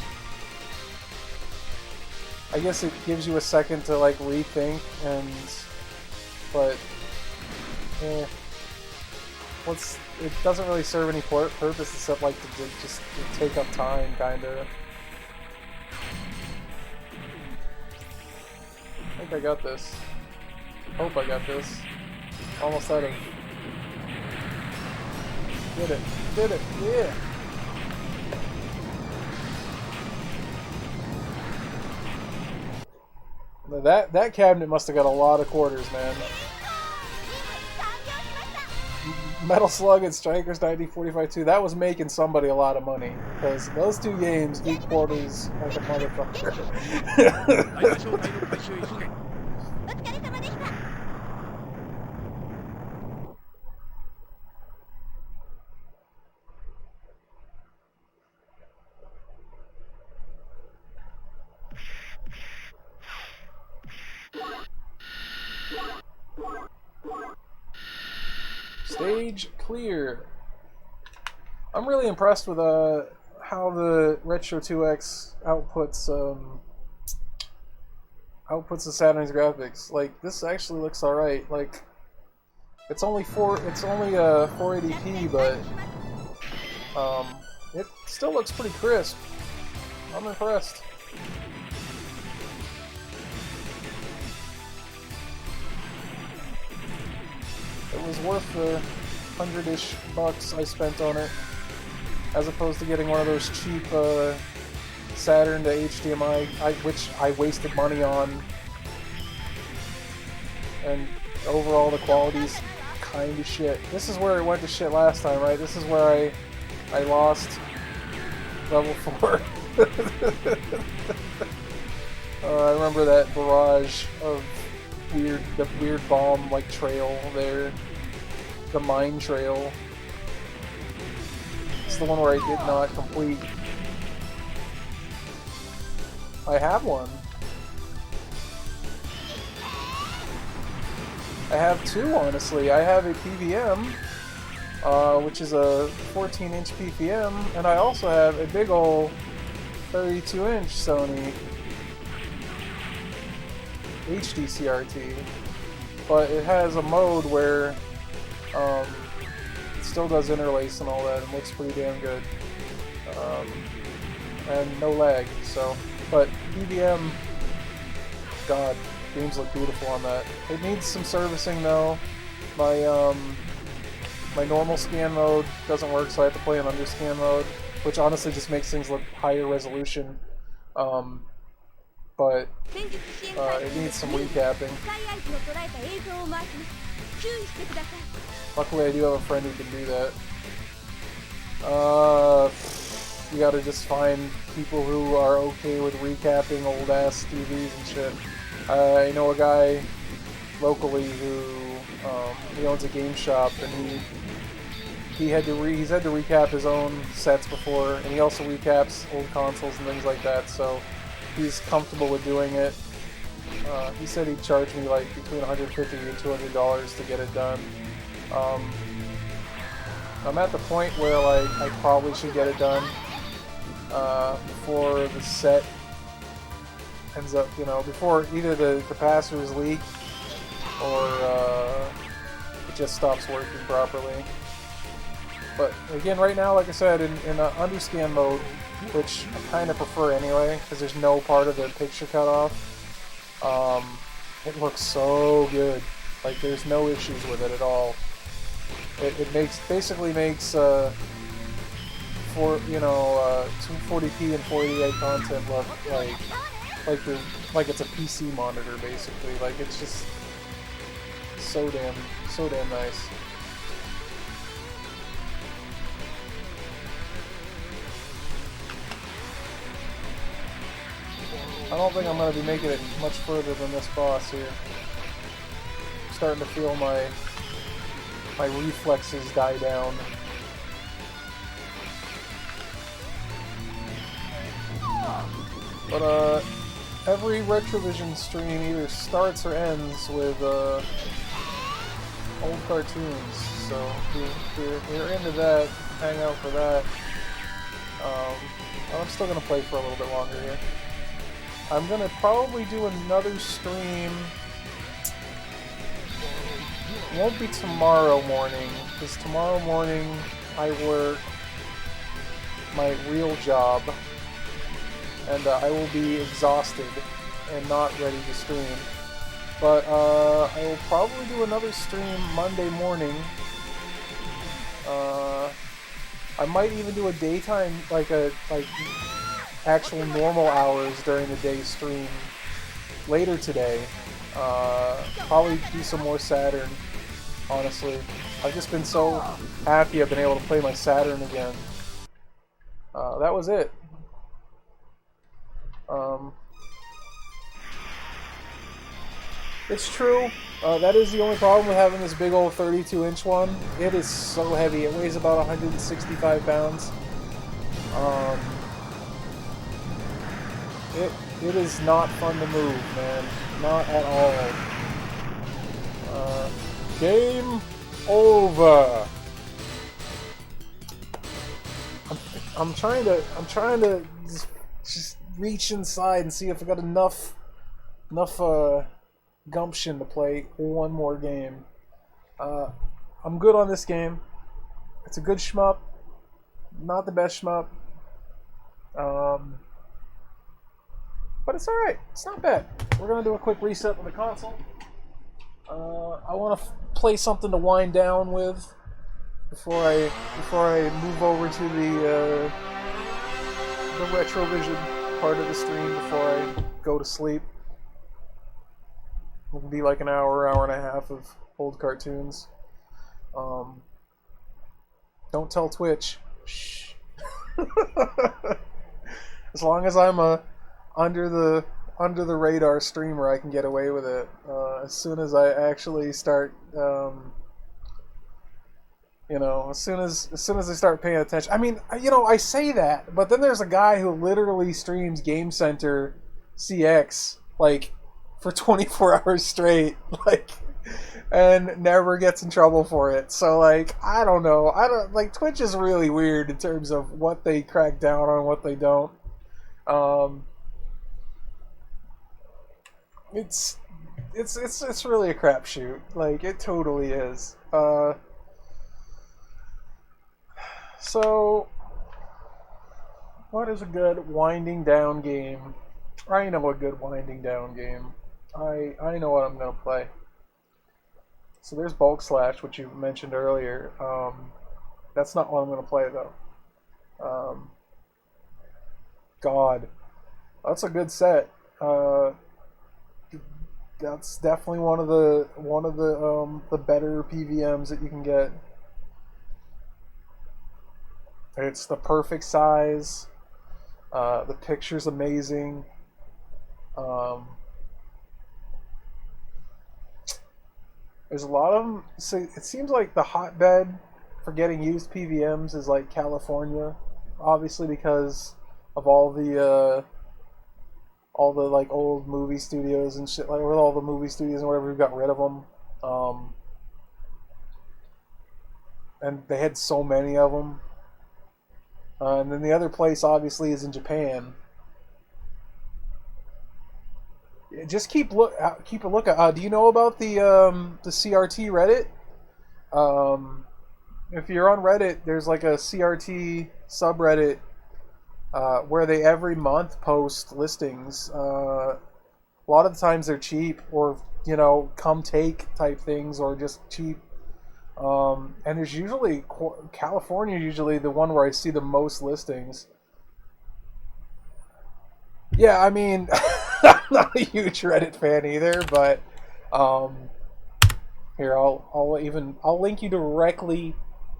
I guess it gives you a second to like rethink, but it doesn't really serve any purpose except like to just take up time, kinda. I think I got this. Hope I got this. Almost out of. Did it, yeah! That cabinet must have got a lot of quarters, man. Metal Slug and Strikers 1945-2, that was making somebody a lot of money. Because those two games eat quarters like a motherfucker. Stage clear. I'm really impressed with how the Retro 2X outputs the Saturn's graphics. Like, this actually looks alright. Like, it's only 480p, but it still looks pretty crisp. I'm impressed. It was worth the $100-ish bucks I spent on it, as opposed to getting one of those cheap Saturn to HDMI, which I wasted money on, and overall the quality's kind of shit. This is where it went to shit last time, right? This is where I lost level 4. I remember that barrage of the weird bomb like trail there, the mine trail. It's the one where I did not complete. I have one. I have two, honestly. I have a PVM, which is a 14-inch PVM, and I also have a big ol' 32-inch Sony HD CRT, but it has a mode where it still does interlace and all that, and looks pretty damn good, and no lag. So, but PVM, God, games look beautiful on that. It needs some servicing though. My normal scan mode doesn't work, so I have to play in underscan mode, which honestly just makes things look higher resolution. But it needs some recapping. Luckily I do have a friend who can do that. You gotta just find people who are okay with recapping old ass TVs and shit. I know a guy locally who he owns a game shop, and he's had to recap his own sets before, and he also recaps old consoles and things like that, so he's comfortable with doing it. He said he'd charge me like between $150 and $200 to get it done. I'm at the point where like I probably should get it done before the set ends up, before either the capacitors leak or it just stops working properly. But again, right now, like I said, in underscan mode, which I kind of prefer anyway, because there's no part of the picture cut off, it looks so good. Like, there's no issues with it at all. It basically makes 240p and 488 content look like it's a PC monitor, basically. Like, it's just so damn nice. I don't think I'm going to be making it much further than this boss here. I'm starting to feel my reflexes die down. But every Retrovision stream either starts or ends with old cartoons, so if you're into that, hang out for that. I'm still going to play for a little bit longer here. I'm gonna probably do another stream. It won't be tomorrow morning, because tomorrow morning I work my real job, and I will be exhausted and not ready to stream. But I will probably do another stream Monday morning. I might even do a daytime, like actual normal hours during the day stream later today. Probably do some more Saturn, honestly. I've just been so happy I've been able to play my Saturn again. That was it. It's true. That is the only problem with having this big old 32-inch one. It is so heavy. It weighs about 165 pounds. It is not fun to move, man. Not at all. Game over. I'm trying to just reach inside and see if I got enough gumption to play one more game. I'm good on this game. It's a good shmup. Not the best shmup. But it's alright. It's not bad. We're going to do a quick reset of the console. I want to play something to wind down with before I move over to the Retrovision part of the stream before I go to sleep. It'll be like an hour and a half of old cartoons. Don't tell Twitch. Shh. As long as I'm a under the radar streamer, I can get away with it. As soon as I actually start, as soon as I start paying attention. I mean, I say that, but then there's a guy who literally streams Game Center CX like for 24 hours straight, and never gets in trouble for it. So I don't know. Twitch is really weird in terms of what they crack down on, what they don't. It's really a crapshoot. It totally is. So what is a good winding down game? I know a good winding down game. I know what I'm gonna play. So there's Bulk Slash, which you mentioned earlier. That's not what I'm gonna play though. God, that's a good set. That's definitely one of the better PVMs that you can get. It's the perfect size. The picture's amazing. There's a lot of them. So it seems like the hotbed for getting used PVMs is like California, obviously because of all the old movie studios and shit, with all the movie studios and whatever, who got rid of them. And they had so many of them. And then the other place obviously is in Japan. Just keep a look. Do you know about the CRT Reddit? If you're on Reddit, there's like a CRT subreddit where they every month post listings. A lot of the times they're cheap, or come take type things, or just cheap. And there's usually California, usually the one where I see the most listings. Yeah, I mean, I'm not a huge Reddit fan either, but here I'll link you directly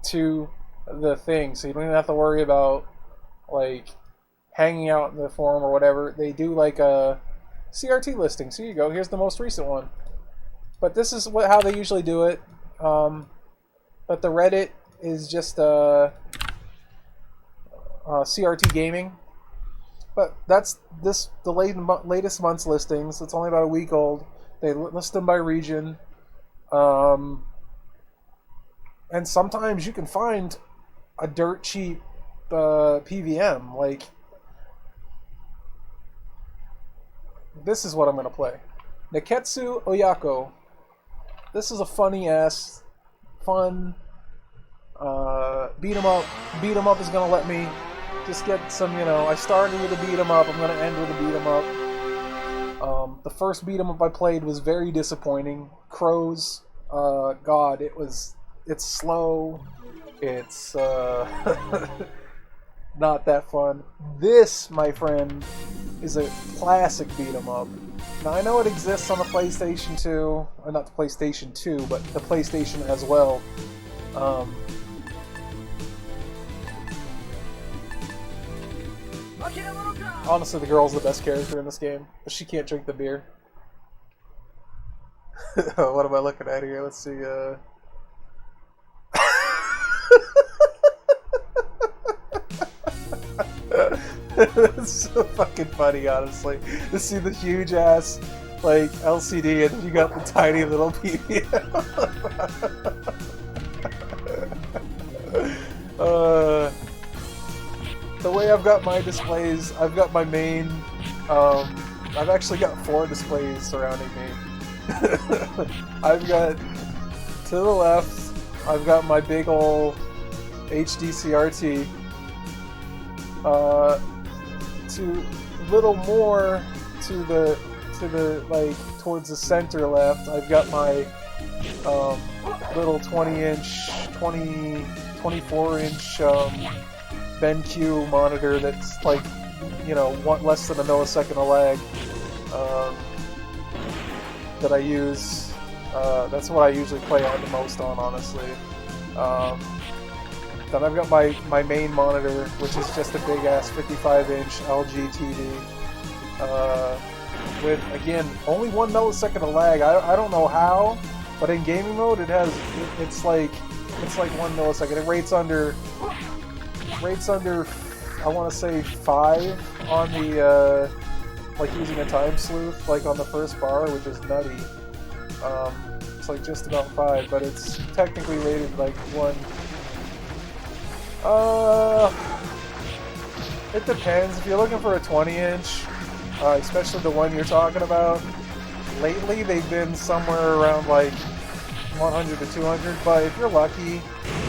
to the thing, so you don't even have to worry about hanging out in the forum or whatever. They do a CRT listing. So here you go. Here's the most recent one. But this is how they usually do it. But the Reddit is just CRT gaming. But that's the latest month's listings. It's only about a week old. They list them by region. And sometimes you can find a dirt cheap PVM. this is what I'm gonna play. Neketsu Oyako. This is a funny ass, fun beat 'em up. Beat 'em up is gonna let me just get some, you know. I started with a beat 'em up. I'm gonna end with a beat 'em up. The first beat 'em up I played was very disappointing. Crows. God, it's slow. It's not that fun. This, my friend, is a classic beat 'em up. Now I know it exists on the PlayStation 2, or not the PlayStation 2, but the PlayStation as well. Honestly, the girl's the best character in this game, but she can't drink the beer. What am I looking at here? Let's see. It's so fucking funny, honestly, to see the huge ass like LCD and then you got the tiny little PVM. The way I've got my displays, I've got my main. I've actually got 4 displays surrounding me. I've got to the left. I've got my big ol' HD CRT. To little more to the like towards the center left, I've got my little 24-inch BenQ monitor that's like, you know, less than a millisecond of lag that I use. That's what I usually play on the most on, honestly. Then I've got my main monitor, which is just a big-ass 55-inch LG TV. With, again, only 1 millisecond of lag. I don't know how, but in gaming mode it's like 1 millisecond. It rates under I want to say 5 on the like using a time sleuth, like on the first bar, which is nutty. It's like just about 5, but it's technically rated like 1. It depends. If you're looking for a 20-inch, especially the one you're talking about, lately they've been somewhere around like 100 to 200. But if you're lucky,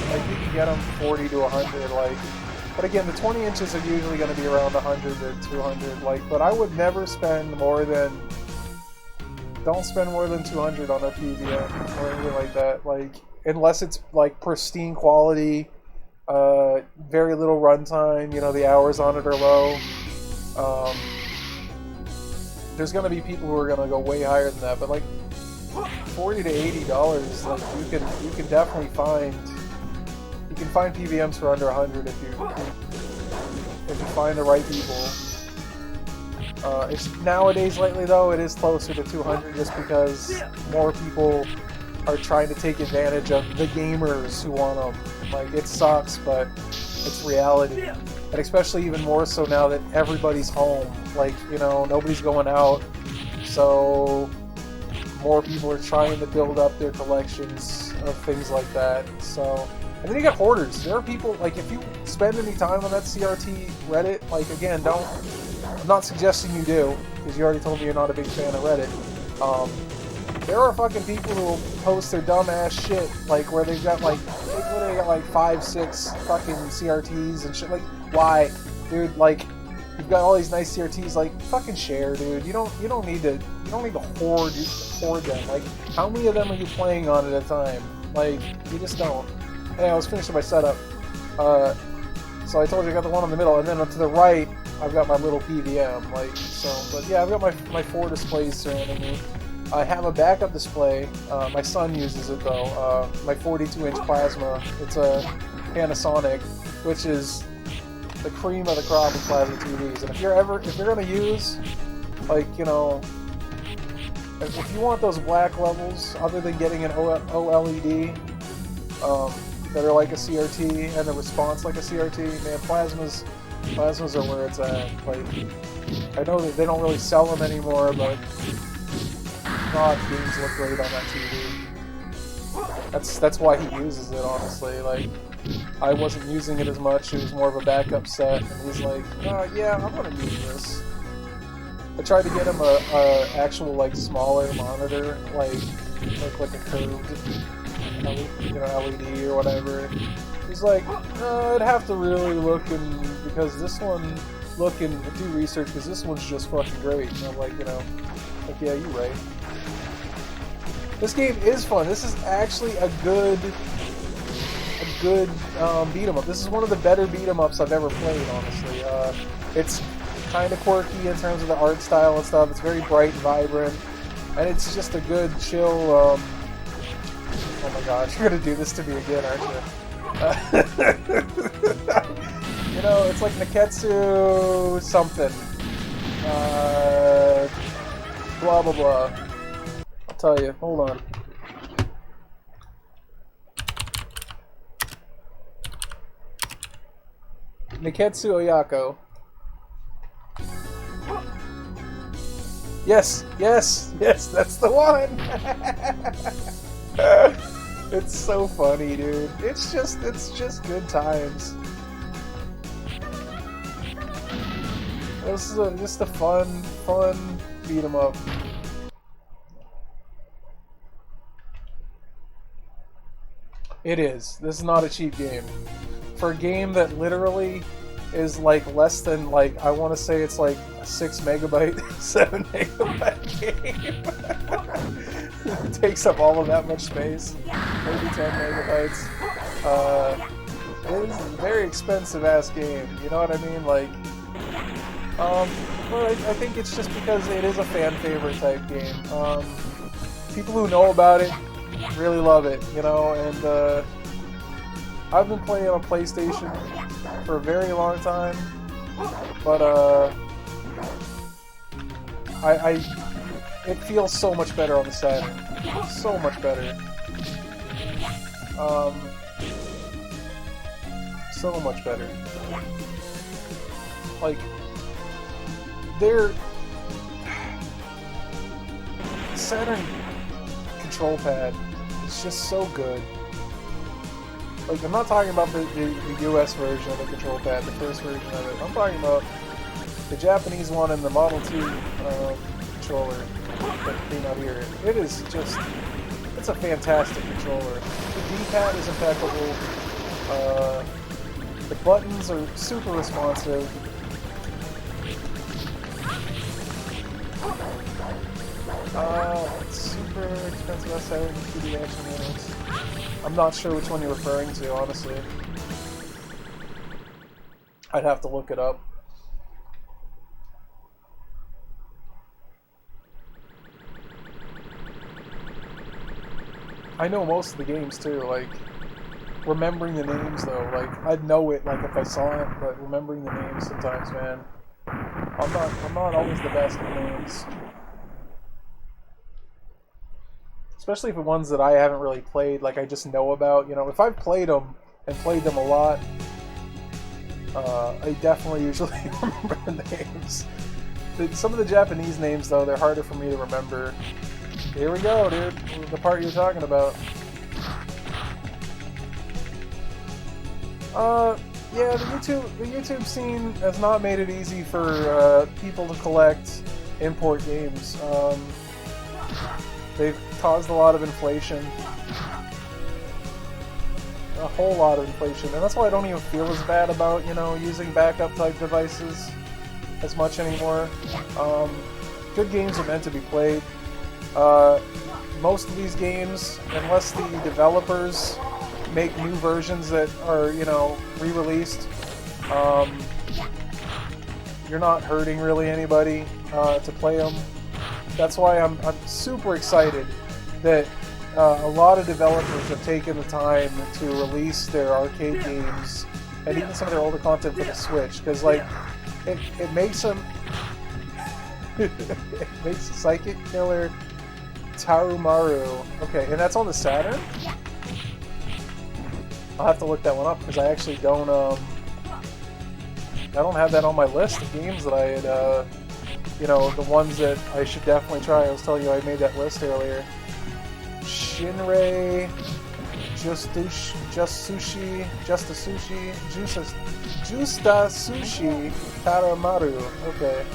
like you can get them 40 to 100. Like, but again, the 20 inches are usually going to be around 100 to 200. Like, but I would never spend more than. Don't spend more than 200 on a PVM or anything like that. Like, unless it's like pristine quality. Very little runtime, you know, the hours on it are low. There's gonna be people who are gonna go way higher than that, but like $40 to $80, like you can definitely find PVMs for under 100 if you find the right people. It's nowadays lately though it is closer to 200 just because more people are trying to take advantage of the gamers who want them. Like, it sucks, but it's reality. And especially even more so now that everybody's home. Like, you know, nobody's going out. So, more people are trying to build up their collections of things like that. So, and then you got hoarders. There are people, like, if you spend any time on that CRT Reddit, like, again, I'm not suggesting you do, because you already told me you're not a big fan of Reddit. There are fucking people who will post their dumbass shit, like where they've got like, literally got like 5, 6 fucking CRTs and shit. Like, why, dude? Like, you've got all these nice CRTs. Like, fucking share, dude. You don't need to hoard them. Like, how many of them are you playing on at a time? Like, you just don't. Hey, I was finishing my setup. So I told you I got the one in the middle, and then to the right, I've got my little PVM. Like, so, but yeah, I've got my 4 displays surrounding me. I have a backup display. My son uses it though. My 42-inch plasma. It's a Panasonic, which is the cream of the crop of plasma TVs. And if you're gonna use, like, you know, if you want those black levels, other than getting an OLED that are like a CRT and the response like a CRT, man, plasmas are where it's at. Like, I know that they don't really sell them anymore, but God, games look great on that TV. That's why he uses it, honestly. Like, I wasn't using it as much. It was more of a backup set, and he's like, yeah, I'm gonna use this. I tried to get him a actual like smaller monitor, like a curved, LED or whatever. He's like, I'd have to really look because this one and do research because this one's just fucking great. And I'm like, yeah, you're right. This game is fun. This is actually a good beat 'em up. This is one of the better beat 'em ups I've ever played, honestly. It's kind of quirky in terms of the art style and stuff. It's very bright and vibrant, and it's just a good, chill. Oh my god, you're gonna do this to me again, aren't you? It's like Neketsu something. Blah blah blah. I'll tell you. Hold on. Neketsu Oyako. Yes, that's the one! It's so funny, dude. It's just good times. This is just a fun beat 'em up. It is. This is not a cheap game. For a game that literally is like less than I want to say it's like a 6 megabyte, 7 megabyte game. It takes up all of that much space, maybe 10 megabytes. It is a very expensive ass game. You know what I mean? Well, I think it's just because it is a fan favorite type game. People who know about it really love it, and I've been playing on PlayStation for a very long time, but it feels so much better on the Saturn. So much better. So much better. Saturn control pad is just so good. I'm not talking about the US version of the control pad, the first version of it. I'm talking about the Japanese one and the Model 2 controller that came out here. It is just, it's a fantastic controller. The D-pad is impeccable. The buttons are super responsive. Super expensive Saturn 2D action units. I'm not sure which one you're referring to, honestly. I'd have to look it up. I know most of the games too, remembering the names though, I'd know it if I saw it, but remembering the names sometimes, man. I'm not always the best with names. Especially for ones that I haven't really played, I just know about. If I've played them and played them a lot, I definitely usually remember the names. Some of the Japanese names, though, they're harder for me to remember. Here we go, dude. The part you're talking about. Yeah, the YouTube scene has not made it easy for people to collect import games. They've caused a lot of inflation. A whole lot of inflation. And that's why I don't even feel as bad about, using backup type devices as much anymore. Good games are meant to be played. Most of these games, unless the developers make new versions that are, re-released, you're not hurting really anybody to play them. That's why I'm super excited that a lot of developers have taken the time to release their arcade games and even some of their older content for the Switch, because it makes them it makes Psychic Killer Tarumaru. Okay, and that's on the Saturn? I'll have to look that one up because I actually don't have that on my list of games that I had the ones that I should definitely try. I was telling you I made that list earlier. Shinrei, Justa Sushi, Taramaru. Okay.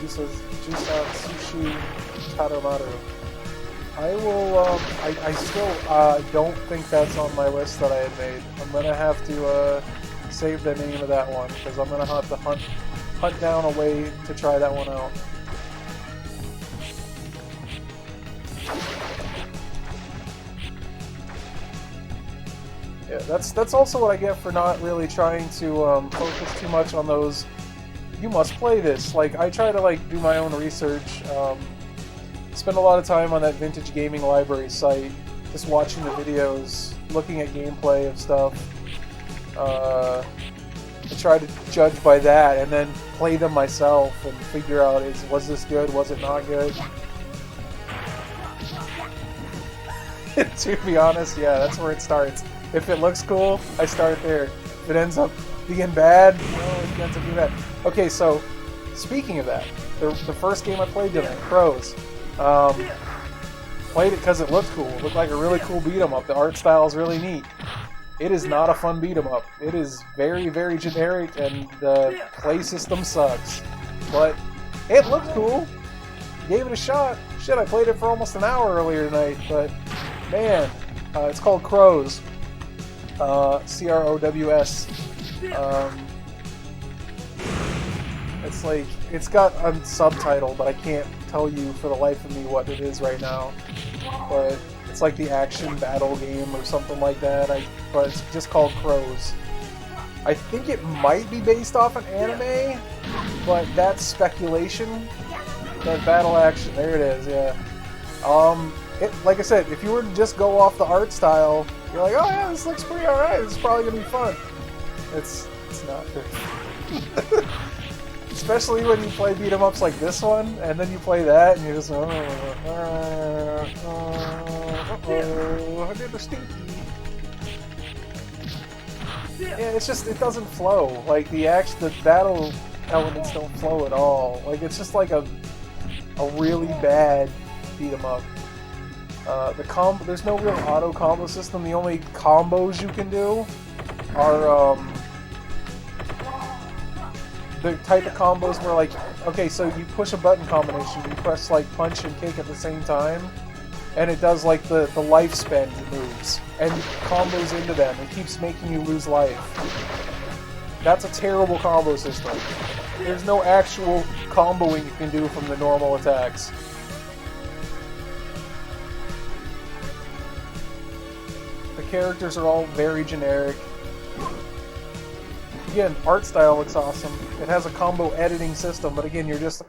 Jusa Sushi Taromaru. I will, I still don't think that's on my list that I had made. I'm gonna have to save the name of that one, because I'm gonna have to hunt down a way to try that one out. Yeah, that's also what I get for not really trying to focus too much on those. You must play this. Like, I try to like do my own research. Spend a lot of time on that Vintage Gaming Library site, just watching the videos, looking at gameplay of stuff. I try to judge by that, and then play them myself and figure out was this good, was it not good. To be honest, yeah, that's where it starts. If it looks cool, I start there. If it ends up being bad, well, it ends up being bad. Okay, so speaking of that, the first game I played did it, Crows. Played it because it looked cool. It looked like a really cool beat 'em up. The art style is really neat. It is not a fun beat 'em up. It is very, very generic, and the play system sucks. But it looked cool. Gave it a shot. Shit, I played it for almost an hour earlier tonight. But man, it's called Crows. CROWS. It's like, it's got a subtitle, but I can't tell you for the life of me what it is right now. But it's like the action battle game or something like that. But it's just called Crows. I think it might be based off an anime, but that's speculation. That battle action, there it is, yeah. Like I said, if you were to just go off the art style, you're like, oh yeah, this looks pretty alright, this is probably gonna be fun. It's not good. Especially when you play beat 'em ups like this one, and then you play that, and you're just, I did the stinky. Yeah, it's just, it doesn't flow. Like, the battle elements don't flow at all. Like, it's just like a really bad beat 'em up. There's no real auto combo system. The only combos you can do are the type of combos where, like, okay, so you push a button combination, you press like punch and kick at the same time, and it does like the life spend moves and combos into them. It keeps making you lose life. That's a terrible combo system. There's no actual comboing you can do from the normal attacks. The characters are all very generic. Again, art style looks awesome. It has a combo editing system, but again, you're just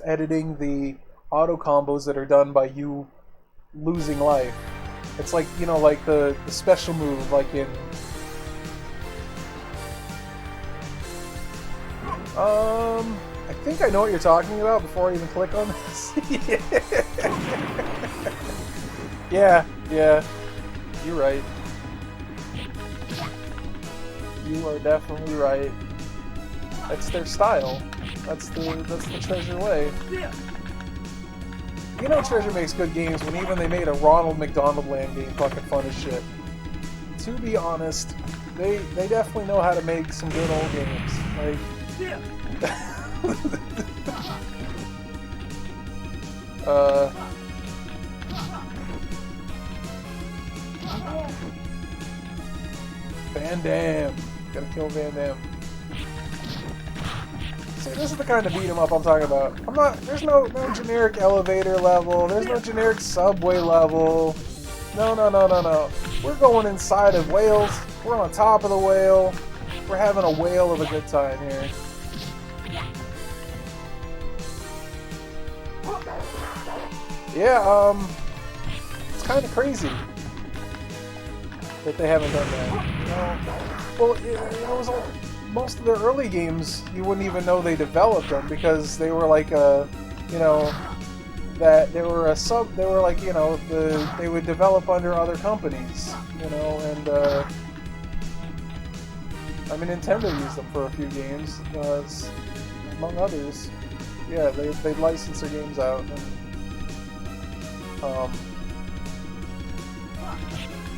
editing the auto combos that are done by you losing life. It's like, you know, like the special move, like in I think I know what you're talking about before I even click on this. Yeah, you're right. You are definitely right. That's their style. That's the Treasure way. You know Treasure makes good games when even they made a Ronald McDonald Land game fucking fun as shit. To be honest, they definitely know how to make some good old games. Like, Van Damme. Gotta kill Van Damme. See, this is the kind of beat 'em up I'm talking about. There's no generic elevator level, there's no generic subway level. No. We're going inside of whales, we're on top of the whale, we're having a whale of a good time here. Yeah, it's kind of crazy that they haven't done that. You know? Well, it was most of their early games, you wouldn't even know they developed them because they were like you know, that they were like, you know, they would develop under other companies, you know, and I mean, Nintendo used them for a few games, among others. Yeah, they'd license their games out. And,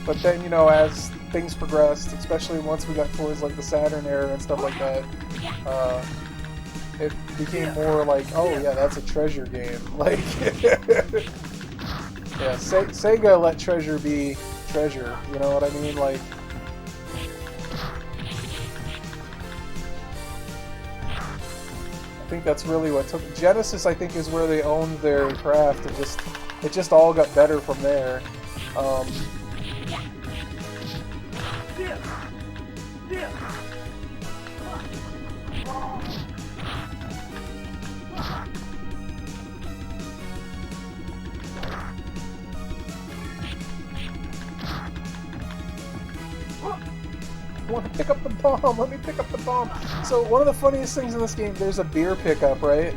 but then, you know, as things progressed, especially once we got towards like the Saturn era and stuff like that, it became more like, oh yeah, that's a treasure game. Like, yeah, Sega let treasure be treasure. You know what I mean? Like, I think that's really what took Genesis. I think is where they owned their craft, and it just all got better from there. I want to pick up the bomb. Let me pick up the bomb. So one of the funniest things in this game, there's a beer pickup, right?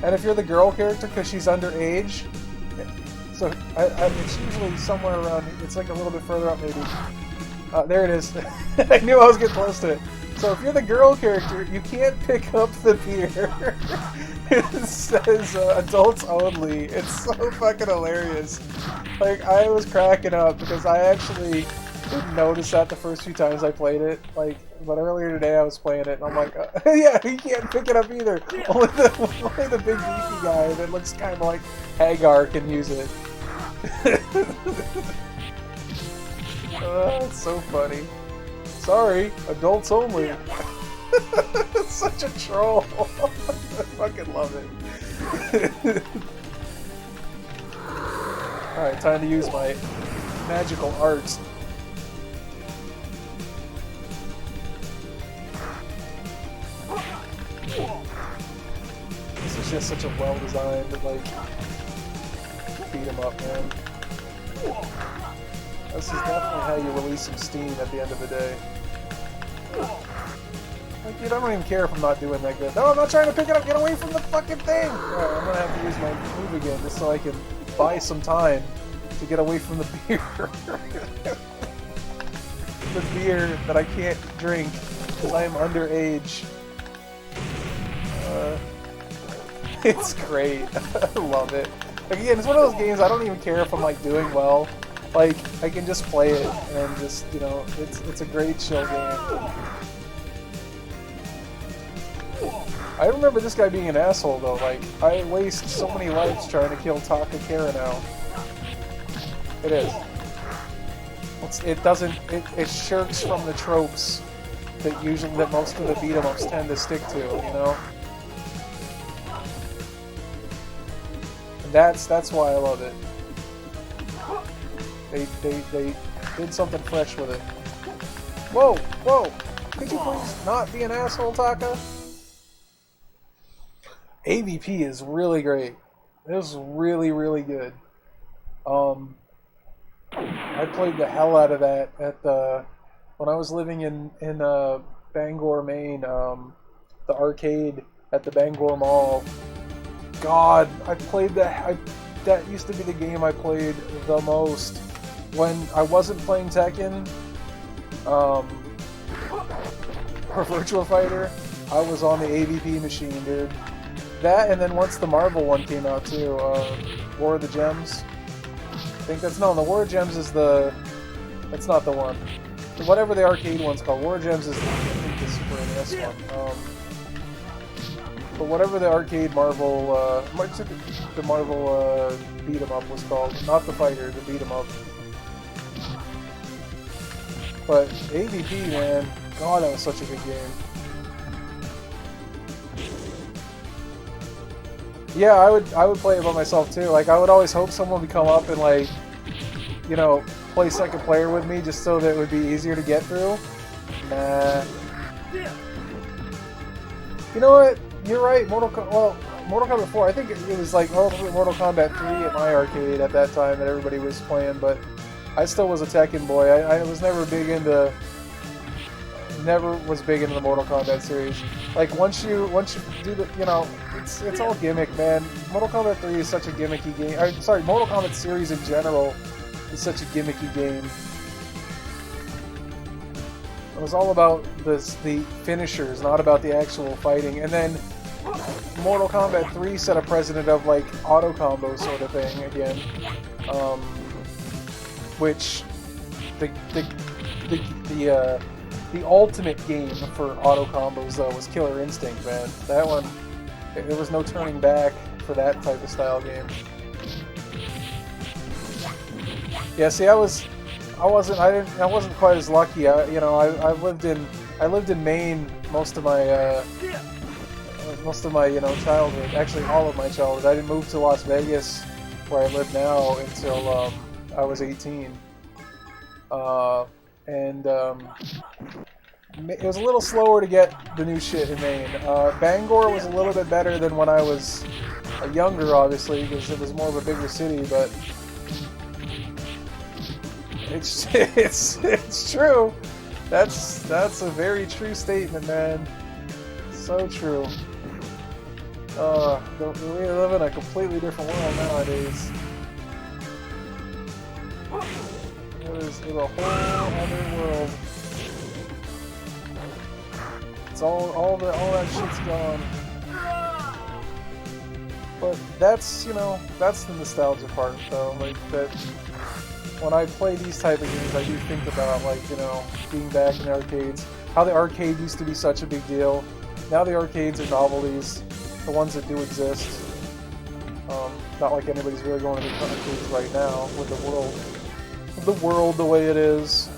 And if you're the girl character, because she's underage, so it's usually somewhere around. It's like a little bit further up, maybe. There it is. I knew I was getting close to it. So if you're the girl character, you can't pick up the beer. It says adults only. It's so fucking hilarious. Like, I was cracking up because I actually didn't notice that the first few times I played it. Like, but earlier today I was playing it and I'm like, yeah, you can't pick it up either. Only the big beefy guy that looks kind of like Hagar can use it. It's so funny. Sorry, adults only. Such a troll. I fucking love it. Alright, time to use my magical arts. This is just such a well-designed, like, beat 'em up, man. This is definitely how you release some steam at the end of the day. Like, dude, I don't even care if I'm not doing that good. No, I'm not trying to pick it up. Get away from the fucking thing! Alright, I'm gonna have to use my move again just so I can buy some time to get away from the beer. The beer that I can't drink because I am underage. It's great. I love it. Like, again, it's one of those games I don't even care if I'm like doing well. Like, I can just play it and just, you know, it's a great chill game. I remember this guy being an asshole though. Like, I waste so many lives trying to kill Takakura now. It is. It shirks from the tropes that most of the beat 'em ups tend to stick to, you know? And that's why I love it. They did something fresh with it. Whoa, whoa! Could you please not be an asshole, Taka? AVP is really great. It was really, really good. I played the hell out of that at when I was living in Bangor, Maine. The arcade at the Bangor Mall. God, I played that. That used to be the game I played the most when I wasn't playing Tekken or Virtua Fighter. I was on the AVP machine, dude. That, and then once the Marvel one came out too, War of the Gems. I think that's the War of Gems is that's not the one. Whatever the arcade one's called, War of Gems is the Super NES one. But whatever the arcade Marvel, the Marvel beat 'em up was called, not the fighter, the beat 'em up. But AVP, man, God, that was such a good game. Yeah, I would play it by myself too. Like, I would always hope someone would come up and, like, you know, play second player with me just so that it would be easier to get through. Nah. You know what? You're right. Mortal Kombat 4. I think it was like Mortal Kombat 3 at my arcade at that time that everybody was playing, but I still was a Tekken boy. I was never big into the Mortal Kombat series. Like, once you do the, you know, it's all gimmick, man. Mortal Kombat 3 is such a gimmicky game. Sorry, Mortal Kombat series in general is such a gimmicky game. It was all about the finishers, not about the actual fighting. And then Mortal Kombat 3 set a precedent of, like, auto combo sort of thing again, which the ultimate game for auto combos though was Killer Instinct, man. That one, There was no turning back for that type of style game. Yeah, see, I wasn't quite as lucky. I lived in Maine most of my childhood. Actually, all of my childhood. I didn't move to Las Vegas, where I live now, until I was 18. It was a little slower to get the new shit in Maine. Bangor was a little bit better than when I was younger, obviously, because it was more of a bigger city. But it's true. That's a very true statement, man. So true. We live in a completely different world nowadays. It is a whole other world. It's all that shit's gone. But that's the nostalgia part, though. Like that. When I play these type of games, I do think about, like, being back in the arcades. How the arcade used to be such a big deal. Now the arcades are novelties, the ones that do exist. Not like anybody's really going to the arcades right now with the world the way it is.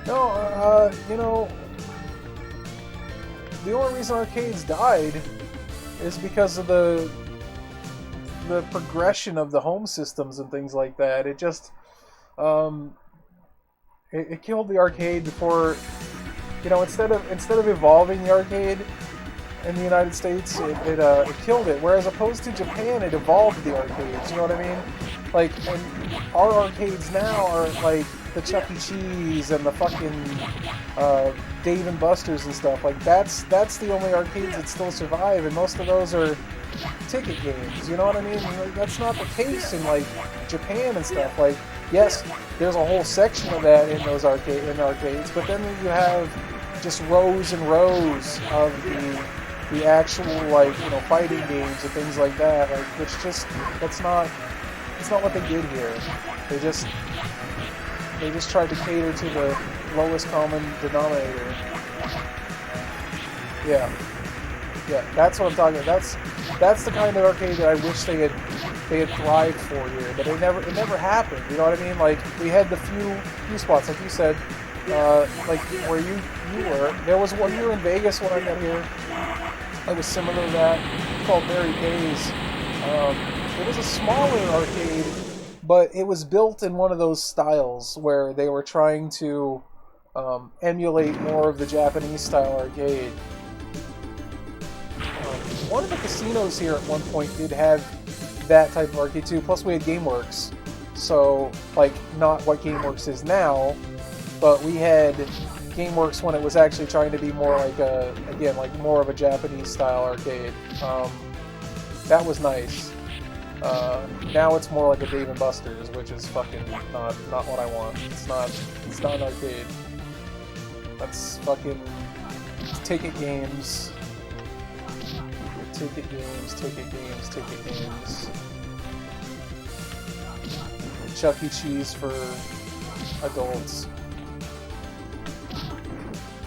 No, the only reason arcades died is because of the progression of the home systems and things like that. It just it killed the arcade before, instead of evolving the arcade in the United States, it killed it. Whereas opposed to Japan, it evolved the arcades. You know what I mean? Like, and our arcades now are like the Chuck E. Cheese and the fucking Dave and Buster's and stuff. Like, that's the only arcades that still survive, and most of those are ticket games. You know what I mean? Like, that's not the case in, like, Japan and stuff. Like, yes, there's a whole section of that in those arcades, but then you have just rows and rows of the actual, like, fighting games and things like that. Like, which just it's not what they did here. They just tried to cater to the lowest common denominator. Yeah, that's what I'm talking about. That's the kind of arcade that I wish they had thrived for here, but it never happened. You know what I mean? Like, we had the few spots, like you said, like where you were. There was one here in Vegas when I got here. It was similar to that, called Merry Days. It was a smaller arcade, but it was built in one of those styles where they were trying to emulate more of the Japanese style arcade. One of the casinos here at one point did have that type of arcade too, plus we had GameWorks. So, like, not what GameWorks is now, but we had GameWorks when it was actually trying to be more like more of a Japanese style arcade. That was nice. Now it's more like a Dave and Buster's, which is fucking not what I want. It's not an arcade. That's fucking ticket games. Ticket games. Chuck E. Cheese for adults.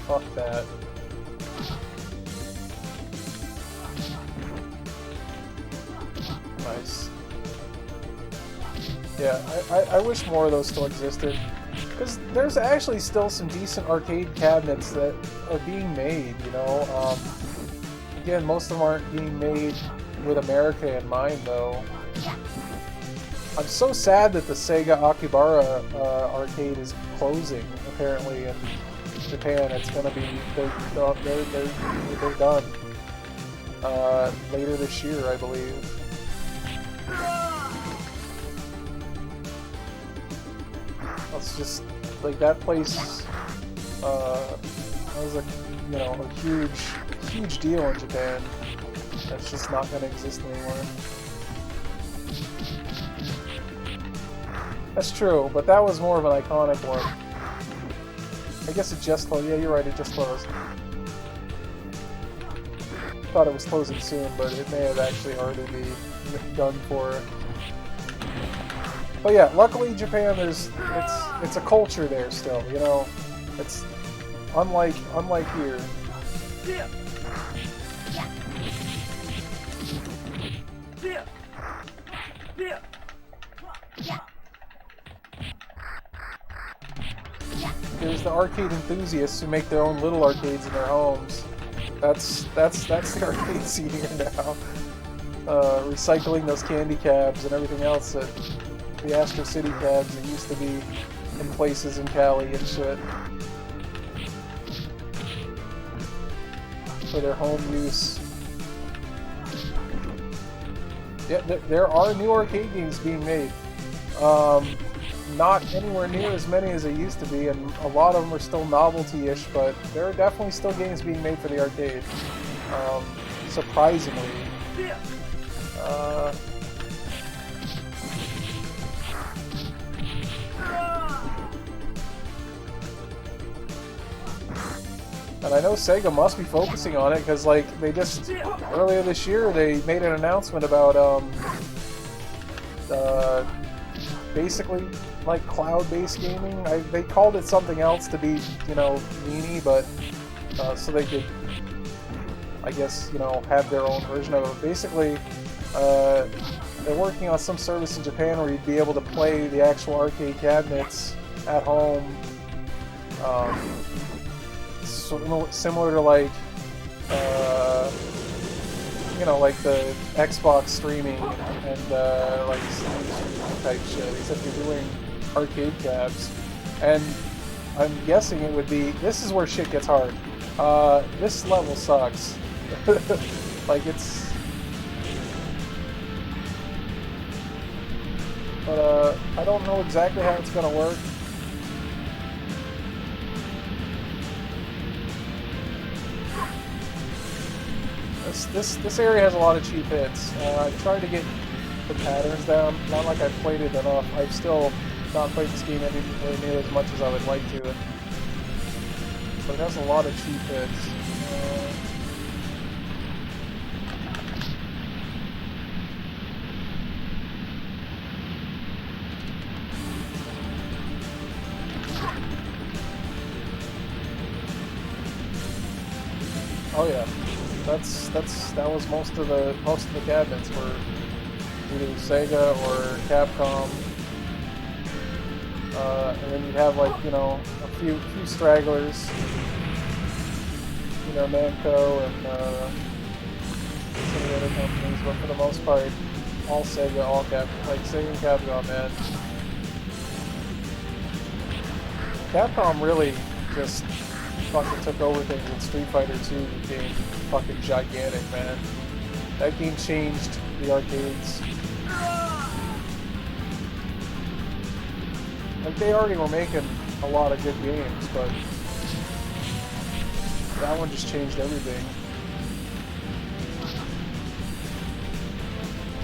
Fuck that. Nice. Yeah, I wish more of those still existed. Because there's actually still some decent arcade cabinets that are being made, Again, most of them aren't being made with America in mind, though. I'm so sad that the Sega Akibara arcade is closing, apparently, in Japan. It's gonna be... They're done. Later this year, I believe. It's just like that place was a huge deal in Japan. That's just not going to exist anymore. That's true, but that was more of an iconic one. I guess it just closed. Yeah, you're right, it just closed. Thought it was closing soon, but it may have actually already be done for. But yeah, luckily Japan, it's a culture there still. You know, it's unlike here. There's the arcade enthusiasts who make their own little arcades in their homes. That's the arcade scene here now. Recycling those candy cabs and everything else that the Astro City cabs that used to be in places in Cali and shit for their home use. Yeah, there are new arcade games being made. Not anywhere near as many as they used to be, and a lot of them are still novelty-ish, but there are definitely still games being made for the arcade. Surprisingly. And I know Sega must be focusing on it, because like they just earlier this year they made an announcement about basically like cloud-based gaming. They called it something else to be, you know, meanie, but so they could, I guess, you know, have their own version of it. Basically, they're working on some service in Japan where you'd be able to play the actual arcade cabinets at home, similar to like, you know, like the Xbox streaming and like Steam type shit, except you're doing arcade cabs. And I'm guessing it would be, this is where shit gets hard. This level sucks. Like it's, but I don't know exactly how it's gonna work. This area has a lot of cheap hits. I've tried to get the patterns down. Not like I've played it enough. I've still not played this game anywhere near as much as I would like to. But it has a lot of cheap hits. Oh yeah. That was most of the cabinets were either Sega or Capcom, and then you'd have like, you know, a few stragglers, you know, Namco and some of the other companies, but for the most part, all Sega, all Capcom, like Sega and Capcom, man. Capcom really just fucking took over things when Street Fighter 2 became fucking gigantic, man. That game changed the arcades. Like, they already were making a lot of good games, but that one just changed everything.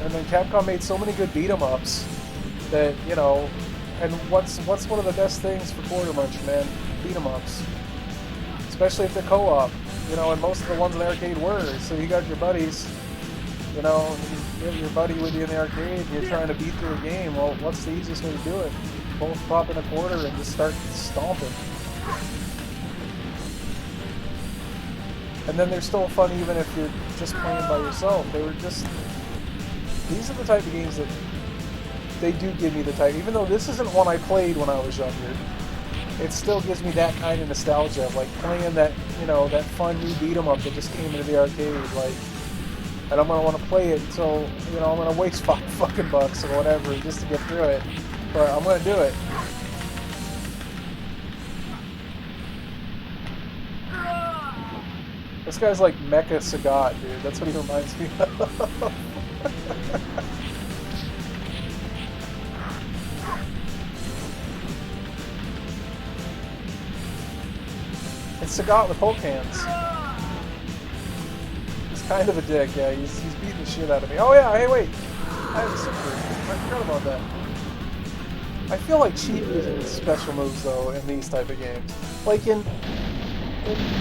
And then Capcom made so many good beat-em-ups that, you know, and what's one of the best things for Quarter Munch, man? Beat-em-ups. Especially if they're co-op, you know, and most of the ones in the arcade were. So you got your buddies, you know, you have your buddy with you in the arcade, and you're trying to beat through a game. Well, what's the easiest way to do it? Both pop in a quarter and just start stomping. And then they're still fun even if you're just playing by yourself. They were just, these are the type of games that they do give me the type, even though this isn't one I played when I was younger. It still gives me that kind of nostalgia of like playing that, you know, that fun new beat 'em up that just came into the arcade, like, and I'm gonna want to play it until, you know, I'm gonna waste $5 bucks or whatever just to get through it, but I'm gonna do it. This guy's like Mecha Sagat, dude. That's what he reminds me of. It's Sagat with Hulk hands. He's kind of a dick, yeah. He's beating the shit out of me. Oh yeah, hey wait! I have a super. I forgot about that. I feel like cheap using special moves though in these type of games. Like in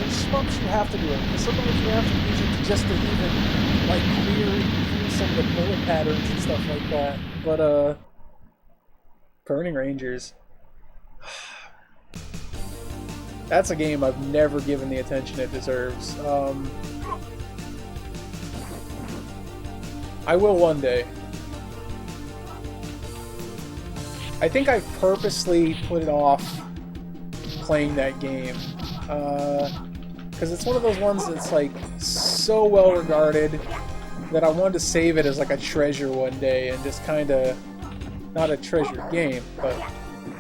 shmups you have to do it. In some of them you have to use it just to even like clear some of the bullet patterns and stuff like that. But Burning Rangers. That's a game I've never given the attention it deserves. I will one day. I think I purposely put it off playing that game. Because it's one of those ones that's like so well regarded that I wanted to save it as like a treasure one day and just kind of, not a treasure game, but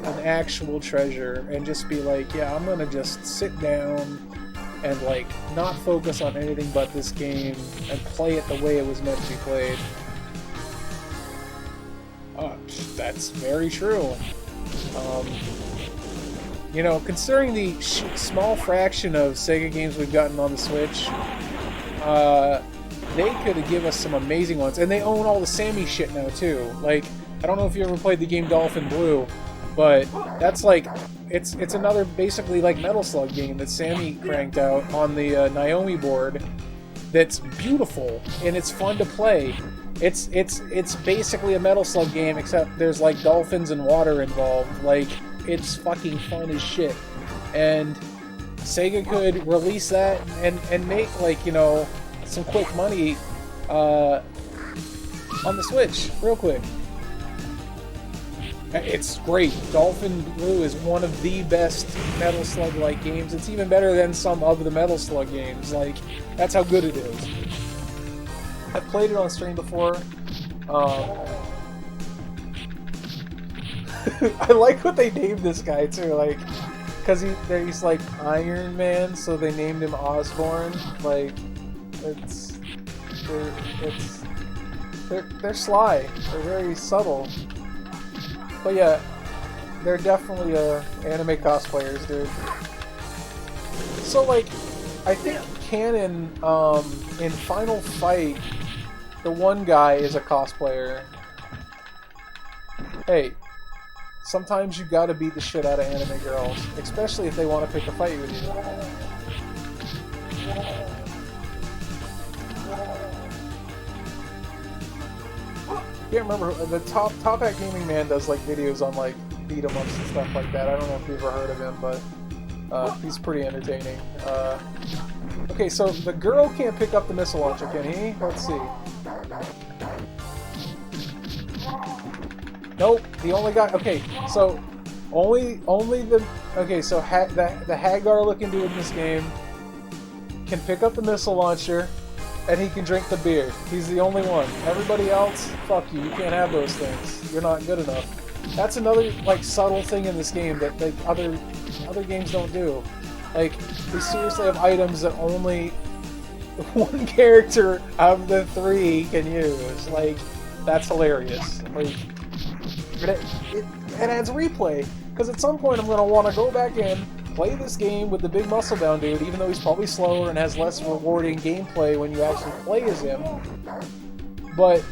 an actual treasure, and just be like, yeah, I'm gonna just sit down and like not focus on anything but this game and play it the way it was meant to be played. That's very true. You know, considering the small fraction of Sega games we've gotten on the Switch, they could have given us some amazing ones, and they own all the Sammy shit now too. Like, I don't know if you ever played the game Dolphin Blue, but that's like, it's another basically like Metal Slug game that Sammy cranked out on the Naomi board. That's beautiful and it's fun to play. It's basically a Metal Slug game, except there's like dolphins and water involved. Like, it's fucking fun as shit. And Sega could release that and make, like, you know, some quick money on the Switch real quick. It's great. Dolphin Blue is one of the best Metal Slug-like games. It's even better than some of the Metal Slug games. Like, that's how good it is. I've played it on stream before. I like what they named this guy too, like, because he's like Iron Man, so they named him Osborn. Like, they're sly. They're very subtle. But yeah, they're definitely anime cosplayers, dude. So like, I think canon in Final Fight, the one guy is a cosplayer. Hey, sometimes you gotta beat the shit out of anime girls, especially if they want to pick a fight with you. I can't remember, the Top Hat Gaming Man does like videos on like beat 'em ups and stuff like that. I don't know if you've ever heard of him, but he's pretty entertaining. Okay, so the girl can't pick up the missile launcher, can he? Let's see. Nope, the only guy. Okay, so only the. Okay, so the Hagar looking dude in this game can pick up the missile launcher, and he can drink the beer. He's the only one. Everybody else, fuck you. You can't have those things. You're not good enough. That's another like subtle thing in this game that like other games don't do. Like, they seriously have items that only one character out of the 3 can use. Like, that's hilarious. Like, it adds replay, because at some point I'm going to want to go back in, play this game with the big muscle bound dude, even though he's probably slower and has less rewarding gameplay when you actually play as him. But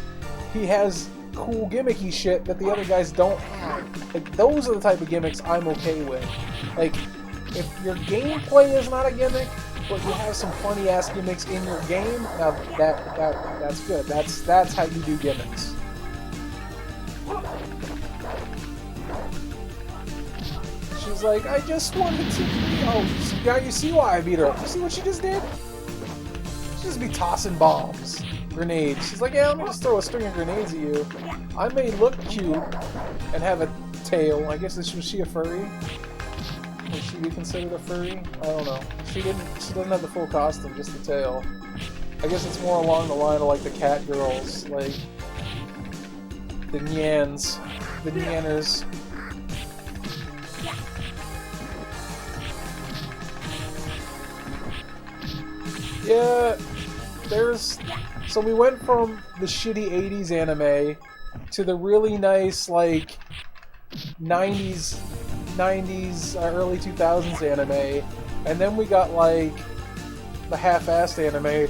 he has cool gimmicky shit that the other guys don't have. Like, those are the type of gimmicks I'm okay with. Like, if your gameplay is not a gimmick, but you have some funny ass gimmicks in your game, now that's good. That's how you do gimmicks. She's like, I just wanted to. Oh, now you see why I beat her up. You see what she just did? She just be tossing bombs, grenades. She's like, yeah, let me just throw a string of grenades at you. I may look cute and have a tail. I guess was she a furry? Would she be considered a furry? I don't know. She doesn't have the full costume, just the tail. I guess it's more along the line of like the cat girls, like the Nyans, the Nyanners. Yeah, so we went from the shitty 80s anime to the really nice like 90s, early 2000s anime, and then we got like the half-assed anime.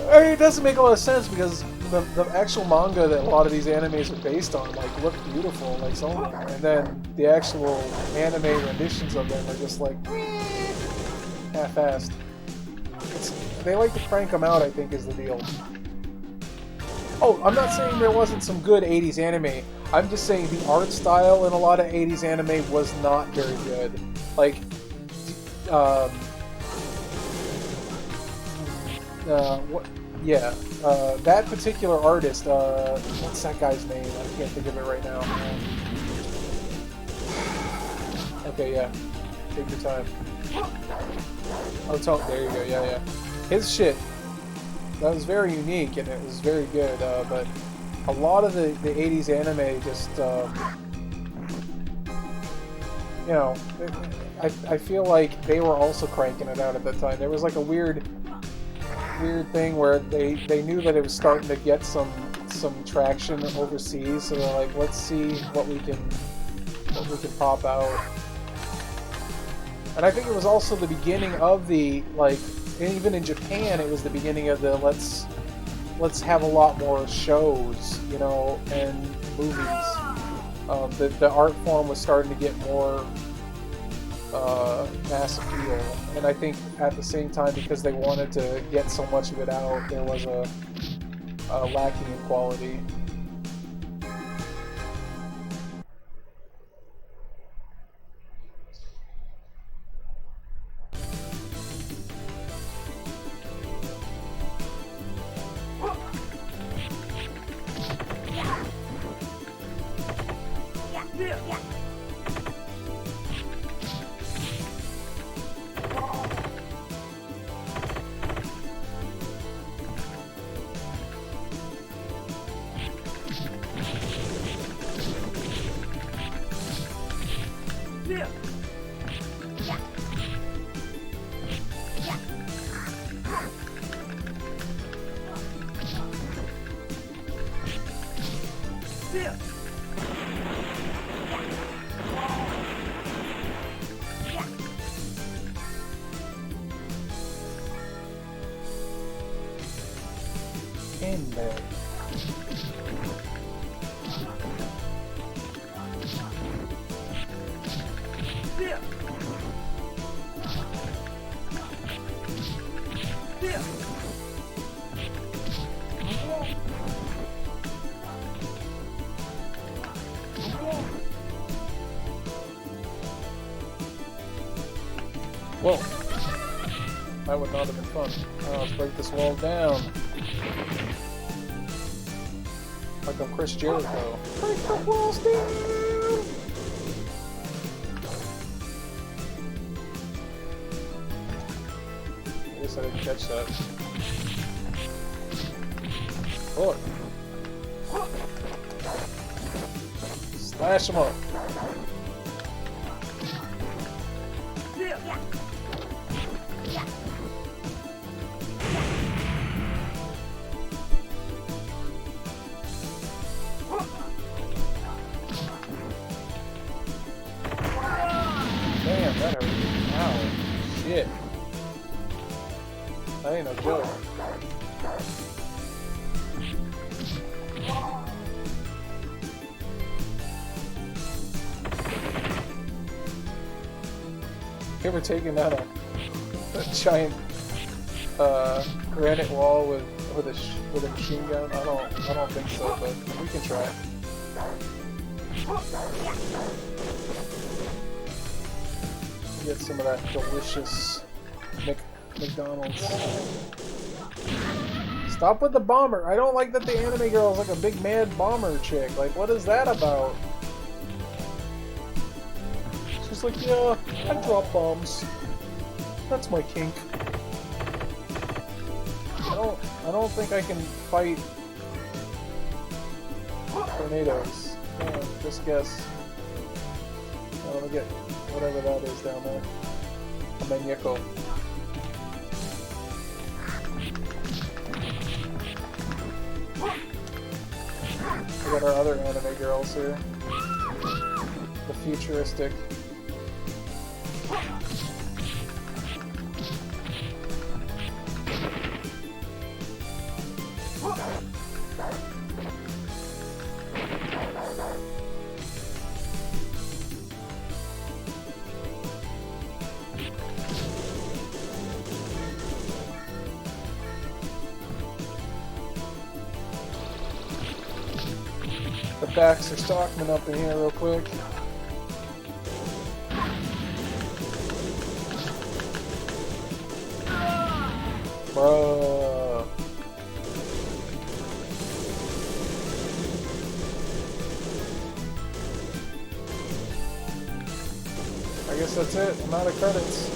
I mean, it doesn't make a lot of sense because the actual manga that a lot of these animes are based on like look beautiful, like so, and then the actual anime renditions of them are just like half-assed. They like to crank them out, I think, is the deal. Oh, I'm not saying there wasn't some good 80s anime. I'm just saying the art style in a lot of 80s anime was not very good. Like, what? Yeah, that particular artist. What's that guy's name? I can't think of it right now. Okay, yeah. Take your time. Oh, there you go. Yeah, yeah. His shit. That was very unique and it was very good. But a lot of the 80s anime just, you know, I feel like they were also cranking it out at that time. There was like a weird thing where they knew that it was starting to get some traction overseas, so they're like, let's see what we can pop out. And I think it was also the beginning of the, like, even in Japan, it was the beginning of the let's have a lot more shows, you know, and movies. The art form was starting to get more mass appeal, and I think at the same time, because they wanted to get so much of it out, there was a lacking in quality. In there. Whoa. That would not have been fun. Let's break this wall down. Like I'm Chris Jericho. Break the walls down! I guess I didn't catch that. Look. Slash them up. Damn, that hurt. Ow. Shit. That ain't no joke. You ever taken out a giant granite wall with a machine gun? I don't think so, but we can try. Get some of that delicious McDonald's. Stop with the bomber. I don't like that the anime girl is like a big mad bomber chick. Like, what is that about? She's like, yeah, I drop bombs. That's my kink. I don't think I can fight tornadoes. Just guess. Let me get whatever that is down there. A muñeco. We got our other anime girls here. The futuristic. the Baxter Stockman up in here real quick. Bruh. I guess that's it. I'm out of credits.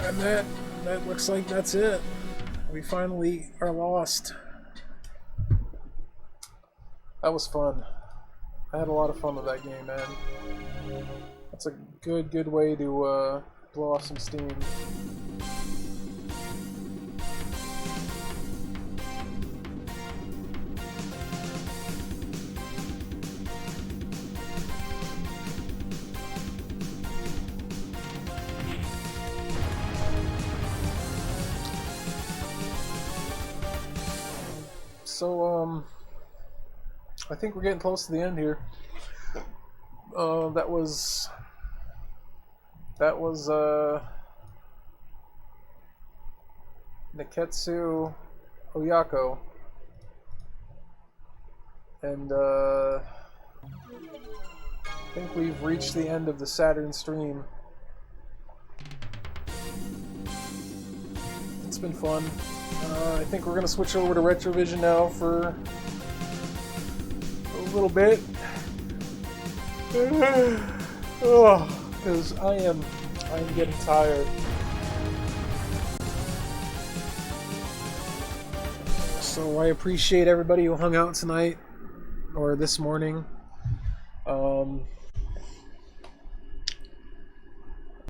And that looks like that's it. We finally are lost. That was fun. I had a lot of fun with that game, man. That's a good way to blow off some steam. So, I think we're getting close to the end here. That was Neketsu Oyako, and I think we've reached the end of the Saturn stream. It's been fun. I think we're gonna switch over to Retrovision now for a little bit. Because I'm getting tired. So I appreciate everybody who hung out tonight or this morning.